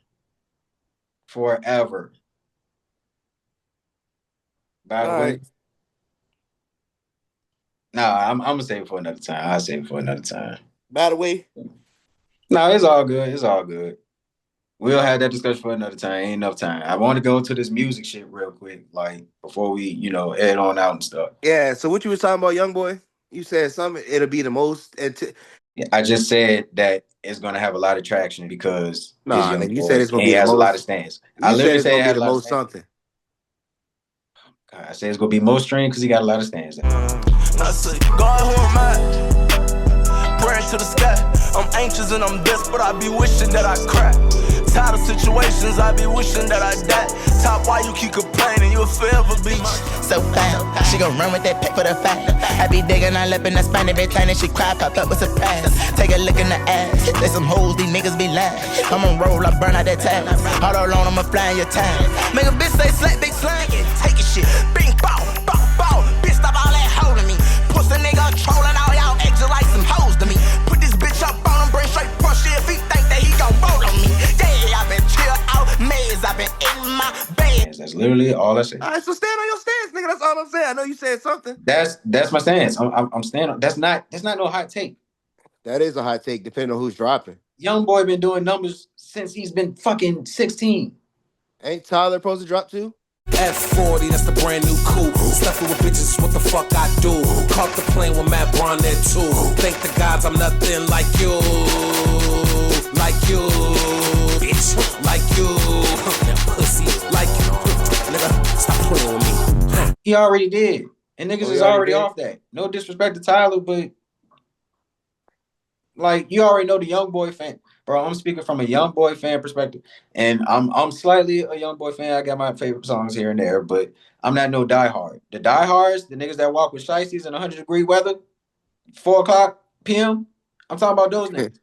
By the way, I'm gonna save it for another time. I'll save it for another time. By the way, it's all good. We'll have that discussion for another time. Ain't enough time. I want to go to this music shit real quick, like before we, head on out and stuff. Yeah. So what you was talking about, young boy? You said something. It'll be the most. I just said that it's gonna have a lot of traction because you said it's gonna be a lot of stands. I literally said it has the most something. I said it's gonna be most streamed because he got a lot of stands. I say, God, who am I? Praying to the sky. I'm anxious and I'm desperate. I be wishing that I crack. Tired of situations, I be wishing that I die. Top, why you keep complaining? You'll forever be mine. So fine, she gon' run with that pick for the fact. I be digging her lip in the spine every time that she cry, pop up with surprise. Take a look in the ass, there's some hoes, these niggas be lying. I'ma roll, I burn out that time. All alone, I'ma fly in your time. Make a bitch say slap, big slang, take a shit. Bing, bow, bow, bow. Bitch, stop all that holding me. Pussy nigga trolling all y'all acting like some hoes to me. Put this bitch up on him, bring straight punch if he think that he gon' roll on me. I've been chill out, maze, I've been in my bed. That's literally all I say. All right, so stand on your stance, nigga. That's all I'm saying. I know you said something. That's my stance. I'm standing on. That's not no hot take. That is a hot take, depending on who's dropping. Young boy been doing numbers since he's been fucking 16. Ain't Tyler supposed to drop too? F40, that's the brand new coupe. Stuffing with bitches, what the fuck I do? Caught the plane with Matt Brown there too. Thank the gods I'm nothing like you. like you, bitch, like you, pussy, like you, nigga, stop playing with me. He already did, and niggas Oh, is he already already did? off that. No disrespect to Tyler, but like you already know the young boy fan, bro. I'm speaking from a young boy fan perspective, and I'm slightly a young boy fan. I got my favorite songs here and there, but I'm not no diehard. The diehards, the niggas that walk with shiesties in 100-degree weather, 4 o'clock p.m. I'm talking about those niggas,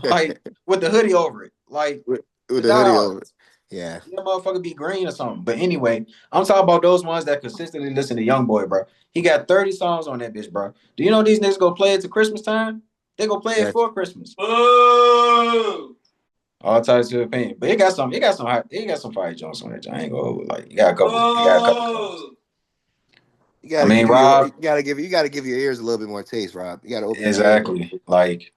like with the hoodie over it, like with the the hoodie over. diehards. Yeah. That motherfucker be green or something. But anyway, I'm talking about those ones that consistently listen to Young Boy, bro. He got 30 songs on that bitch, bro. Do you know these niggas go play it to Christmas time? They go play it Gotcha. for Christmas. All types of opinion. But it got some fire jokes on it. I ain't gonna like you got a couple songs. You I gotta mean, give your Rob, you gotta give your ears a little bit more taste, Rob. You gotta open your ears a little bit. exactly. Like,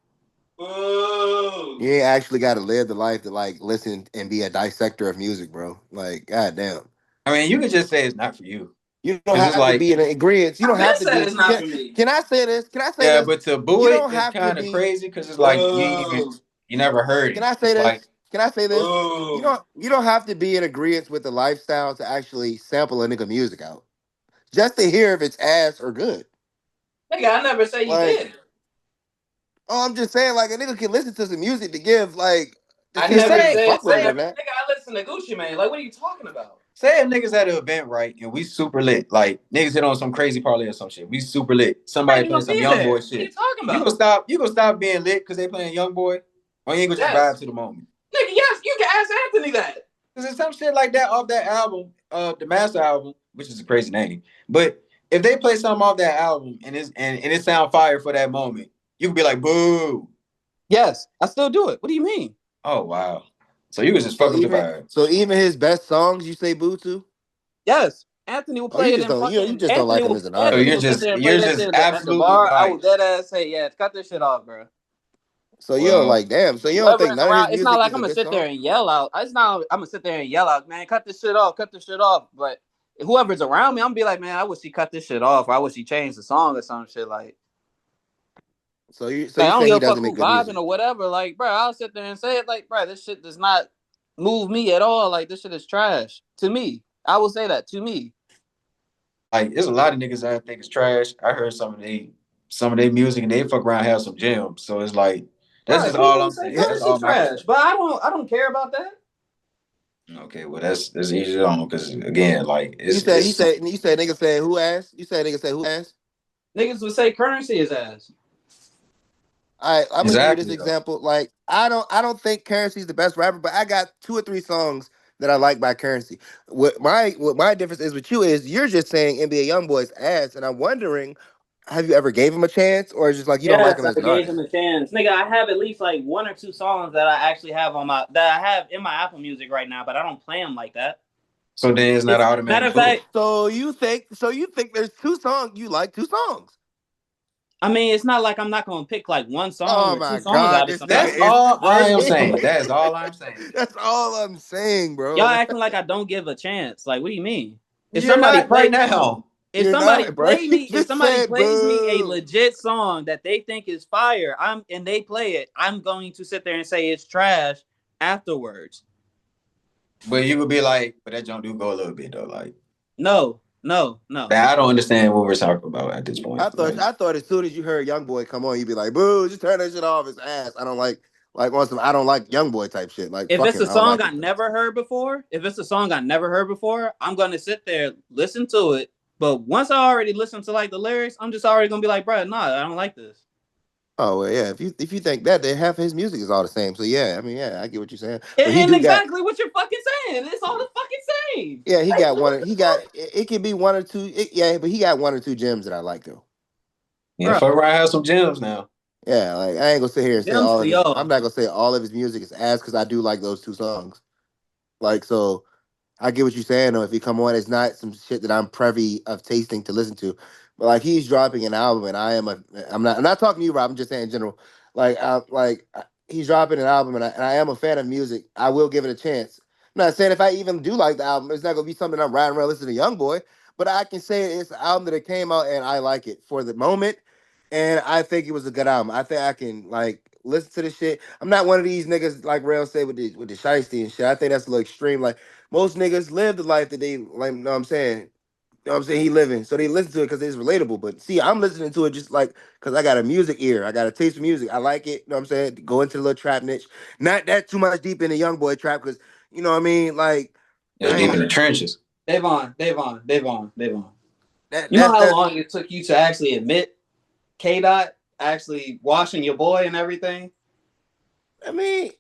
You ain't actually gotta live the life to like listen and be a dissector of music, bro. Like, goddamn. I mean, you could just say it's not for you. You don't Cause it's have to like, be in agreement. You don't I been have to said be. it's not for me. Can I say this? Can I say yeah, this? but to boo You it don't is have to kind of be. crazy because it's like you never heard Can it. I say It's like, this? Can I say this? You don't have to be in agreement with the lifestyle to actually sample a nigga music out. Just to hear if it's ass or good. Nigga, I never say you Like, did. oh, I'm just saying, like a nigga can listen to some music to give like to I see if never niggas said fuck with say it or nigga, not. I listen to Gucci Mane. Like, what are you talking about? say if niggas at an event, right, and we super lit, like niggas hit on some crazy parlay or some shit. We super lit. I Somebody ain't playing gonna some be young there. boy What are you shit. talking You about? gonna stop? You gonna stop being lit because they playing young boy, or you ain't gonna just Yes. vibe to the moment? Nigga, yes, you can ask Anthony that. Because there's some shit like that off that album, the Master album, which is a crazy name. But if they play something off that album and it sound fire for that moment, you can be like, boo. Yes, I still do it. What do you mean? Oh wow. So you can just fuck up the vibe. So even his best songs, you say boo to? Yes. Anthony will Oh, you play it just in don't. You fucking just don't like him as an So artist. Anthony will sit there and play you're that just shit at the absolutely bar. I will biased. dead ass say, yeah, cut this shit off, bro. So you don't Well, like damn. So you don't Whoever think is none of his around, it's not music like is I'm a gonna good sit there song? and yell out. It's not I'm gonna sit there and yell out, man, cut this shit off. But whoever's around me, I'm gonna be like, man, I wish he cut this shit off, or I wish he changed the song or some shit. So you I don't saying give he a fuck doesn't who make good vibing music? or whatever. Like, bro, I'll sit there and say it. Like, bro, this shit does not move me at all. Like, this shit is trash to me. I will say that to me. like there's a lot of niggas that I think is trash. I heard some of their music and they fuck around have some gems. So it's like that's Bro, just all people I'm say saying. That's currency all my trash, perspective. but I don't care about that. Okay, well that's easy on because again, like You it's said it's you said nigga said who asked? You said nigga said who asked? Niggas would say currency is ass. All right, I'm gonna give you this exactly though. example. Like I don't think Currency's the best rapper, but I got 2 or 3 songs that I like by Currency. What my difference is with you is you're just saying NBA YoungBoy's ass, and I'm wondering, have you ever gave him a chance, or is it just like you don't like Yes, him as I an gave him artist? a chance. Nigga, I have at least like 1 or 2 songs that I actually have that I have in my Apple Music right now, but I don't play them like that. So then it's not It's an matter automatic of boo. fact, So you think there's 2 songs you like 2 songs? I mean, it's not like I'm not gonna pick like one song Oh or two my songs god, out of this something. nigga That's is all I am arguing. saying. That is all I'm saying. That's all I'm saying, Y'all bro. acting like I don't give a chance. Like, what do you mean? If You're somebody not right play, now. if You're somebody not, bro. play You me, if just somebody said plays me a boo. legit song that they think is fire, and they play it, I'm going to sit there and say it's trash afterwards. But you could be like, but that junk do go a little bit though. Like No. I don't understand what we're talking about at this point. Like I thought as soon as you heard Young Boy come on, you'd be like, "Boo! Just turn that shit off. It's ass. I don't like on some I don't like Young Boy type shit. Like If fuck it's him. a I don't song like I him." never heard before, I'm gonna sit there, listen to it. But once I already listen to like the lyrics, I'm just already gonna be like, bro, nah, I don't like this. Oh well, yeah. If you think that, then half of his music is all the same. So yeah, I mean, yeah, I get what you're saying. But he And do got exactly what you're fucking saying. It's all the fucking same. yeah, he Like, got what one. the He got fuck? it could be 1 or 2. Yeah, but he got 1 or 2 gems that I like though. yeah, Bro, fuck around have some gems now. Yeah, like I ain't gonna sit here and say gems all for of his. I'm y'all. not gonna say all of his music is ass because I do like those 2 songs. Like so, I get what you're saying though. If he come on, it's not some shit that I'm privy of tasting to listen to. But like he's dropping an album, and I'm not talking to you, Rob. I'm just saying in general. He's dropping an album, and I am a fan of music. I will give it a chance. I'm not saying if I even do like the album, it's not gonna be something I'm riding around listening to Young Boy. But I can say it's an album that it came out, and I like it for the moment. And I think it was a good album. I think I can like listen to the shit. I'm not one of these niggas like Rail said with the shiesty and shit. I think that's a little extreme. Like most niggas live the life that they like. You know what I'm saying? You know what I'm saying? He living, so they listen to it because it's relatable. But see, I'm listening to it just like because I got a music ear. I got a taste for music. I like it. You know what I'm saying? Go into the little trap niche. Not that too much deep in the young boy trap because you know what I mean. Like Yeah, deep in the trenches. Davon. You know That's how long it took you to actually admit K-Dot actually washing your boy and everything? I mean,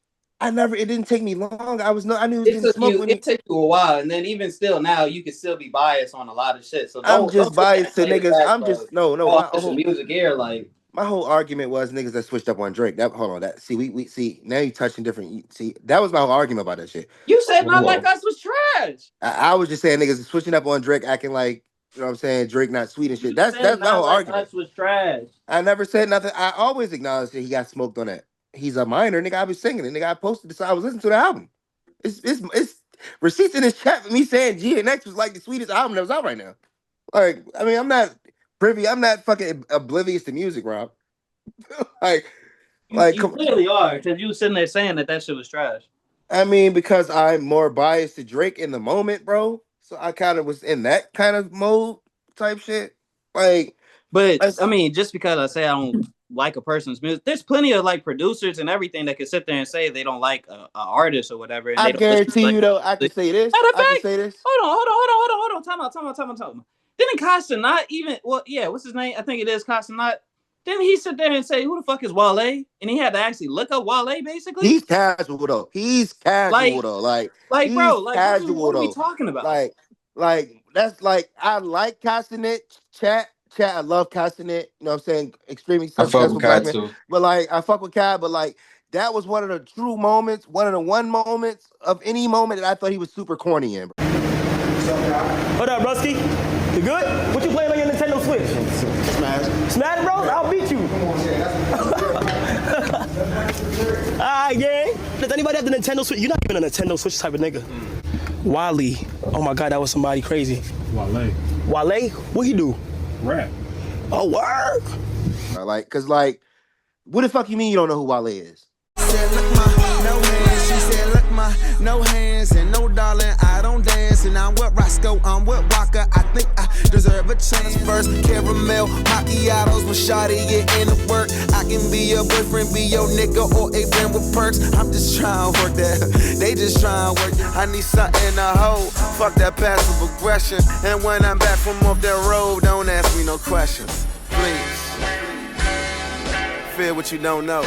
it didn't take me long. I knew he was getting smoked when It took you a while, and then even still now you can still be biased on a lot of shit. So I'm don't just sit there and biased to say the niggas. fact, I'm bro. just no. Oh, it's a music ear, like My whole argument was niggas that switched up on Drake. That hold on, that see we see now you touching different. See that was my whole argument about that shit. you said, not like us was trash. I was just saying niggas switching up on Drake, acting like you know what I'm saying Drake not sweet and shit. You That's said my not whole like argument. us was trash. I never said nothing. I always acknowledged that he got smoked on that. He's a minor, nigga. I was singing it, nigga. I posted this. I was listening to the album. It's receipts in this chat for me saying G and X was like the sweetest album that was out right now. Like, I mean, I'm not privy. I'm not fucking oblivious to music, Rob. You clearly are, because you was sitting there saying that shit was trash. I mean, because I'm more biased to Drake in the moment, bro. So I kind of was in that kind of mode type shit. Like, but I mean, just because I say I don't like a person's music, there's plenty of like producers and everything that can sit there and say they don't like a artist or whatever. And I they don't guarantee you, though, I can say this. Matter of I can fact, say this. hold on. Time out. Didn't Costa not even? Well, yeah. What's his name? I think it is Costa not. Didn't he sit there and say, "Who the fuck is Wale?" And he had to actually look up Wale, basically. He's casual though. He's casual though. Like bro, he's like casual what are we though. talking about? Like that's like I like Castanet chat. I love Castanet. You know what I'm saying? Extremely I fuck successful with black Kai man. too. But like I fuck with Cab, but like that was one of the true moments, one of the moments of any moment that I thought he was super corny in. Bro. What up, Rusky? You good? What you playing on your Nintendo Switch? Smash. Smash Bros? I'll beat you. Alright, gang. Does anybody have the Nintendo Switch? You're not even a Nintendo Switch type of nigga. Wally. Oh my god, that was somebody crazy. Wale. What he do? Rap. Oh, work. Like, cause like, what the fuck you mean you don't know who Wale is? Said, look, my no hands. She said, look, my no hands and no darling. I don't dance, and I'm with Roscoe. I'm with Walker. I think I deserve a chance first. Caramel macchiatos with Shawty get into work. I can be your boyfriend, be your nigga, or a friend with perks. I'm just trying to work that. They just trying to work. I need something to hold. Fuck that passive aggression. And when I'm back from off that road, don't ask me no questions, please. Feel what you don't know.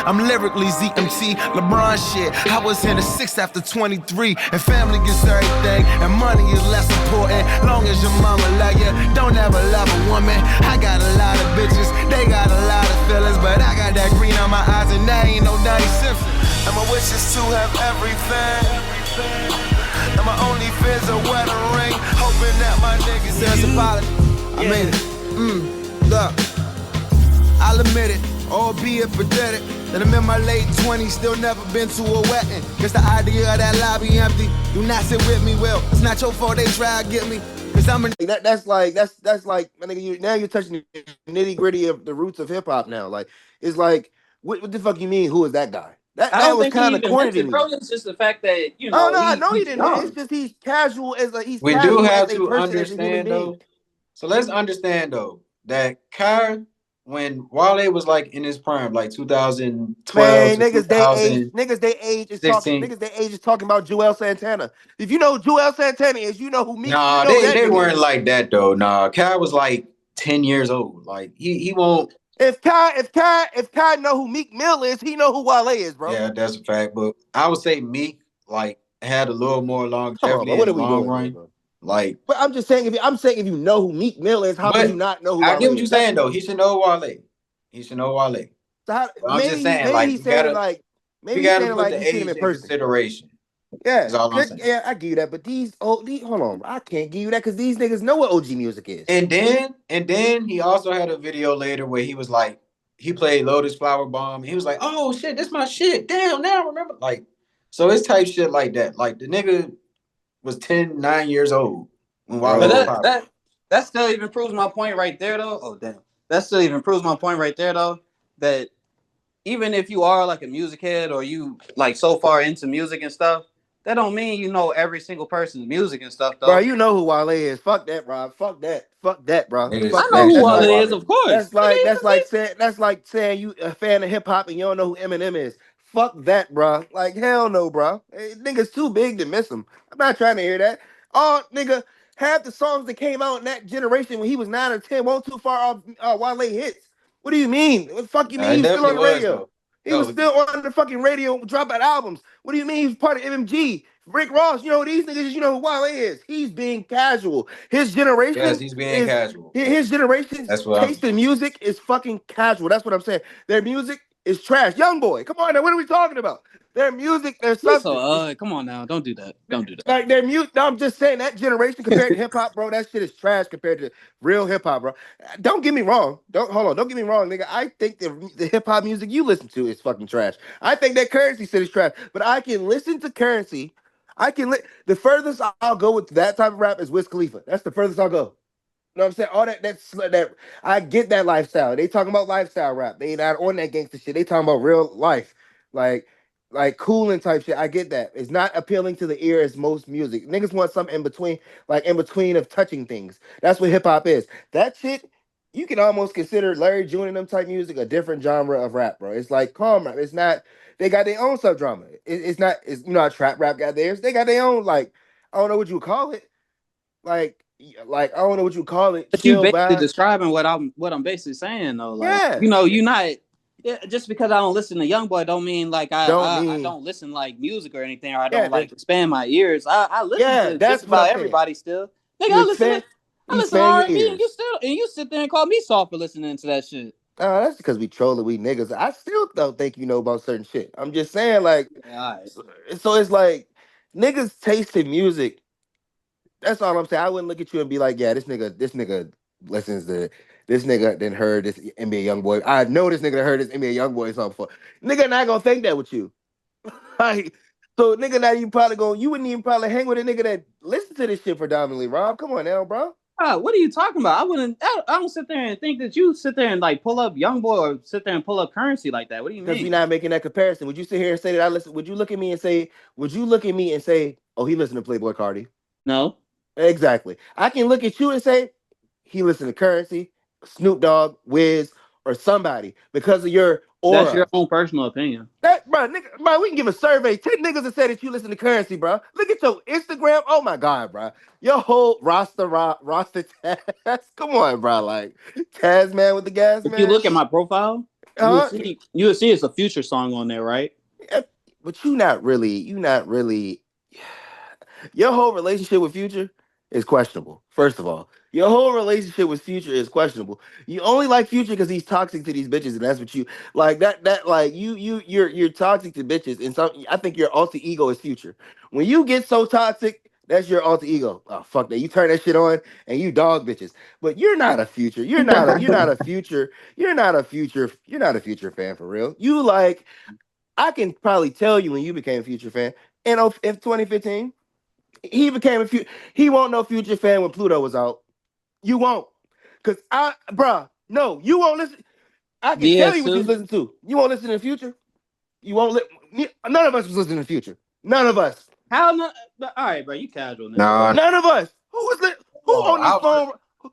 I'm lyrically ZMT, LeBron shit. I was in the 6 after 23, and family is everything, and money is less important. Long as your mama love you, don't ever love a woman. I got a lot of bitches, they got a lot of feelings, but I got that green on my eyes, and that ain't no Donnie Simpson. And my wish is to have everything. And my only fears a wedding ring, hoping that my niggas says about it. I made it. Look, I'll admit it. Albeit pathetic, that I'm in my late 20s, still never been to a wedding. Guess the idea of that lobby empty. Do not sit with me, Will. It's not your fault they try to get me. Cause I'm a that's like my nigga. Now you're touching the nitty gritty of the roots of hip hop. Now, like it's like what the fuck you mean? Who is that guy? That was kind of corny to me. Bro, it's just the fact that you know. Oh no, I know he didn't. It's just he's casual as he's. We casual do have as a to person, as a human understand being. though. So let's understand though that Kai, when Wale was like in his prime, like 2012 Man, to niggas they age is talking about Joel Santana. If you know who Joel Santana is, you know who Meek. Nah, you know they weren't is. like that though. Nah, Kai was like 10 years old. Like he won't. If Kai know who Meek Mill is, he know who Wale is, bro. Yeah, that's a fact. But I would say Meek like had a little more longevity Come on, bro. in What the are we long doing run. here, bro? Like, but I'm just saying, if you know who Meek Mill is, how can you not know who Wale is? I get what you're saying though. He should know Wale. He should know Wale. So how, I'm just saying, like, he's saying like maybe he's saying like he's seen him in person. Consideration. Yeah, that's all I'm saying. Yeah, I give you that. But hold on, I can't give you that because these niggas know what OG music is. And then he also had a video later where he was like, he played Lotus Flower Bomb. He was like, oh shit, that's my shit. Damn, now I remember. Like, so it's type shit like that. Like the nigga was 9 years old when Wale was that still even proves my point right there though. Oh damn. that still even proves my point right there, though. That even if you are like a music head or you like so far into music and stuff, that don't mean you know every single person's music and stuff, Bro, though. you know who Wale is. Fuck that, bro. Fuck that. Fuck that, bro. Niggas, I Fuck know that. niggas who should That's know Wale like is, Wale. of course. that's like saying you a fan of hip hop and you don't know who Eminem is. Fuck that, bro. Like hell no, bro. Nigga's too big to miss him. I'm not trying to hear that. Oh, nigga, half the songs that came out in that generation when he was 9 or 10 won't too far off Wale hits. What do you mean? What the fuck you mean? It He was still definitely on the was radio. though. He was No, still on the fucking radio dropping albums. What do you mean he's part of MMG? Rick Ross, you know these niggas, you know who Wale is. He's being casual. His yes, generation he's being is casual. his generation's That's what taste I'm. in music is fucking casual. That's what I'm saying. Their music is trash. Young boy, come on now. What are we talking about? Their music, their You so substance. come on now, don't do that. Don't do that. Like their mute. No, I'm just saying that generation compared to hip hop, bro. That shit is trash compared to real hip hop, bro. Don't get me wrong. Don't get me wrong, nigga. I think the hip hop music you listen to is fucking trash. I think that Currency shit is trash. But I can listen to Currency. The furthest I'll go with that type of rap is Wiz Khalifa. That's the furthest I'll go. You know what I'm saying? All that I get that lifestyle. They talking about lifestyle rap. They not on that gangster shit. They talking about real life. Like like cooling type shit. I get that. It's not appealing to the ear as most music. Niggas want something in between, like in between of touching things. That's what hip hop is. That shit, you can almost consider Larry June and them type music a different genre of rap, bro. It's like calm rap. It's not, they got their own subgenre. It's not, it's you know how trap rap got theirs. They got their own, like, I don't know what you would call it. Like I don't know what you call it. But you Chill basically vibe. describing what I'm basically saying though. Like, Yeah. you're not just because I don't listen to YoungBoy don't mean like Don't I mean don't listen like music or anything, or I yeah, don't like expand my ears. I listen yeah, to just that's what I'm about saying. everybody still. Nigga, You expand I you listen to expand your R&B and ears. you sit there and call me soft for listening to that shit. That's because we trolling, we niggas. I still don't think you know about certain shit. I'm just saying, like, Yeah, all right. so it's like niggas taste in music. That's all I'm saying. I wouldn't look at you and be like, yeah, this nigga listens to this nigga then heard this NBA young boy. I know this nigga that heard this NBA young boy song before. Nigga not gonna think that with you. Like, so nigga now you wouldn't even probably hang with a nigga that listen to this shit predominantly, Rob. Come on now, bro. What are you talking about? I don't sit there and think that you sit there and like pull up YoungBoy or sit there and pull up Currency like that. What do you Because we're mean? not making that comparison. Would you sit here and say that I listen? Would you look at me and say, oh, he listened to Playboy Cardi? No. Exactly. I can look at you and say, he listened to Currency, Snoop Dogg, Wiz, or somebody because of your aura. That's your own personal opinion. Bro, we can give a survey. 10 niggas that say that you listen to Currency, bro. Look at your Instagram. Oh my God, bro. Your whole roster Taz. Come on, bro. Like Taz man with the gas, If man. you look at my profile, Uh-huh. you will see it's a Future song on there, right? Yeah, but you not really. Your whole relationship with Future is questionable. First of all, your whole relationship with Future is questionable. You only like Future because he's toxic to these bitches, and that's what you like. You're toxic to bitches, and so I think your alter ego is Future. When you get so toxic, that's your alter ego. Oh fuck that! You turn that shit on and you dog bitches. But you're not a Future. You're not a Future. You're not a Future. You're not a Future fan for real. You like. I can probably tell you when you became a Future fan in 2015. He won't know Future fan when Pluto was out. You won't. No, you won't listen. I can tell you what you listen to. You won't listen in the Future. You won't none of us was listening in the Future. None of us. How not? All right, bro, you casual now. Nah. None of us. Who on this phone?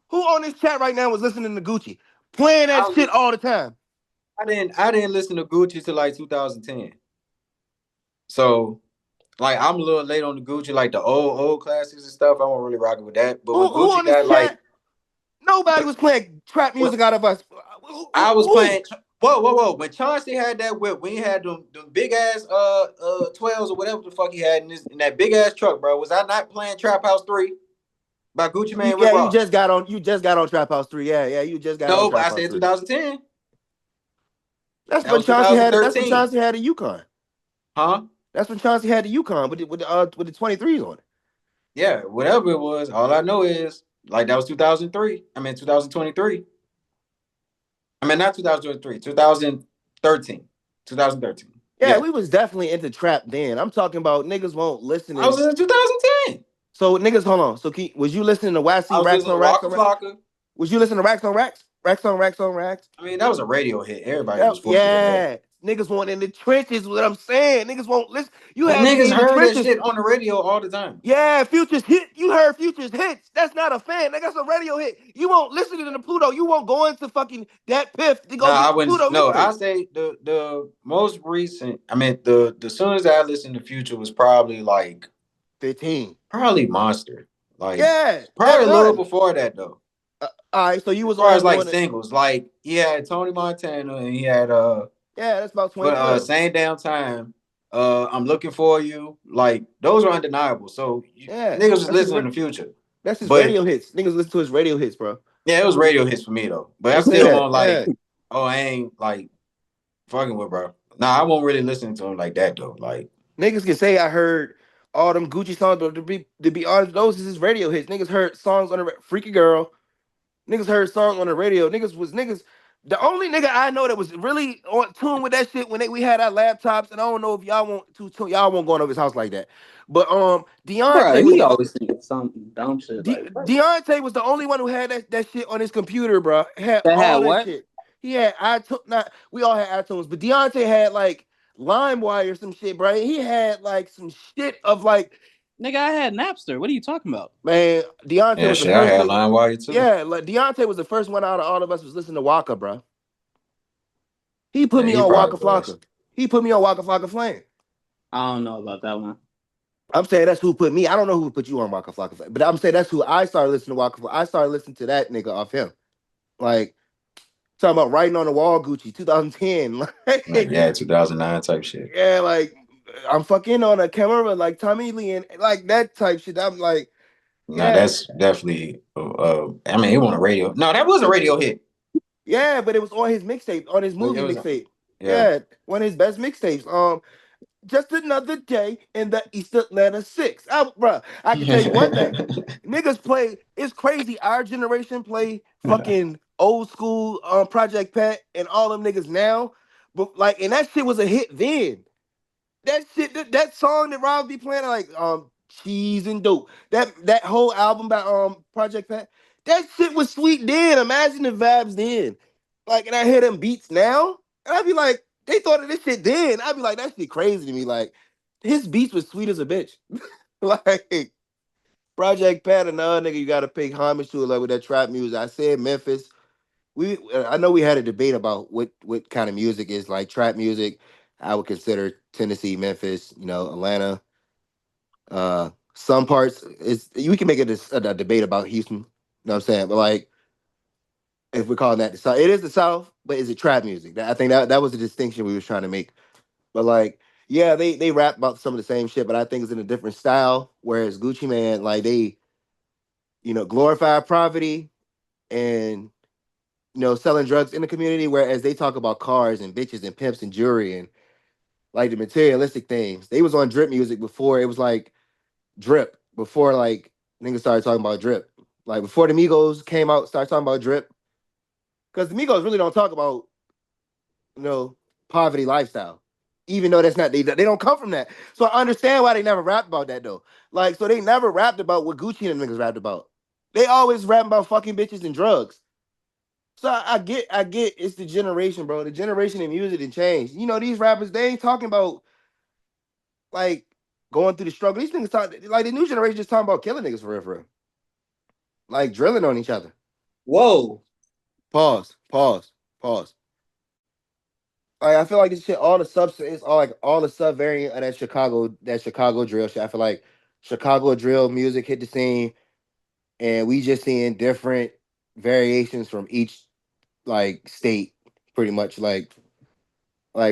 Who on this chat right now was listening to Gucci? Playing that shit all the time. I didn't listen to Gucci till like 2010. So like I'm a little late on the Gucci, like the old classics and stuff. I wasn't really rocking with that. But when Who Gucci on this got chat? like Nobody was playing trap music out of us. I was playing. Whoa! When Chauncey had that whip, when he had them big ass 12s or whatever the fuck he had in that big ass truck, bro. Was I not playing Trap House 3 by Gucci Mane? Yeah, Rick Ross? you just got on Trap House 3. Yeah, you just got on No, but Trap I House said 3. 2010. That's That when was Chauncey had. That's 2013. when Chauncey had a Yukon. Huh? That's when Chauncey had the Yukon with the 23s on it. Yeah, whatever it was. All I know is like that was 2003. I mean 2023. I mean not 2023. 2013. 2013. Yeah, we was definitely into trap then. I'm talking about niggas won't listen. I was in 2010. So niggas, hold on. So was you listening to Waxy I was Racks listening on to Racks Waka on Racks? Flocka. Was you listening to Racks on Racks? Racks on racks on racks. I mean, that was a radio hit. Everybody was fucking with that. Yeah. Niggas want in the trenches, what I'm saying. Niggas won't listen. You But had to niggas be in the heard that trenches. shit on the radio all the time. Yeah, Future's hit. You heard Future's hits. That's not a fan. That's a radio hit. You won't listen to the Pluto. You won't go into fucking that Piff to go Nah, I get the wouldn't. Pluto No, I mixtape. say the most recent. I mean, the soonest that I listened to Future was probably like 15. probably Monster. Like Yeah, probably that a little run. before that though. All right, so you As was far as on like during it. singles, like he had Tony Montana and he had Yeah, that's about but 2012. same damn time. I'm looking for you. Like those are undeniable. So Yeah, niggas was listening to Future. that's his But radio hits. Niggas listen to his radio hits, bro. yeah, it was radio hits for me though. But I They say still that. won't like. Yeah. Oh, I ain't like fucking with bro. Nah, I won't really listen to him like that though. Like Niggas can say I heard all them Gucci songs, but to be honest, those is his radio hits. Niggas heard songs on the Freaky Girl. Niggas heard songs on the radio. Niggas. The only nigga I know that was really on tune with that shit when we had our laptops, and I don't know if y'all want to y'all won't go over his house like that. But Bro, Deontay was he the always thinking some dumb shit like what? Deontay was the only one who had that shit on his computer, bro. He had That had all that what? shit. He had iTunes. Not we all had iTunes, but Deontay had like LimeWire or some shit, bro. He had like some shit of like, Nigga, I had Napster. What are you talking about? man. Deontay yeah, was the shit. I first had nigga. LimeWire too. Yeah, like Deontay was the first one out of all of us was listening to Waka, bro. He put Yeah, me he on Waka probably was. Flocka. He put me on Waka Flocka Flame. I don't know about that one. I'm saying that's who put me. I don't know who put you on Waka Flocka Flame, but I'm saying that's who I started listening to Waka Flocka. I started listening to that nigga off him. Like talking about writing on the wall, Gucci, 2010. Like yeah, 2009 type shit. Yeah, like I'm fucking on a camera, like Tommy Lee and like that type shit. I'm like, Nah, yeah, that's definitely. I mean, he won a radio. No, that was a radio hit. yeah, but it was on his mixtape, on his It movie was. mixtape. Yeah. Yeah, one of his best mixtapes. Just another day in the East Atlanta Six. Bruh, I can tell you one thing. Niggas play, it's crazy. Our generation play fucking old school Project Pat and all them niggas now. But like, and that shit was a hit then. That shit, that song that Rob be playing, like Cheese and Dope. That whole album by Project Pat, that shit was sweet then. Imagine the vibes then. Like, and I hear them beats now, and I'd be like, they thought of this shit then. I'd be like, that shit crazy to me. Like, his beats was sweet as a bitch. Like Project Pat, another nigga you gotta pay homage to, like with that trap music. I said Memphis. I know we had a debate about what kind of music is like trap music. I would consider Tennessee, Memphis, Atlanta. Some parts is we can make it a debate about Houston. You know what I'm saying? But like, if we're calling that the South, it is the South, but is it trap music? I think that was the distinction we was trying to make. But like, yeah, they rap about some of the same shit, but I think it's in a different style. Whereas Gucci Man, like they, glorify poverty and selling drugs in the community, whereas they talk about cars and bitches and pimps and jewelry and like the materialistic things. They was on drip music before it was like drip, before like niggas started talking about drip. Like before the Migos came out, started talking about drip. Because the Migos really don't talk about, poverty lifestyle. Even though that's not they don't come from that. So I understand why they never rapped about that though. Like, so they never rapped about what Gucci and them niggas rapped about. They always rap about fucking bitches and drugs. So I get it's the generation, bro. The generation in music didn't change. These rappers, they ain't talking about like going through the struggle. These niggas talk like the new generation just talking about killing niggas for real, for real. Like drilling on each other. Whoa. Pause. Like I feel like this shit, all the substance, all the sub variant of that Chicago drill shit. I feel like Chicago drill music hit the scene, and we just seeing different variations from each like state, pretty much like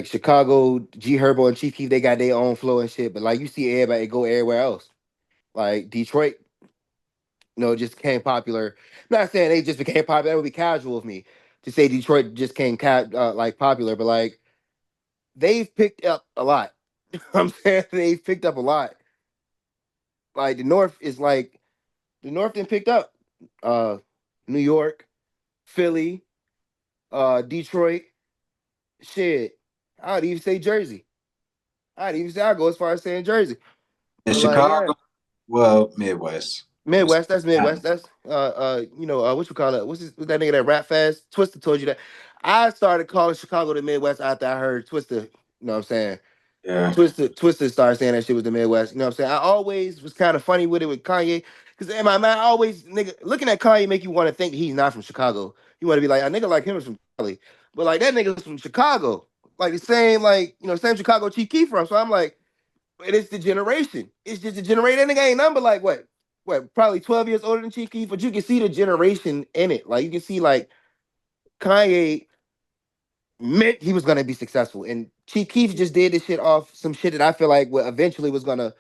Chicago, G Herbo and Chief Keef, they got their own flow and shit. But like you see everybody go everywhere else. Like Detroit, just became popular. I'm not saying they just became popular. That would be casual of me to say Detroit just came like popular, but like they've picked up a lot. I'm saying they've picked up a lot. Like the North didn't picked up. New York, Philly, Detroit, shit. I'd even say Jersey. I'd go as far as saying Jersey. In But like, Chicago, yeah. well, Midwest. Midwest, that's Midwest. That's what you call it? What's that nigga that rap fast? Twister told you that. I started calling Chicago the Midwest after I heard Twister. You know what I'm saying? Yeah. Twister started saying that shit was the Midwest. You know what I'm saying? I always was kind of funny with it with Kanye. Cause in my mind, I always nigga looking at Kanye make you want to think he's not from Chicago. You want to be like, a nigga like him is from Cali. But like that nigga's from Chicago. Like the same, same Chicago Chief Keef from. So I'm like, but it's the generation. It's just the generation. That nigga ain't number like what, probably 12 years older than Chief Keef, but you can see the generation in it. Like you can see like Kanye meant he was gonna be successful. And Chief Keef just did this shit off some shit that I feel like what eventually was gonna,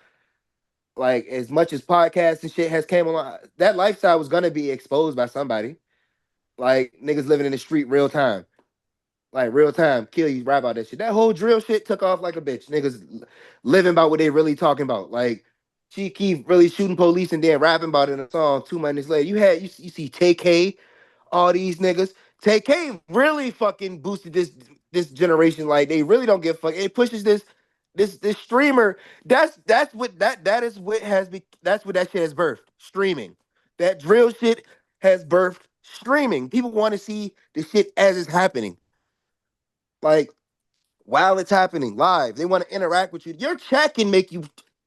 like, as much as podcasts and shit has came along, that lifestyle was gonna be exposed by somebody. Like niggas living in the street real time. Like real time, kill you, rap about that shit. That whole drill shit took off like a bitch. Niggas living about what they really talking about. Like Chief Keef really shooting police and then rapping about it in a song 2 months later. You see TK, all these niggas. TK really fucking boosted this generation. Like they really don't give a fuck. It pushes this streamer. That's what that shit has birthed. Streaming. That drill shit has birthed streaming. People want to see the shit as it's happening. Like while it's happening live, they want to interact with you. Your chat can make you,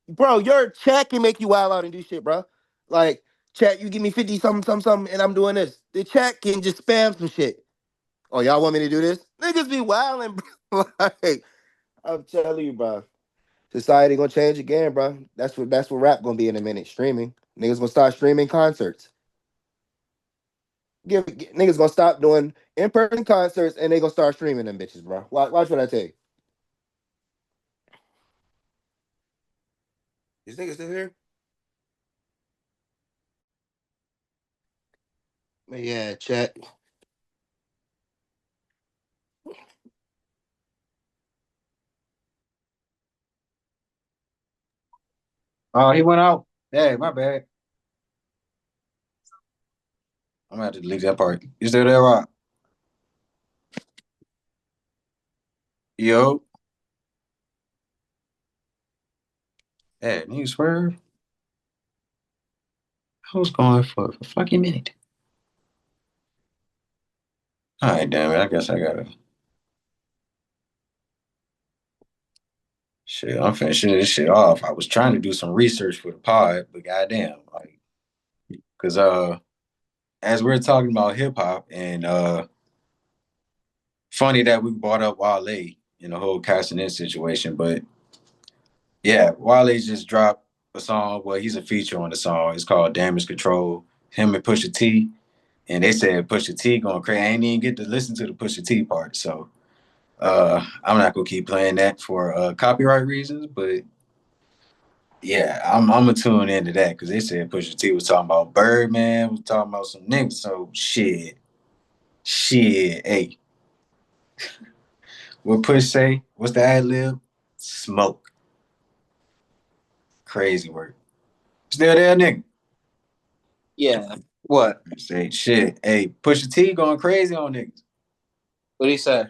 bro. Your chat can make you wild out and do shit, bro. Like chat, you give me 50 something, something, something, and I'm doing this. The chat can just spam some shit. Oh, y'all want me to do this? Niggas be wilding, bro. Like I'm telling you, bro. Society gonna change again, bro. That's what rap gonna be in a minute. Streaming. Niggas gonna start streaming concerts. Niggas gonna stop doing in-person concerts and they gonna start streaming them bitches, bro. Watch what I tell you. Is niggas still here? Yeah, chat. Oh, he went out. Hey, my bad. I'm gonna have to delete that part. You still there, Rock? Yo. Hey, you swerve. I was going for a fucking minute. All right, damn it. I guess I gotta. Shit, I'm finishing this shit off. I was trying to do some research for the pod, but goddamn, like, cause as we're talking about hip hop and funny that we brought up Wale in the whole casting in situation, but yeah, Wale just dropped a song. Well, he's a feature on the song. It's called Damage Control. Him and Pusha T, and they said Pusha T going crazy. I ain't even get to listen to the Pusha T part, so I'm not gonna keep playing that for copyright reasons, but yeah, I'm gonna tune into that because they said Pusha T was talking about Birdman, was talking about some niggas. So hey, what Push say? What's the ad lib? Smoke, crazy work. Still there, nigga. Yeah. What? Say shit. Hey, Pusha T going crazy on niggas. What'd he say?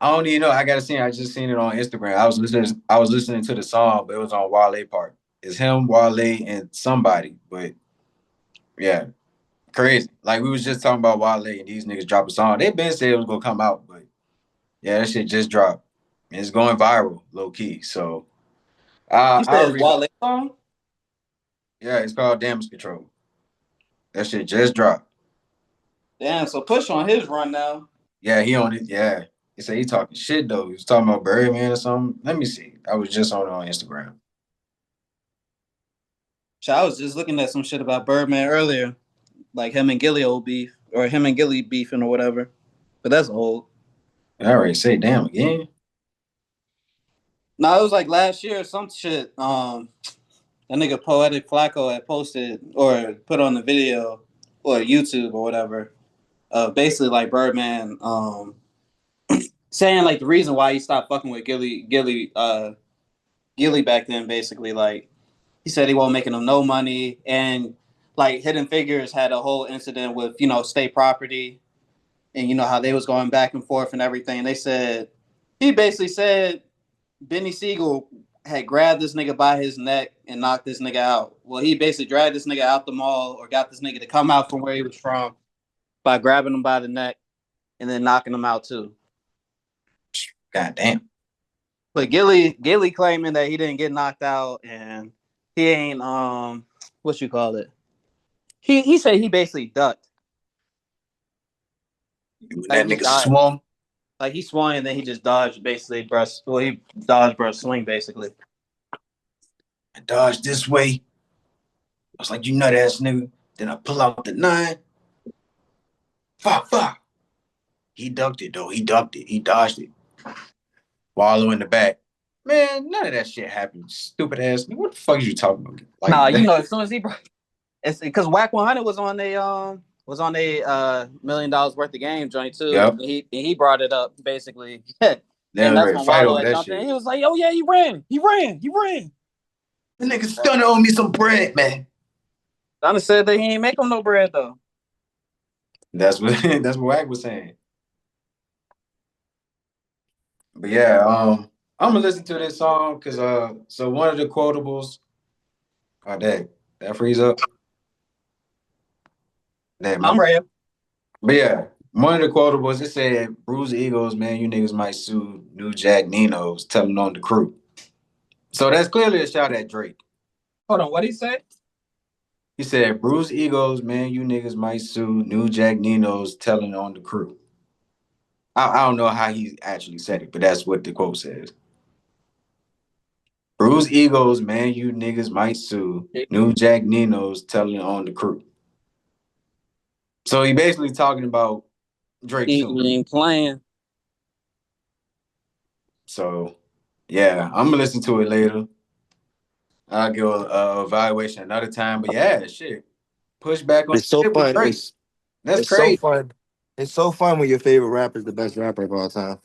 I don't even know. I gotta see. I just seen it on Instagram. I was listening to the song, but it was on Wale part. It's him, Wale, and somebody. But yeah, crazy. Like we was just talking about Wale and these niggas drop a song. They been said it was gonna come out, but yeah, that shit just dropped. And it's going viral, low key. So You said Wale song? Yeah, it's called Damage Control. That shit just dropped. Damn, so Push on his run now. Yeah, he on it. Yeah. He said he talking shit though. He was talking about Birdman or something. Let me see. I was just on Instagram. I was just looking at some shit about Birdman earlier. Like him and Gilly old beef. Or him and Gilly beefing or whatever. But that's old. I already say damn again. No, it was like last year or some shit. That nigga Poetic Flacco had posted or put on the video or YouTube or whatever. Basically like Birdman saying like the reason why he stopped fucking with Gilly back then, basically, like he said he wasn't making him no money, and like Hidden Figures had a whole incident with state property, and how they was going back and forth and everything. They said he basically said Benny Siegel had grabbed this nigga by his neck and knocked this nigga out. Well, he basically dragged this nigga out the mall or got this nigga to come out from where he was from by grabbing him by the neck and then knocking him out too. God damn. But Gilly claiming that he didn't get knocked out and he ain't what you call it. He said he basically ducked. That nigga swung. Like he swung and then he just dodged basically brush. Well, he dodged brush swing basically. I dodged this way. I was like, you nut ass nigga. Then I pull out the 9. Fuck. He ducked it though. He ducked it. He dodged it. Wallow in the back. Man, none of that shit happened. Stupid ass. What the fuck are you talking about? Like, nah, you know, as soon as he it's because Whack 100 was on a $1 million worth of game joint too. Yep. And he brought it up basically. and that's when Wallow had jumped in. He was like, oh yeah, he ran. The nigga Stunner owe me some bread, man. Stunner said that he ain't make him no bread though. That's what Whack was saying. But yeah, I'm gonna listen to this song because so one of the quotables. Oh, that freeze up. I'm ready. But yeah, one of the quotables, it said, "Bruise Eagles, man, you niggas might sue New Jack Ninos, telling on the crew." So that's clearly a shot at Drake. Hold on, what he say? He said, "Bruise Eagles, man, you niggas might sue New Jack Ninos, telling on the crew." I don't know how he actually said it, but that's what the quote says. Bruise Eagles, man, you niggas might sue New Jack Ninos, telling on the crew. So he basically talking about Drake. He ain't playing. So yeah, I'm gonna listen to it later. I'll give a evaluation another time. But yeah, shit. Push back on It's so fun. That's crazy. So fun. It's so fun when your favorite rapper is the best rapper of all time.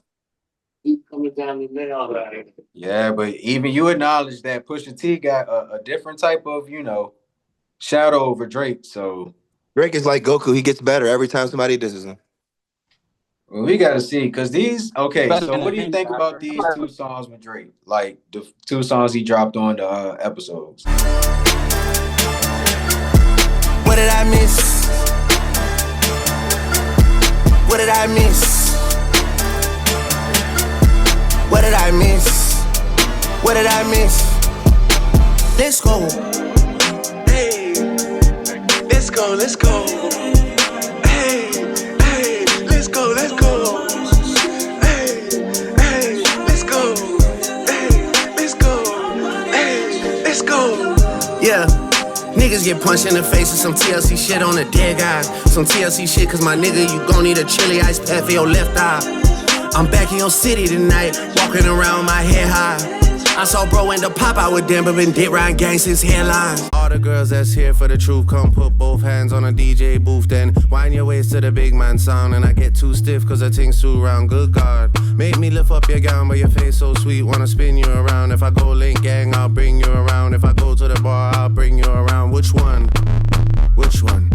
Yeah, but even you acknowledge that Pusha T got a different type of, shadow over Drake. So Drake is like Goku. He gets better every time somebody disses him. Well, we got to see because so what do you think about these 2 songs with Drake? Like the 2 songs he dropped on the episodes. What did I miss? What did I miss? What did I miss? What did I miss? Let's go. Hey, let's go, let's go. Hey, let's go, let's go. Hey, let's go. Hey, let's go. Hey, let's go. Yeah. Niggas get punched in the face with some TLC shit on the dead guys. Some TLC shit, cause my nigga, you gon' need a chili ice pack for your left eye. I'm back in your city tonight, walking around my head high. I saw bro end up pop out with them, but been dick riding gang since headlines. All the girls that's here for the truth, come put both hands on a DJ booth, then wind your waist to the big man sound. And I get too stiff cause the thing's too round, good God. Make me lift up your gown, but your face so sweet, wanna spin you around. If I go link gang, I'll bring you around. If I go to the bar, I'll bring you around. Which one? Which one?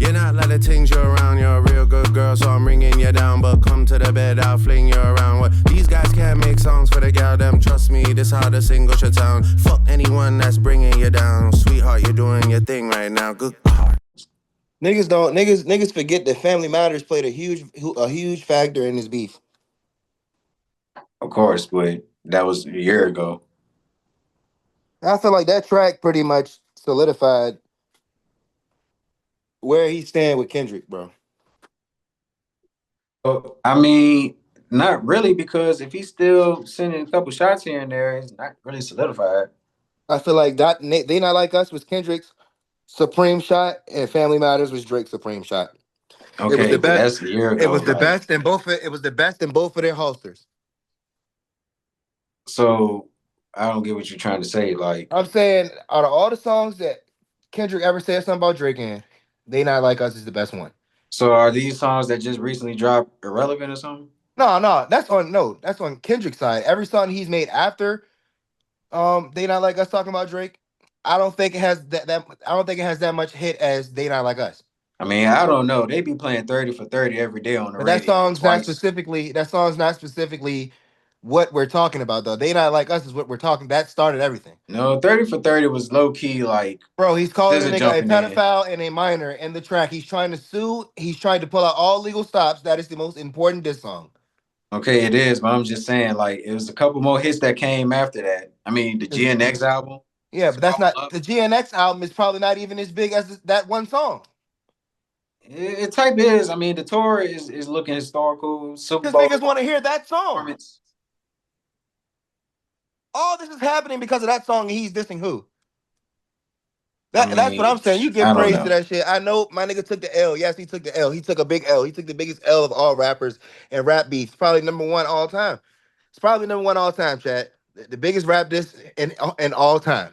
You're not like the things you're around, you're a real good girl, so I'm ringing you down. But come to the bed, I'll fling you around. What? These guys can't make songs for the gal, them trust me, this how the single should sound. Fuck anyone that's bringing you down. Sweetheart, you're doing your thing right now, good God. Niggas forget that Family Matters played a huge factor in this beef. Of course, but that was a year ago. I feel like that track pretty much solidified where he stand with Kendrick, bro. I mean, not really, because if he's still sending a couple shots here and there, it's not really solidified. I feel like They Not Like Us was Kendrick's supreme shot, and Family Matters was Drake's supreme shot. Okay, it was the best. That's a year ago. It was the best in both. It was the best in both of their holsters. So I don't get what you're trying to say. Like, I'm saying, out of all the songs that Kendrick ever said something about Drake in, They Not Like Us is the best one. So are these songs that just recently dropped irrelevant or something? No, that's on Kendrick's side. Every song he's made after They Not Like Us talking about Drake, I don't think it has that much hit as They Not Like Us. I mean, I don't know. They be playing 30 for 30 every day on the radio. That song's not specifically what we're talking about though. They Not Like Us is what we're talking. That started everything. No, 30 for 30 was low key like Bro, he's calling a SZA nigga a jumping in. pedophile and a minor in the track. He's trying to sue. He's trying to pull out all legal stops. That is the most important diss song. Okay, it is, but I'm just saying, like, it was a couple more hits that came after that. I mean, the GNX album. Yeah, but that's not Up. the GNX album is probably not even as big as that one song. It type is. I mean, the tour is looking historical. Super Because Bowl niggas want to hear that song. performance. All this is happening because of that song. And he's dissing who? I That's what mean, I'm saying. You give I don't praise to know. that shit. I know my nigga took the L. Yes, he took the L. He took a big L. He took the biggest L of all rappers and rap beats. Probably number one all time. It's probably number one all time, Chad. The biggest rap diss in all time.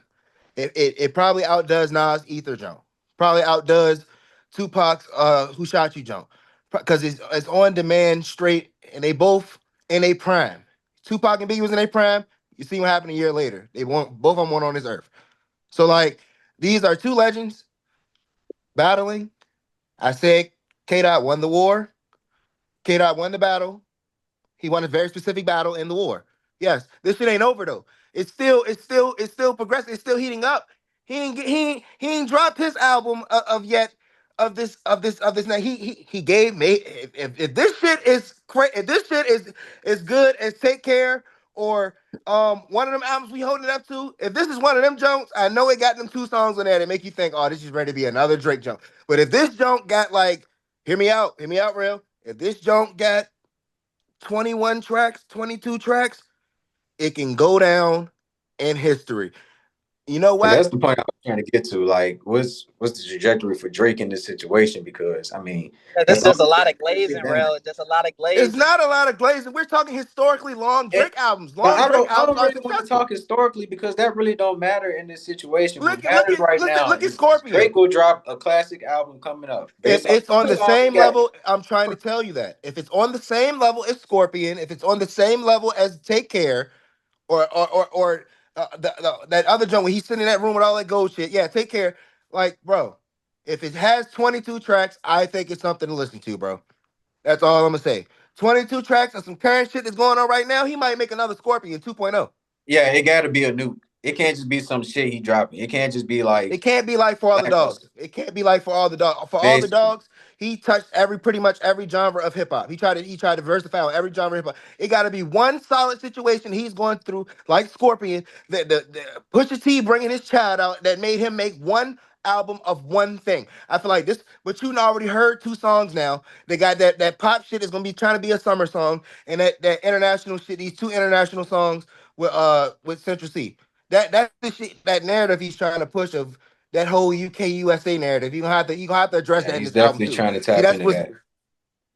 It probably outdoes Nas Ether Jump. Probably outdoes Tupac's Who Shot You Jump. Because it's on demand straight, and they both in a prime. Tupac and Biggie was in a prime. You see what happened a year later. They won't both of them weren't on this earth. So like these are two legends battling. I said K Dot won the war. K Dot won the battle. He won a very specific battle in the war. Yes, this shit ain't over though. It's still progressing. It's still heating up. He ain't dropped his album of yet of this. Now he gave me if this shit is if this shit is good as Take Care or one of them albums we holding it up to. If this is one of them Jones, I know it got them two songs on there that make you think, oh, this is ready to be another Drake junk. But if this junk got like, hear me out, real. If this junk got 21 tracks, 22 tracks, it can go down in history. You know And what? that's the point I was trying to get to. Like, what's the trajectory for Drake in this situation? Because I mean, There's just a lot of glazing, real. Just a lot of glazing. It's not a lot of glazing. We're talking historically long Drake albums. But Long I Drake don't albums are really want to successful. talk historically because that really don't matter in this situation. What Look matters right now at is Scorpion. Drake will drop a classic album coming up. If Based it's on the same got. level, I'm trying to tell you that. If it's on the same level as Scorpion, if it's on the same level as Take Care, or that other joint when he's sitting in that room with all that gold shit, yeah, Take Care. Like, bro, if it has 22 tracks, I think it's something to listen to, bro. That's all I'm gonna say. 22 tracks of some current shit that's going on right now. He might make another Scorpion 2.0. Yeah, it got to be a new. It can't just be some shit he dropping. It can't just be like. It can't be like For All the Dogs. It can't be like For All the Dogs. For All the Dogs, he touched pretty much every genre of hip hop. He tried to diversify on every genre of hip hop. It got to be one solid situation he's going through, like Scorpion. The Pusha T bringing his child out that made him make one album of one thing. I feel like this, but you already heard two songs now. They got that pop shit is gonna be trying to be a summer song, and that international shit. These two international songs with Central C. That's the shit, that narrative he's trying to push of that whole UK USA narrative. You gonna have to address that in He's this album definitely too. trying to See, tap that's into what's that.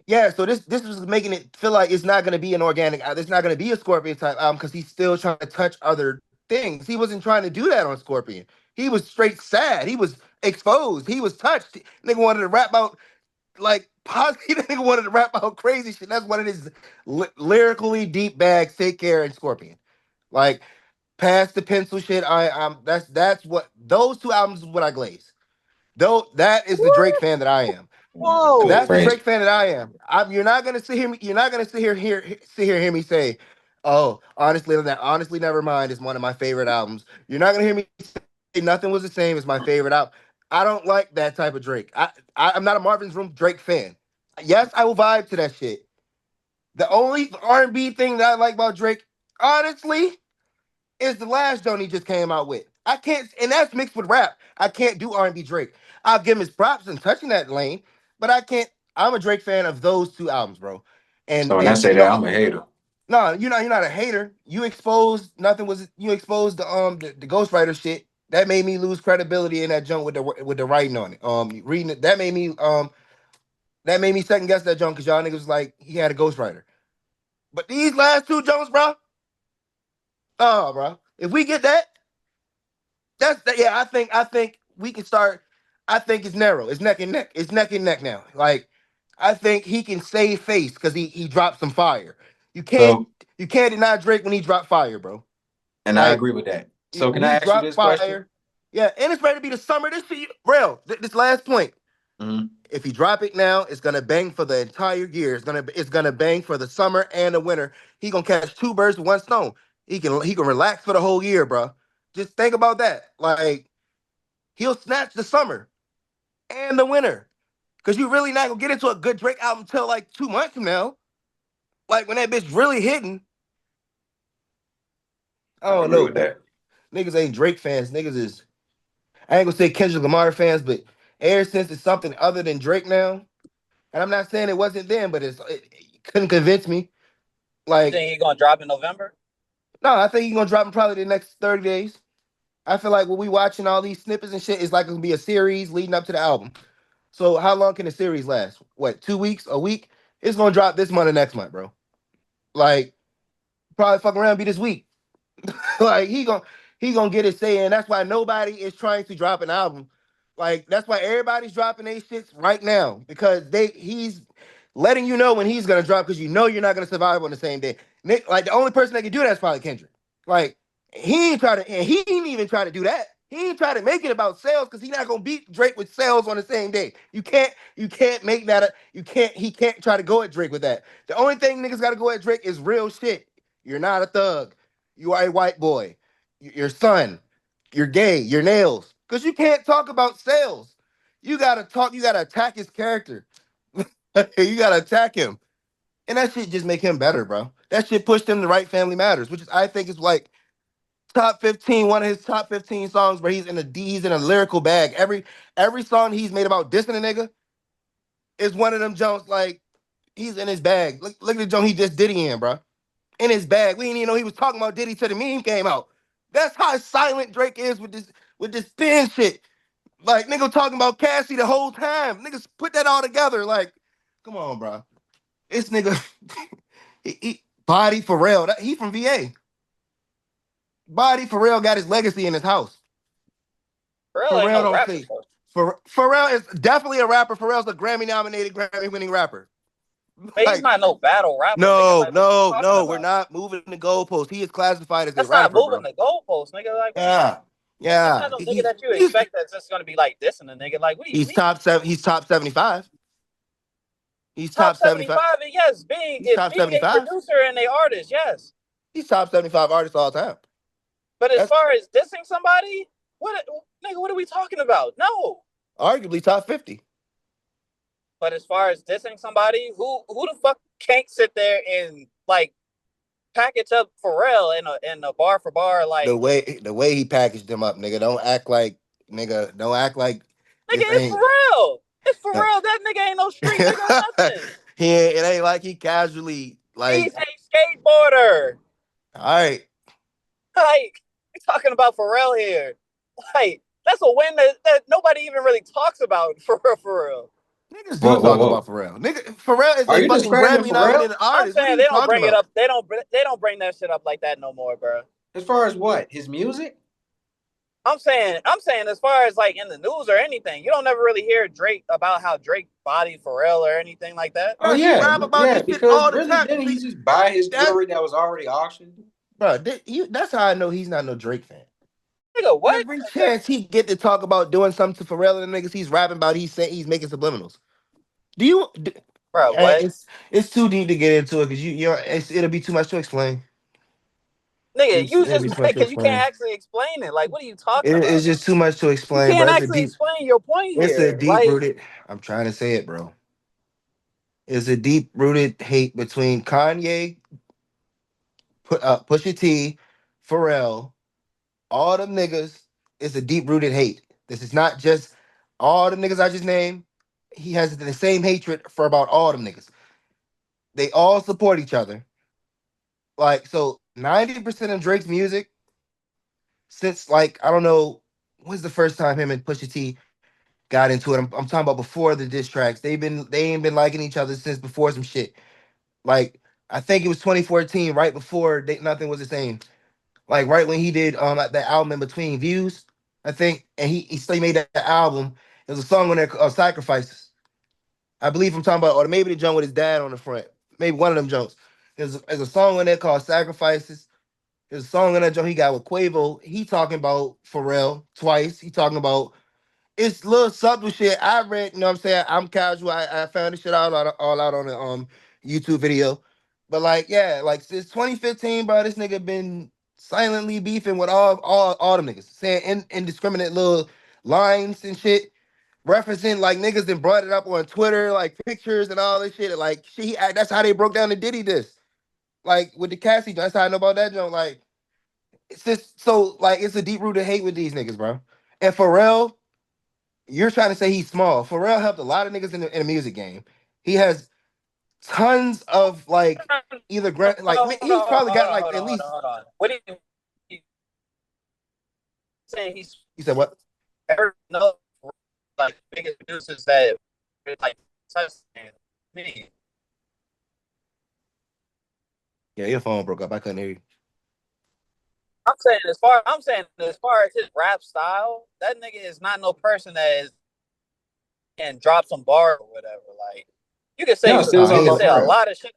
yeah. So this was making it feel like it's not gonna be an organic. It's not gonna be a Scorpion type album because he's still trying to touch other things. He wasn't trying to do that on Scorpion. He was straight sad. He was exposed. He was touched. Nigga wanted to rap about like positive. Nigga wanted to rap about crazy shit. That's one of his lyrically deep bags. Take Care and Scorpion. Like past the pencil shit. That's what those two albums is what I glaze. Though that is the Drake fan that I am. Whoa, That's the Drake fan that I am. You're not gonna You're not gonna sit here hear me say, "Oh, honestly, never mind." Is one of my favorite albums. You're not gonna hear me say Nothing Was the Same is my favorite album. I don't like that type of Drake. I'm not a Marvin's Room Drake fan. Yes, I will vibe to that shit. The only R&B thing that I like about Drake, honestly, is the last joint he just came out with. I can't, and that's mixed with rap. I can't do R&B Drake. I'll give him his props and touching that lane, but I can't. I'm a Drake fan of those two albums, bro. So when I say that, I'm a hater. No, you're not a hater. You exposed the ghostwriter shit. That made me lose credibility in that junk with the writing on it. Reading it, that made me second guess that junk because y'all niggas was like he had a ghostwriter. But these last two Jones, bro. Oh, bro. If we get that, yeah. I think we can start. I think it's narrow. It's neck and neck. It's neck and neck now. Like I think he can save face because he dropped some fire. You can't deny Drake when he dropped fire, bro. And I agree with that. So can I ask you this question? Yeah, and it's ready to be the summer. This shit, real. This last point. Mm-hmm. If he drop it now, it's gonna bang for the entire year. It's gonna bang for the summer and the winter. He gonna catch two birds with one stone. He can relax for the whole year, bro. Just think about that. Like he'll snatch the summer and the winter. Cause you really not gonna get into a good Drake album until like 2 months from now. Like when that bitch really hitting. I I don't agree know. with that. Niggas ain't Drake fans. Niggas is I ain't gonna say Kendrick Lamar fans, but ever since it's something other than Drake now, and I'm not saying it wasn't then, but it couldn't convince me. You Like, think he gonna drop in November? no, I think he's gonna drop in probably the next 30 days. I feel like when we watching all these snippets and shit, it's like gonna be a series leading up to the album. So how long can the series last? What, 2 weeks, a week? It's gonna drop this month or next month, bro. Like, probably fuck around be this week. Like he gonna get his say in. That's why nobody is trying to drop an album. Like that's why everybody's dropping their shits right now because he's letting you know when he's gonna drop because you know you're not gonna survive on the same day. Nick, like the only person that can do that is probably Kendrick. Like he ain't try to, and he ain't even try to do that. He ain't try to make it about sales because he's not gonna beat Drake with sales on the same day. You can't make that. He can't try to go at Drake with that. The only thing niggas gotta go at Drake is real shit. You're not a thug. You are a white boy. Your son. You're gay. Your nails. Because you can't talk about sales. You gotta talk. You gotta attack his character. You gotta attack him, and that shit just make him better, bro. That shit pushed him to write Family Matters, which is I think is like top 15, one of his top 15 songs where he's in a lyrical bag. Every song he's made about dissing a nigga is one of them jumps like he's in his bag. Look at the jump he just Diddy in, bro. In his bag. We didn't even know he was talking about Diddy till the meme came out. That's how silent Drake is with this spin shit. Like nigga talking about Cassie the whole time. Niggas put that all together. Like, come on, bro. This nigga, Body Pharrell. He from VA. Body Pharrell got his legacy in his house. Pharrell ain't Pharrell no don't rapper. say. Pharrell is definitely a rapper. Pharrell's a Grammy-nominated, Grammy-winning rapper. But he's Like, not no battle rapper. Nigga. no, Like, what you no, talking no. about? We're not moving the goalpost. He is classified as a That's not rapper, moving bro. the goalposts, nigga. Like, what do you Yeah, mean? That's yeah. not no nigga that you expect that's just gonna be like this and a nigga. Like, what do you He's mean? top seven. He's top 75. He's Top top 75. 75, and yes, He's top being a 75. producer and a artist, yes. He's top 75 artist all time. But as That's far as dissing somebody, what are we talking about? No. arguably top 50. But as far as dissing somebody, who the fuck can't sit there and like package up Pharrell in a bar for bar like The way he packaged them up, nigga. Don't act like nigga, this it's ain't. Pharrell. It's Pharrell. That nigga ain't no street nigga or nothing. It ain't like he casually He's like. a skateboarder. All right, Like, we're talking about Pharrell here. Like, that's a win that nobody even really talks about for real. niggas do Whoa, whoa, talk whoa. about Pharrell. Pharrell is Are a you fucking discrediting Grammy Pharrell? nominated I'm artist. What are saying you they don't talking bring it about? up. They don't bring that shit up like that no more, bro. As far as what? His music? I'm saying as far as like in the news or anything, you don't never really hear Drake about how Drake bodied Pharrell or anything like that. Oh Bro, he yeah, rap about yeah. this shit Because all the really, time. didn't he See, just buy his that, jewelry that was already auctioned? bro, that's how I know he's not no Drake fan. Nigga, what? Every chance he get to talk about doing something to Pharrell and the niggas he's rapping about, he's saying he's making subliminals. Do you? Bro, what? It's too deep to get into it because it'll be too much to explain. Nigga, you It'll just be too much to because you explain. can't actually explain it. Like, what are you talking about? It's just too much to You explain, bro. can't actually explain your point It's a here. deep Like, rooted. I'm trying to say it, bro. It's a deep rooted hate between Kanye, Pusha T, Pharrell, all them niggas. It's a deep rooted hate. This is not just all the niggas I just named. He has the same hatred for about all them niggas. They all support each other. Like so, 90% of Drake's music since like I don't know when's the first time him and Pusha T got into it. I'm talking about before the diss tracks. They ain't been liking each other since before some shit. Like I think it was 2014, right before nothing was the same. Like right when he did like, that album in between views, I think, and he still made that album. There's a song on there called Sacrifices. I believe I'm talking about, or maybe the joint with his dad on the front. Maybe one of them joints. There's a song on there called Sacrifices. There's a song on that joint he got with Quavo. He talking about Pharrell twice. He talking about it's little subtle shit. I read, you know what I'm saying? I'm casual. I found this shit all out on the YouTube video. But like, yeah, like since 2015, bro, this nigga been silently beefing with all them niggas, saying indiscriminate little lines and shit, referencing like niggas that brought it up on Twitter, like pictures and all this shit. Like that's how they broke down the Diddy diss. Like with the Cassie, that's how I know about that joint. Like it's just so like it's a deep rooted hate with these niggas, bro. And Pharrell, you're trying to say he's small. Pharrell helped a lot of niggas in the music game. He has tons of like either like he's probably got like at least. Hold on. What do you saying? You said what? No, like biggest producers that like me. Yeah, your phone broke up. I couldn't hear you. I'm saying as far as his rap style, that nigga is not no person that is and drop some bar or whatever. Like you can say, a lot of shit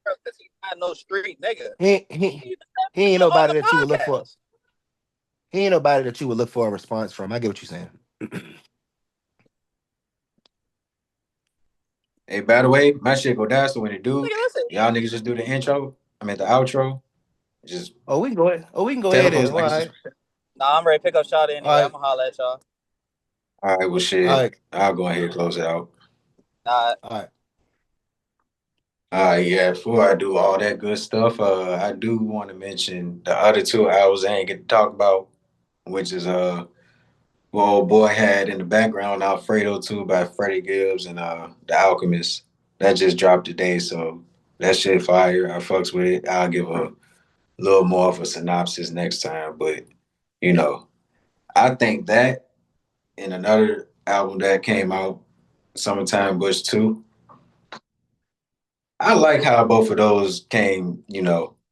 because he's not no street nigga. He ain't nobody that you would look for. He ain't nobody that you would look for a response from. I get what you're saying. Hey, by the way, my shit go down. So when it do, y'all niggas just do the intro. I mean the outro. Just we can go ahead. We can go ahead. All right. Nah, I'm ready to pick up shot anyway. I'm gonna holler at y'all. All right, well shit. All right. I'll go ahead and close it out. All right, yeah. Before I do all that good stuff, I do want to mention the other 2 hours I ain't get to talk about, which is what old boy had in the background, Alfredo 2 by Freddie Gibbs and The Alchemist. That just dropped today, so that shit fire. I fucks with it. I'll give a little more of a synopsis next time, but you know, I think that and another album that came out, Summertime Bush 2. I like how both of those came,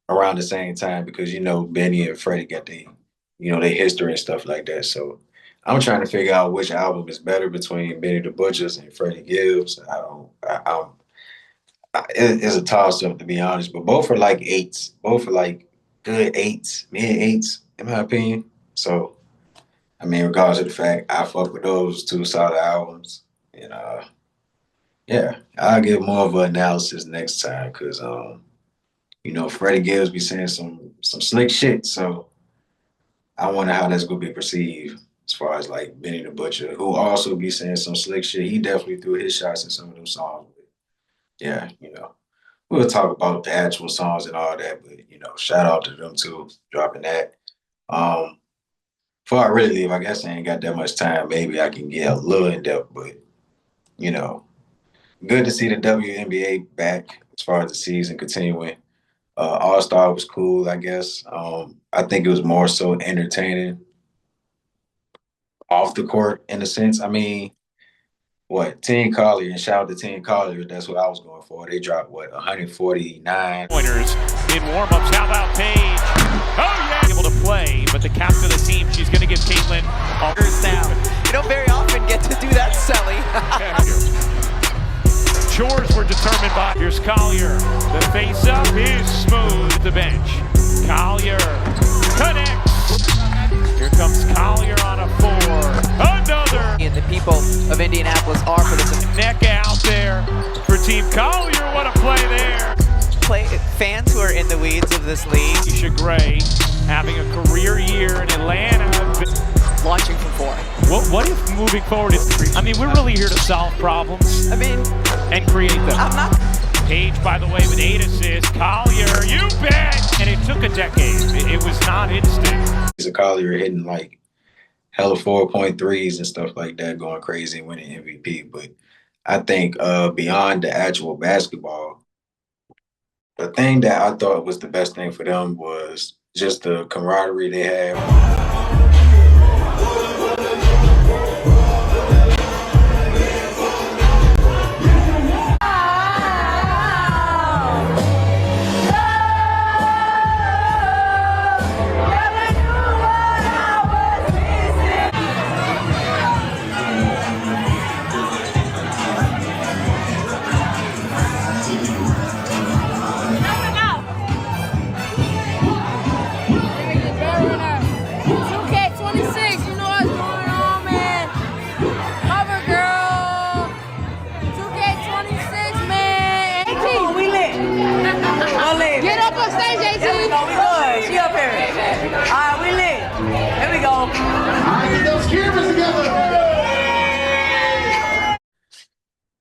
around the same time because, Benny and Freddie got their history and stuff like that. So I'm trying to figure out which album is better between Benny the Butchers and Freddie Gibbs. It's a toss up to be honest, but both are like 8s. Both are like good 8s, mid 8s, in my opinion. So, regardless of the fact, I fuck with those 2 solid albums. And yeah, I'll give more of an analysis next time because Freddie Gibbs be saying some slick shit. So I wonder how that's gonna be perceived as far as like Benny the Butcher, who also be saying some slick shit. He definitely threw his shots in some of them songs. But yeah, we'll talk about the actual songs and all that, but shout out to them too, dropping that. Before I really leave, I guess I ain't got that much time. Maybe I can get a little in depth, but good to see the WNBA back as far as the season continuing. All-Star was cool, I guess. I think it was more so entertaining off the court in a sense. Team Collier, and shout out to Team Collier, that's what I was going for. They dropped, 149 pointers in warm-ups. How about Paige? Oh, yeah! Able to play, but the captain of the team, she's going to give Caitlin down. You don't very often get to do that, Sally. Chores were determined by. Here's Collier. The face-up is smooth at the bench. Collier connects. Here comes Collier on a 4. Another. And the people of Indianapolis are for this. Neck out there for Team Collier. What a play there. Fans who are in the weeds of this league. Keisha Gray having a career year in Atlanta. Launching from 4. What if moving forward we're really here to solve problems. And create them. I'm not. Paige, by the way, with 8 assists. Collier, you bet! And it took a decade. It was not instant. He's a Collier hitting like hella 4-point threes and stuff like that, going crazy and winning MVP. But I think beyond the actual basketball, the thing that I thought was the best thing for them was just the camaraderie they have.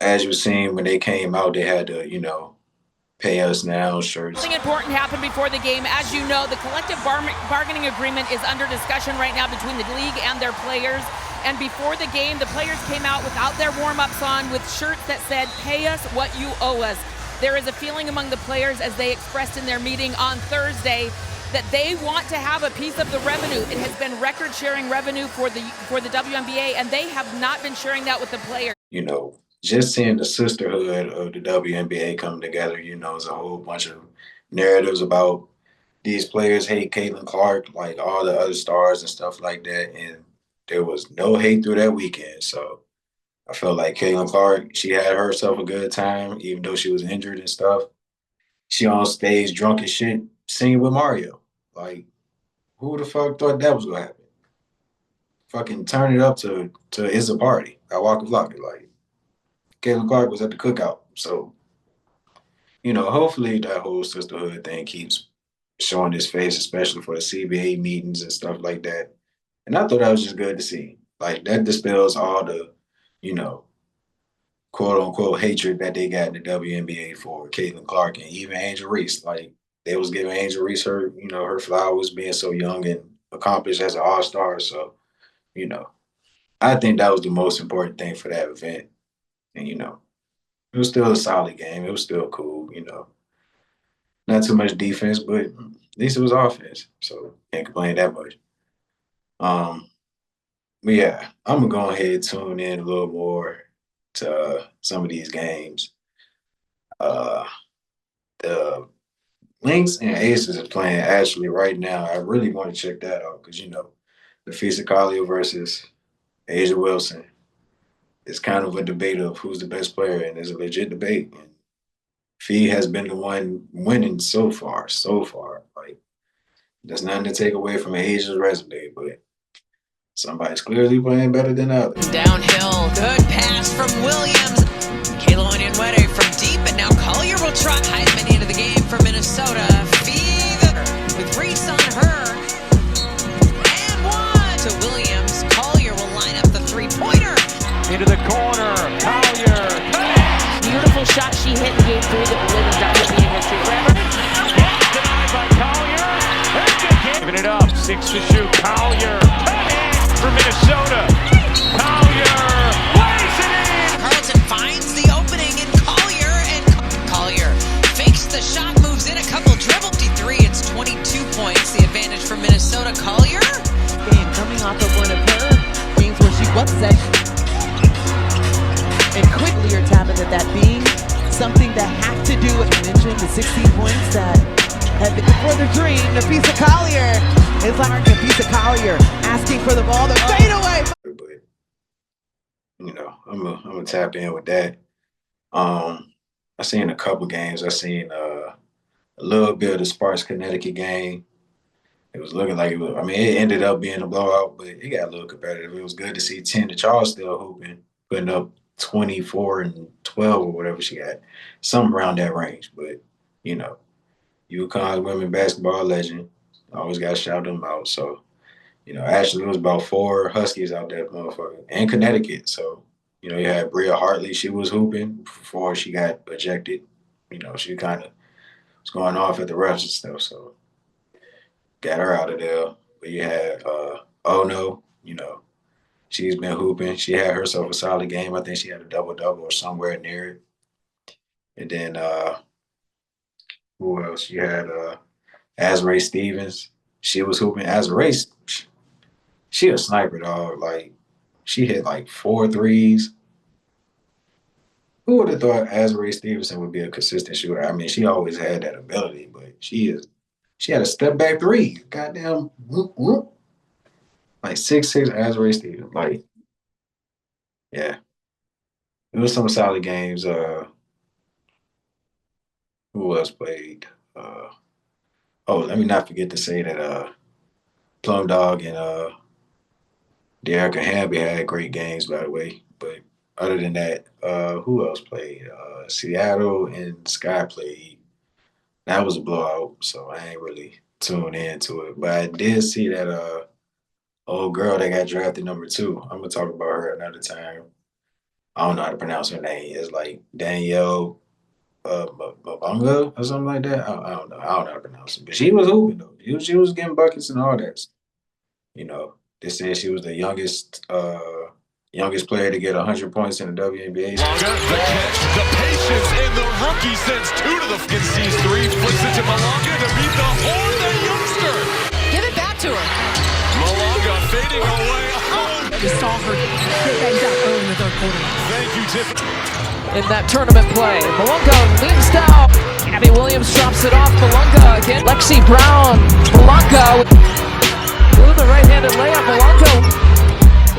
As you seen when they came out, they had to, pay us now shirts. Something important happened before the game. As you know, the collective bargaining agreement is under discussion right now between the league and their players. And before the game, the players came out without their warm-ups on with shirts that said, "Pay us what you owe us." There is a feeling among the players, as they expressed in their meeting on Thursday, that they want to have a piece of the revenue. It has been record-sharing revenue for the WNBA, and they have not been sharing that with the players. Just seeing the sisterhood of the WNBA come together, is a whole bunch of narratives about these players hate Caitlin Clark, like all the other stars and stuff like that. And there was no hate through that weekend. So I felt like Caitlin Clark, she had herself a good time, even though she was injured and stuff. She on stage drunk as shit, singing with Mario. Like, who the fuck thought that was gonna happen? Fucking turn it up to It's a Party at Waka Flocka. Like, Caitlin Clark was at the cookout. So, hopefully that whole sisterhood thing keeps showing its face, especially for the CBA meetings and stuff like that. And I thought that was just good to see. Like, that dispels all the, quote unquote hatred that they got in the WNBA for Caitlin Clark and even Angel Reese. Like, they was giving Angel Reese her, her flowers being so young and accomplished as an all-star. So, I think that was the most important thing for that event. And, it was still a solid game. It was still cool, Not too much defense, but at least it was offense. So can't complain that much. But yeah, I'm gonna go ahead and tune in a little more to some of these games. The Lynx and Aces are playing actually right now. I really want to check that out because the Fisicalio versus Asia Wilson. It's kind of a debate of who's the best player, and it's a legit debate. And Fee has been the one winning so far. Like, there's nothing to take away from Asia's resume, but somebody's clearly playing better than others. Downhill, good pass from Williams. Kayla Onyenwere from deep, and now Collier will try. Heisman into the game for Minnesota. Fee with Reese on her. And one to Williams. Collier will line up the three-pointer. Into the corner, Collier. Beautiful shot she hit in game 3 that will live in WNBA history forever. Denied by Collier. Giving it up, 6 to shoot. Collier for Minnesota. Collier lays it in. Carlton finds the opening in Collier, and Collier fakes the shot, moves in a couple dribble. 53, it's 22 points. The advantage for Minnesota. Collier. Game coming off of one of her games where she was set. And quickly you're tapping at that being something that had to do with mentioning the 16 points that had been before the dream. Nafisa Collier is like Nafisa Collier asking for the ball to fade away. But I'm gonna tap in with that. I seen a couple games. I seen a little bit of the Sparks Connecticut game. It was looking like it was. I mean, it ended up being a blowout, but it got a little competitive. It was good to see 10 to Charles still hooping, putting up 24 and 12 or whatever she got, something around that range. But UConn's women basketball legend, always got to shout them out. So actually it was about 4 Huskies out there, motherfucker, and Connecticut. So you had Bria Hartley, she was hooping before she got ejected. She kind of was going off at the refs and stuff. So got her out of there. But you had Ono, she's been hooping. She had herself a solid game. I think she had a double-double or somewhere near it. And then who else? You had Azrae Stevens. She was hooping. Azrae, she a sniper, dog. Like, she hit like 4 threes. Who would have thought Azrae Stevenson would be a consistent shooter? I mean, she always had that ability, but she had a step-back 3. Goddamn. Whoop, whoop. Like 6'6" Azrae Stevens. Like, yeah. It was some solid games. Who else played? Let me not forget to say that Plum Dog and De'Arica Hamby had great games, by the way. But other than that, who else played? Seattle and Sky played. That was a blowout, so I ain't really tuned into it. But I did see that old girl that got drafted #2. I'm gonna talk about her another time. I don't know how to pronounce her name. It's like Danielle Mabunga or something like that. I don't know. I don't know how to pronounce it. But she was hooping though. She was getting buckets and all that. You know, they said she was the youngest player to get 100 points in the WNBA. Malonga, the catch, the patience, and the rookie sends 2 to the and sees 3, flips it to Malonga to beat the horn, the youngster. Give it back to her. Malonga fading away. Oh. I just saw her get banged out early in the third quarter. Thank you, Tiffany. In that tournament play, Malonga leans down. Abby Williams drops it off. Malonga again. Lexi Brown. Malonga with the right-handed layup.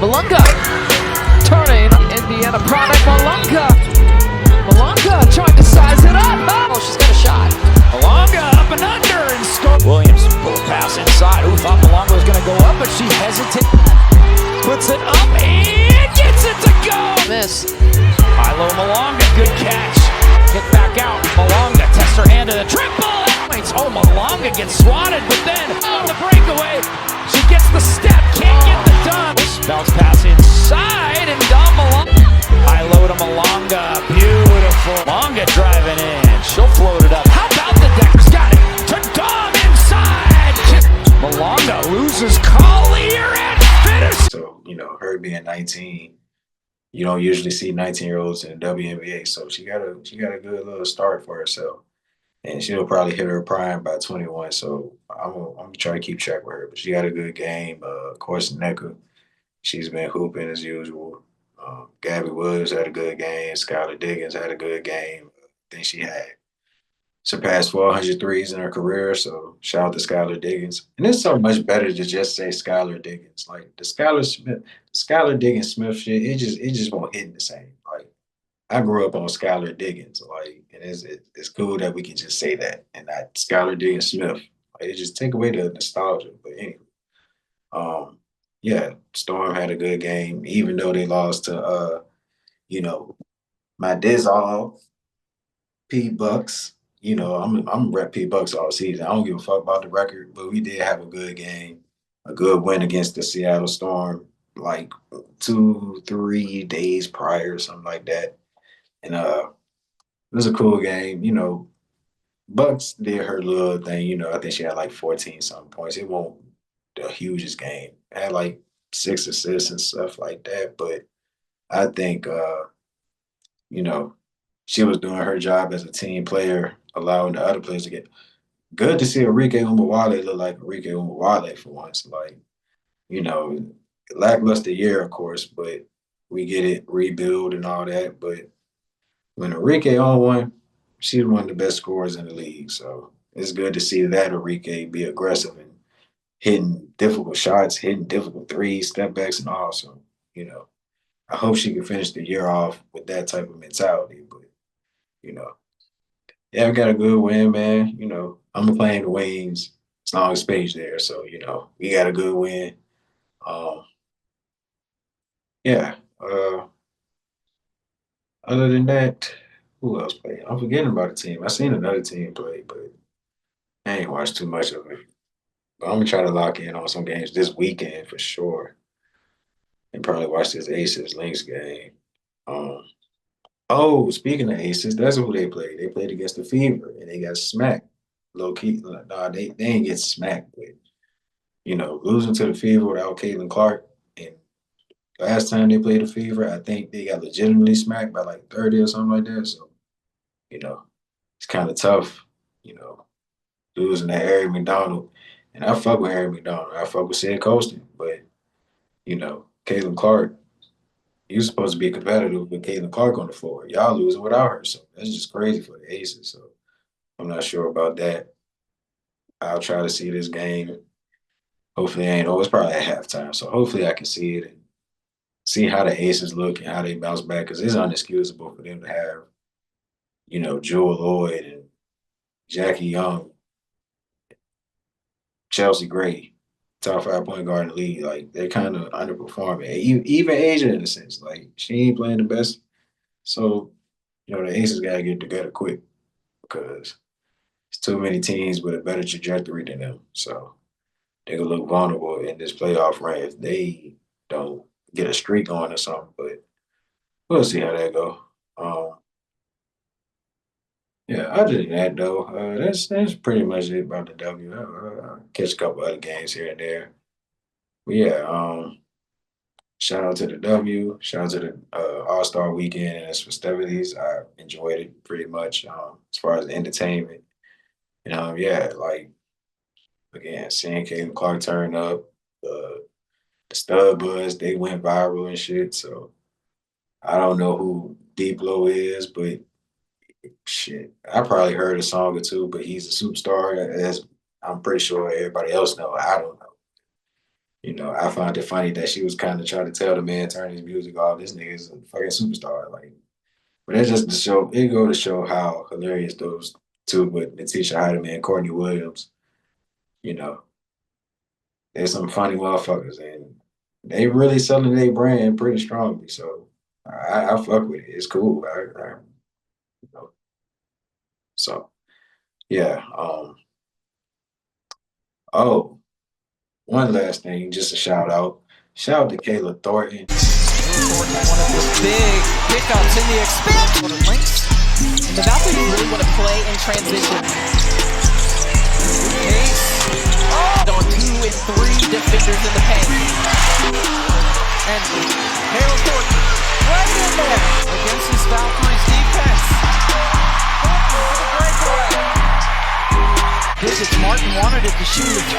Malonga turning. Indiana product. Malonga trying to size it up. Oh, she's got a shot. Malonga up and under and score. Williams pull pass inside. Who thought Malonga was going to go up, but she hesitated. Puts it up and gets it to go. Miss. High-low Malonga, good catch. Kick back out. Malonga tests her hand to the triple. Oh, Malonga gets swatted, but then on the breakaway, she gets the step, can't get the dunk. Bounce pass inside and Dom Malonga. High-low to Malonga, beautiful. Malonga driving in, she'll float it up. How about the Deckers? Got it to Dom inside. Malonga loses Collier and finishes. So, her being 19, you don't usually see 19-year-olds in the WNBA. So she got a good little start for herself. And she'll probably hit her prime by 21. So I'm gonna try to keep track with her. But she got a good game. Of course, Nneka, she's been hooping as usual. Gabby Williams had a good game. Skylar Diggins had a good game. I think she had surpassed 400 threes in her career. So shout out to Skylar Diggins. And it's so much better to just say Skylar Diggins. Like the Skylar Diggins Smith shit, it just won't hit the same. Like I grew up on Skylar Diggins, and it's cool that we can just say that and not Skylar Diggins Smith. Like, it just take away the nostalgia. But anyway, yeah, Storm had a good game, even though they lost to my Dizzall P Bucks. I'm rep P Bucks all season. I don't give a fuck about the record, but we did have a good game, a good win against the Seattle Storm, like 2-3 days prior, or something like that. And it was a cool game. Bucks did her little thing. I think she had like 14 something points. It won't the hugest game. It had like 6 assists and stuff like that. But I think she was doing her job as a team player, allowing the other players to get good to see Arike Umawale look like Arike Umawale for once. Like, lackluster year, of course, but we get it, rebuild and all that. But when Arike on one, she's one of the best scorers in the league. So it's good to see that Arike be aggressive and hitting difficult shots, hitting difficult threes, step backs, and all. So, I hope she can finish the year off with that type of mentality. But, yeah, we got a good win, man. I'm playing the Wings as long as Paige there. So, we got a good win. Yeah. Other than that, who else played? I'm forgetting about the team. I seen another team play, but I ain't watched too much of it. But I'm gonna try to lock in on some games this weekend for sure, and probably watch this Aces Lynx game. Speaking of Aces, that's who they played. They played against the Fever, and they got smacked. Low key, nah, they ain't get smacked, but losing to the Fever without Caitlin Clark. And last time they played the Fever, I think they got legitimately smacked by like 30 or something like that. So, it's kind of tough, losing to Harry McDonald. And I fuck with Harry McDonald. I fuck with Sid Colston. But, Caitlin Clark, you're supposed to be competitive with Caitlin Clark on the floor. Y'all losing without her. So that's just crazy for the Aces. So I'm not sure about that. I'll try to see this game. Hopefully, it's probably at halftime. So hopefully I can see it and see how the Aces look and how they bounce back. Because it's unexcusable for them to have, Jewel Lloyd and Jackie Young, Chelsea Gray, top 5 point guard in the league. Like, they're kind of underperforming. Even Asia, in a sense. Like, she ain't playing the best. So, the Aces got to get together quick because it's too many teams with a better trajectory than them. So, they could look vulnerable in this playoff run if they don't get a streak going or something. But we'll see how that go. Yeah, other than that though, that's pretty much it about the W. I'll catch a couple other games here and there. But yeah, shout out to the W. Shout out to the All-Star Weekend and its festivities. I enjoyed it pretty much as far as the entertainment. And yeah, like again, seeing Caitlin Clark turn up, the Stud Buzz, they went viral and shit. So I don't know who Deep Low is, but shit, I probably heard a song or two, but he's a superstar, as I'm pretty sure everybody else know. I don't know. I find it funny that she was kind of trying to tell the man turn his music off. This nigga is a fucking superstar. Like, but that's just to show. It go to show how hilarious those two, with Letitia Heidemann and Courtney Williams. You know, they're some funny motherfuckers, and they really selling their brand pretty strongly. So I fuck with it. It's cool. You know, so yeah. Oh, one last thing, just a shout out. Shout out to Kayla Thornton. One of the big pickups in the expansion. Links. And the Valkyries really want to play in transition. Case. Oh! On 2 and 3 defenders in the paint. And Kayla Thornton right in there against this Valkyries defense. Thornton for the breakaway. Digits Martin wanted it to shoot a 3.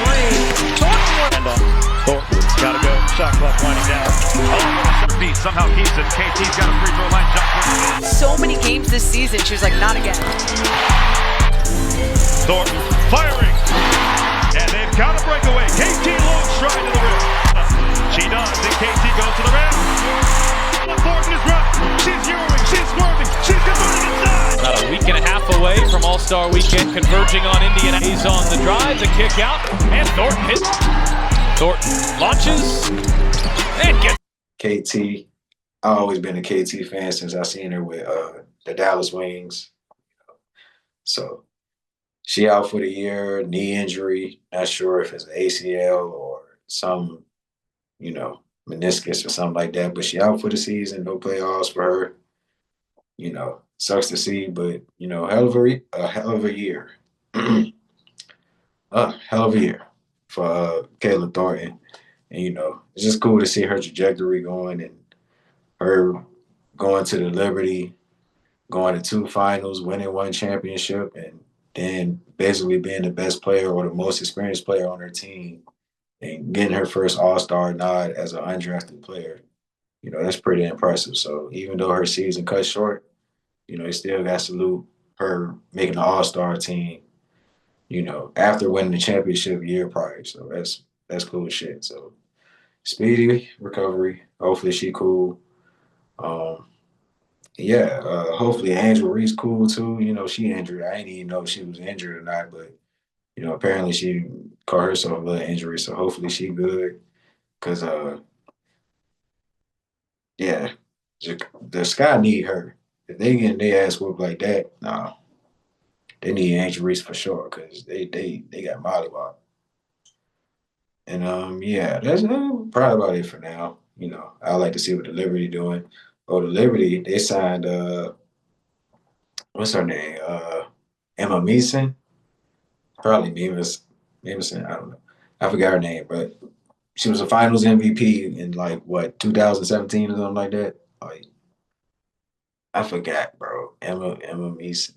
Thornton's got to go. Shot clock winding down. Oh, beat somehow keeps it. KT's got a free throw line jump. So many games this season, she was like, not again. Thornton firing. And they've got a breakaway. KT long stride to the rim. She does. And KT goes to the rim. Thornton is running. She's yoring. She's swerving. She's converting inside. About a week and a half away from All-Star Weekend, converging on Indiana. He's on the drive, the kick out, and Thornton hits. Thornton launches and gets. KT. I've always been a KT fan since I seen her with the Dallas Wings. So she out for the year, knee injury. Not sure if it's an ACL or some, meniscus or something like that. But she out for the season. No playoffs for her. Sucks to see, but hell of a year. Hell of a year for Kayla Thornton. And it's just cool to see her trajectory going, and her going to the Liberty, going to 2 finals, winning 1 championship, and then basically being the best player or the most experienced player on her team, and getting her first All-Star nod as an undrafted player. That's pretty impressive. So even though her season cut short, you still got to salute her making the All-Star team, after winning the championship year prior. So that's cool shit. So speedy recovery. Hopefully she cool. Hopefully Angel Reese cool too. She injured. I didn't even know if she was injured or not, but apparently she caught herself a little injury. So hopefully she good. Cause the Sky need her. If they get their ass whooped like that, nah, they need Angel Reese for sure, because they got mollywopped. And that's probably about it for now. I like to see what the Liberty doing. Oh, the Liberty, they signed what's her name? Emma Meeson. Probably Meeson, I don't know. I forgot her name, but she was a finals MVP in 2017 or something like that. I forgot, bro. Emma Meeson.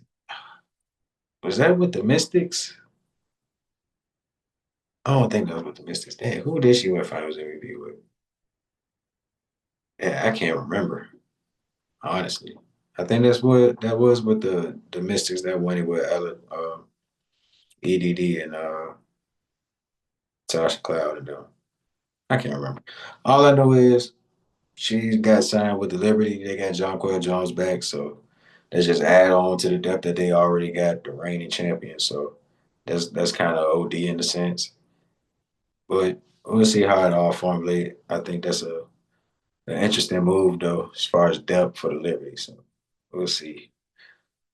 Was that with the Mystics? I don't think that was with the Mystics. Damn, who did she win finals MVP with? Yeah, I can't remember. Honestly. I think that was with the Mystics that won it with Ella, EDD and Tasha Cloud and them. I can't remember. All I know is she got signed with the Liberty. They got Jonquel Jones back, so let's just add on to the depth that they already got, the reigning champion. So that's kind of OD in a sense. But we'll see how it all formulates. I think that's an interesting move, though, as far as depth for the Liberty. So we'll see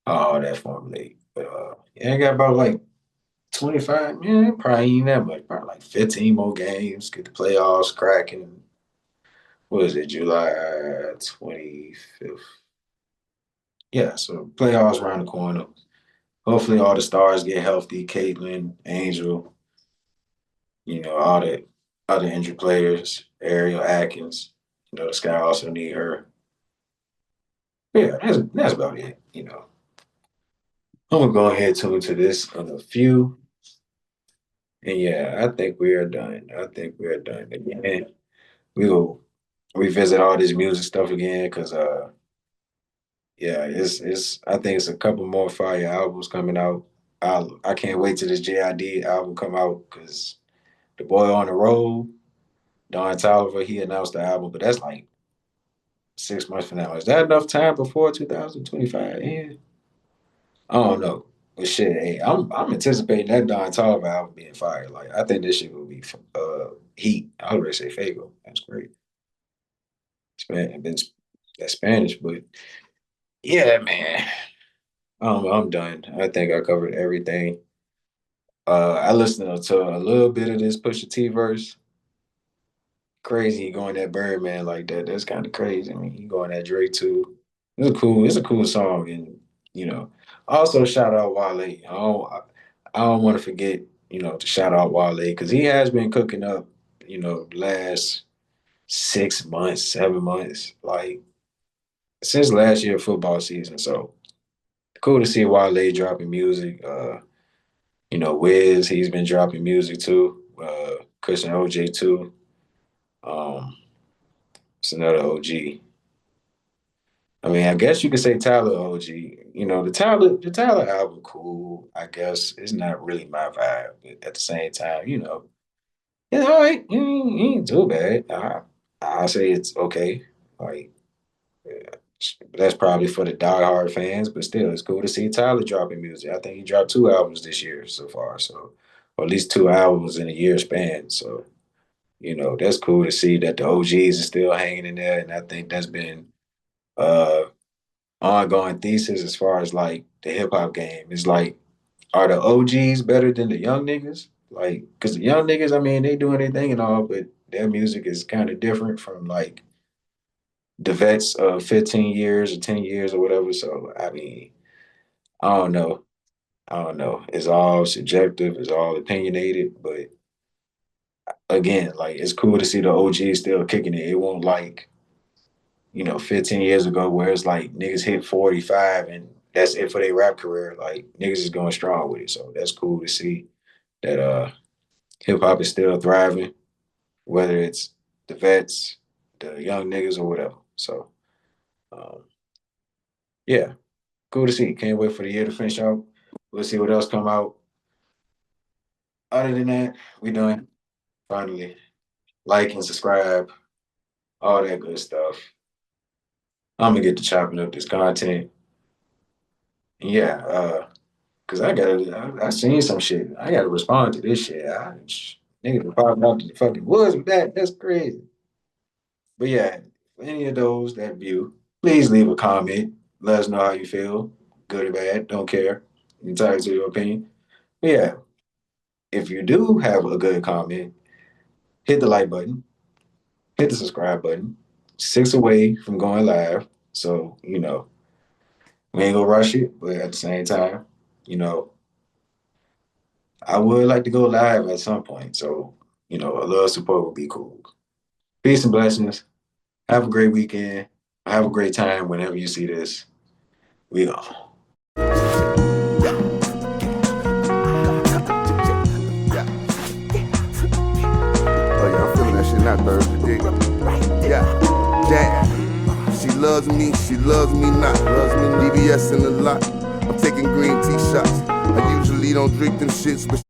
how all that formulates. But I got about 25, man, probably ain't that much. Probably like 15 more games. Get the playoffs cracking. What is it, July 25th? Yeah, so playoffs around the corner. Hopefully all the stars get healthy. Caitlin, Angel, all the other injured players, Ariel Atkins. The Sky also need her. But yeah, that's about it. I'm gonna go ahead into this in a few. And yeah, I think we are done. I think we are done. Again, we will revisit all this music stuff again because yeah, it's I think it's a couple more fire albums coming out. I can't wait till this JID album come out because the boy on the road, Don Toliver, he announced the album, but that's like 6 months from now. Is that enough time before 2025? Yeah. I don't know. But shit, hey, I'm anticipating that Don Toliver album being fire. Like I think this shit will be heat. I already say Fago. That's great. That's Spanish, but yeah, man. I'm done. I think I covered everything. I listened to a little bit of this Pusha T verse. Crazy going that Birdman like that. That's kind of crazy. I mean, he going that Drake too. It's a cool song, and also shout out Wale. I don't want to forget, to shout out Wale because he has been cooking up, last 6 months, 7 months, like since last year football season. So cool to see Wale dropping music. Wiz, he's been dropping music too. Christian OJ too. It's another OG. I mean, I guess you could say Tyler OG. The Tyler album cool. I guess it's not really my vibe, but at the same time, it's all right. He ain't too bad. I say it's okay. Like that's probably for the diehard fans, but still, it's cool to see Tyler dropping music. I think he dropped 2 albums this year so far, so or at least 2 albums in a year span. So that's cool to see that the OGs are still hanging in there, and I think that's been uh ongoing thesis as far as like the hip hop game. It's like, are the OGs better than the young niggas? Like, cause the young niggas, I mean, they doing their thing and all, but their music is kind of different from like the vets of 15 years or 10 years or whatever. So I mean, I don't know. I don't know. It's all subjective, it's all opinionated, but again, like it's cool to see the OGs still kicking it. It won't like 15 years ago where it's like niggas hit 45 and that's it for their rap career. Like niggas is going strong with it. So that's cool to see that hip hop is still thriving, whether it's the vets, the young niggas or whatever. So yeah, cool to see. Can't wait for the year to finish out. We'll see what else come out. Other than that, we done. Finally. Like and subscribe, all that good stuff. I'm gonna get to chopping up this content. And yeah, cause I seen some shit. I gotta respond to this shit. Nigga popping out to the fucking woods with that. That's crazy. But yeah, for any of those that view, please leave a comment. Let us know how you feel, good or bad. Don't care. Entitled to your opinion. But yeah, if you do have a good comment, hit the like button, hit the subscribe button. 6 away from going live. So, we ain't gonna rush it, but at the same time, I would like to go live at some point. So, a little support would be cool. Peace and blessings. Have a great weekend. Have a great time whenever you see this. We go. Not Thursday. Yeah. She loves me not. Loves me DBS in a lot. I'm taking green tea shots. I usually don't drink them shits, but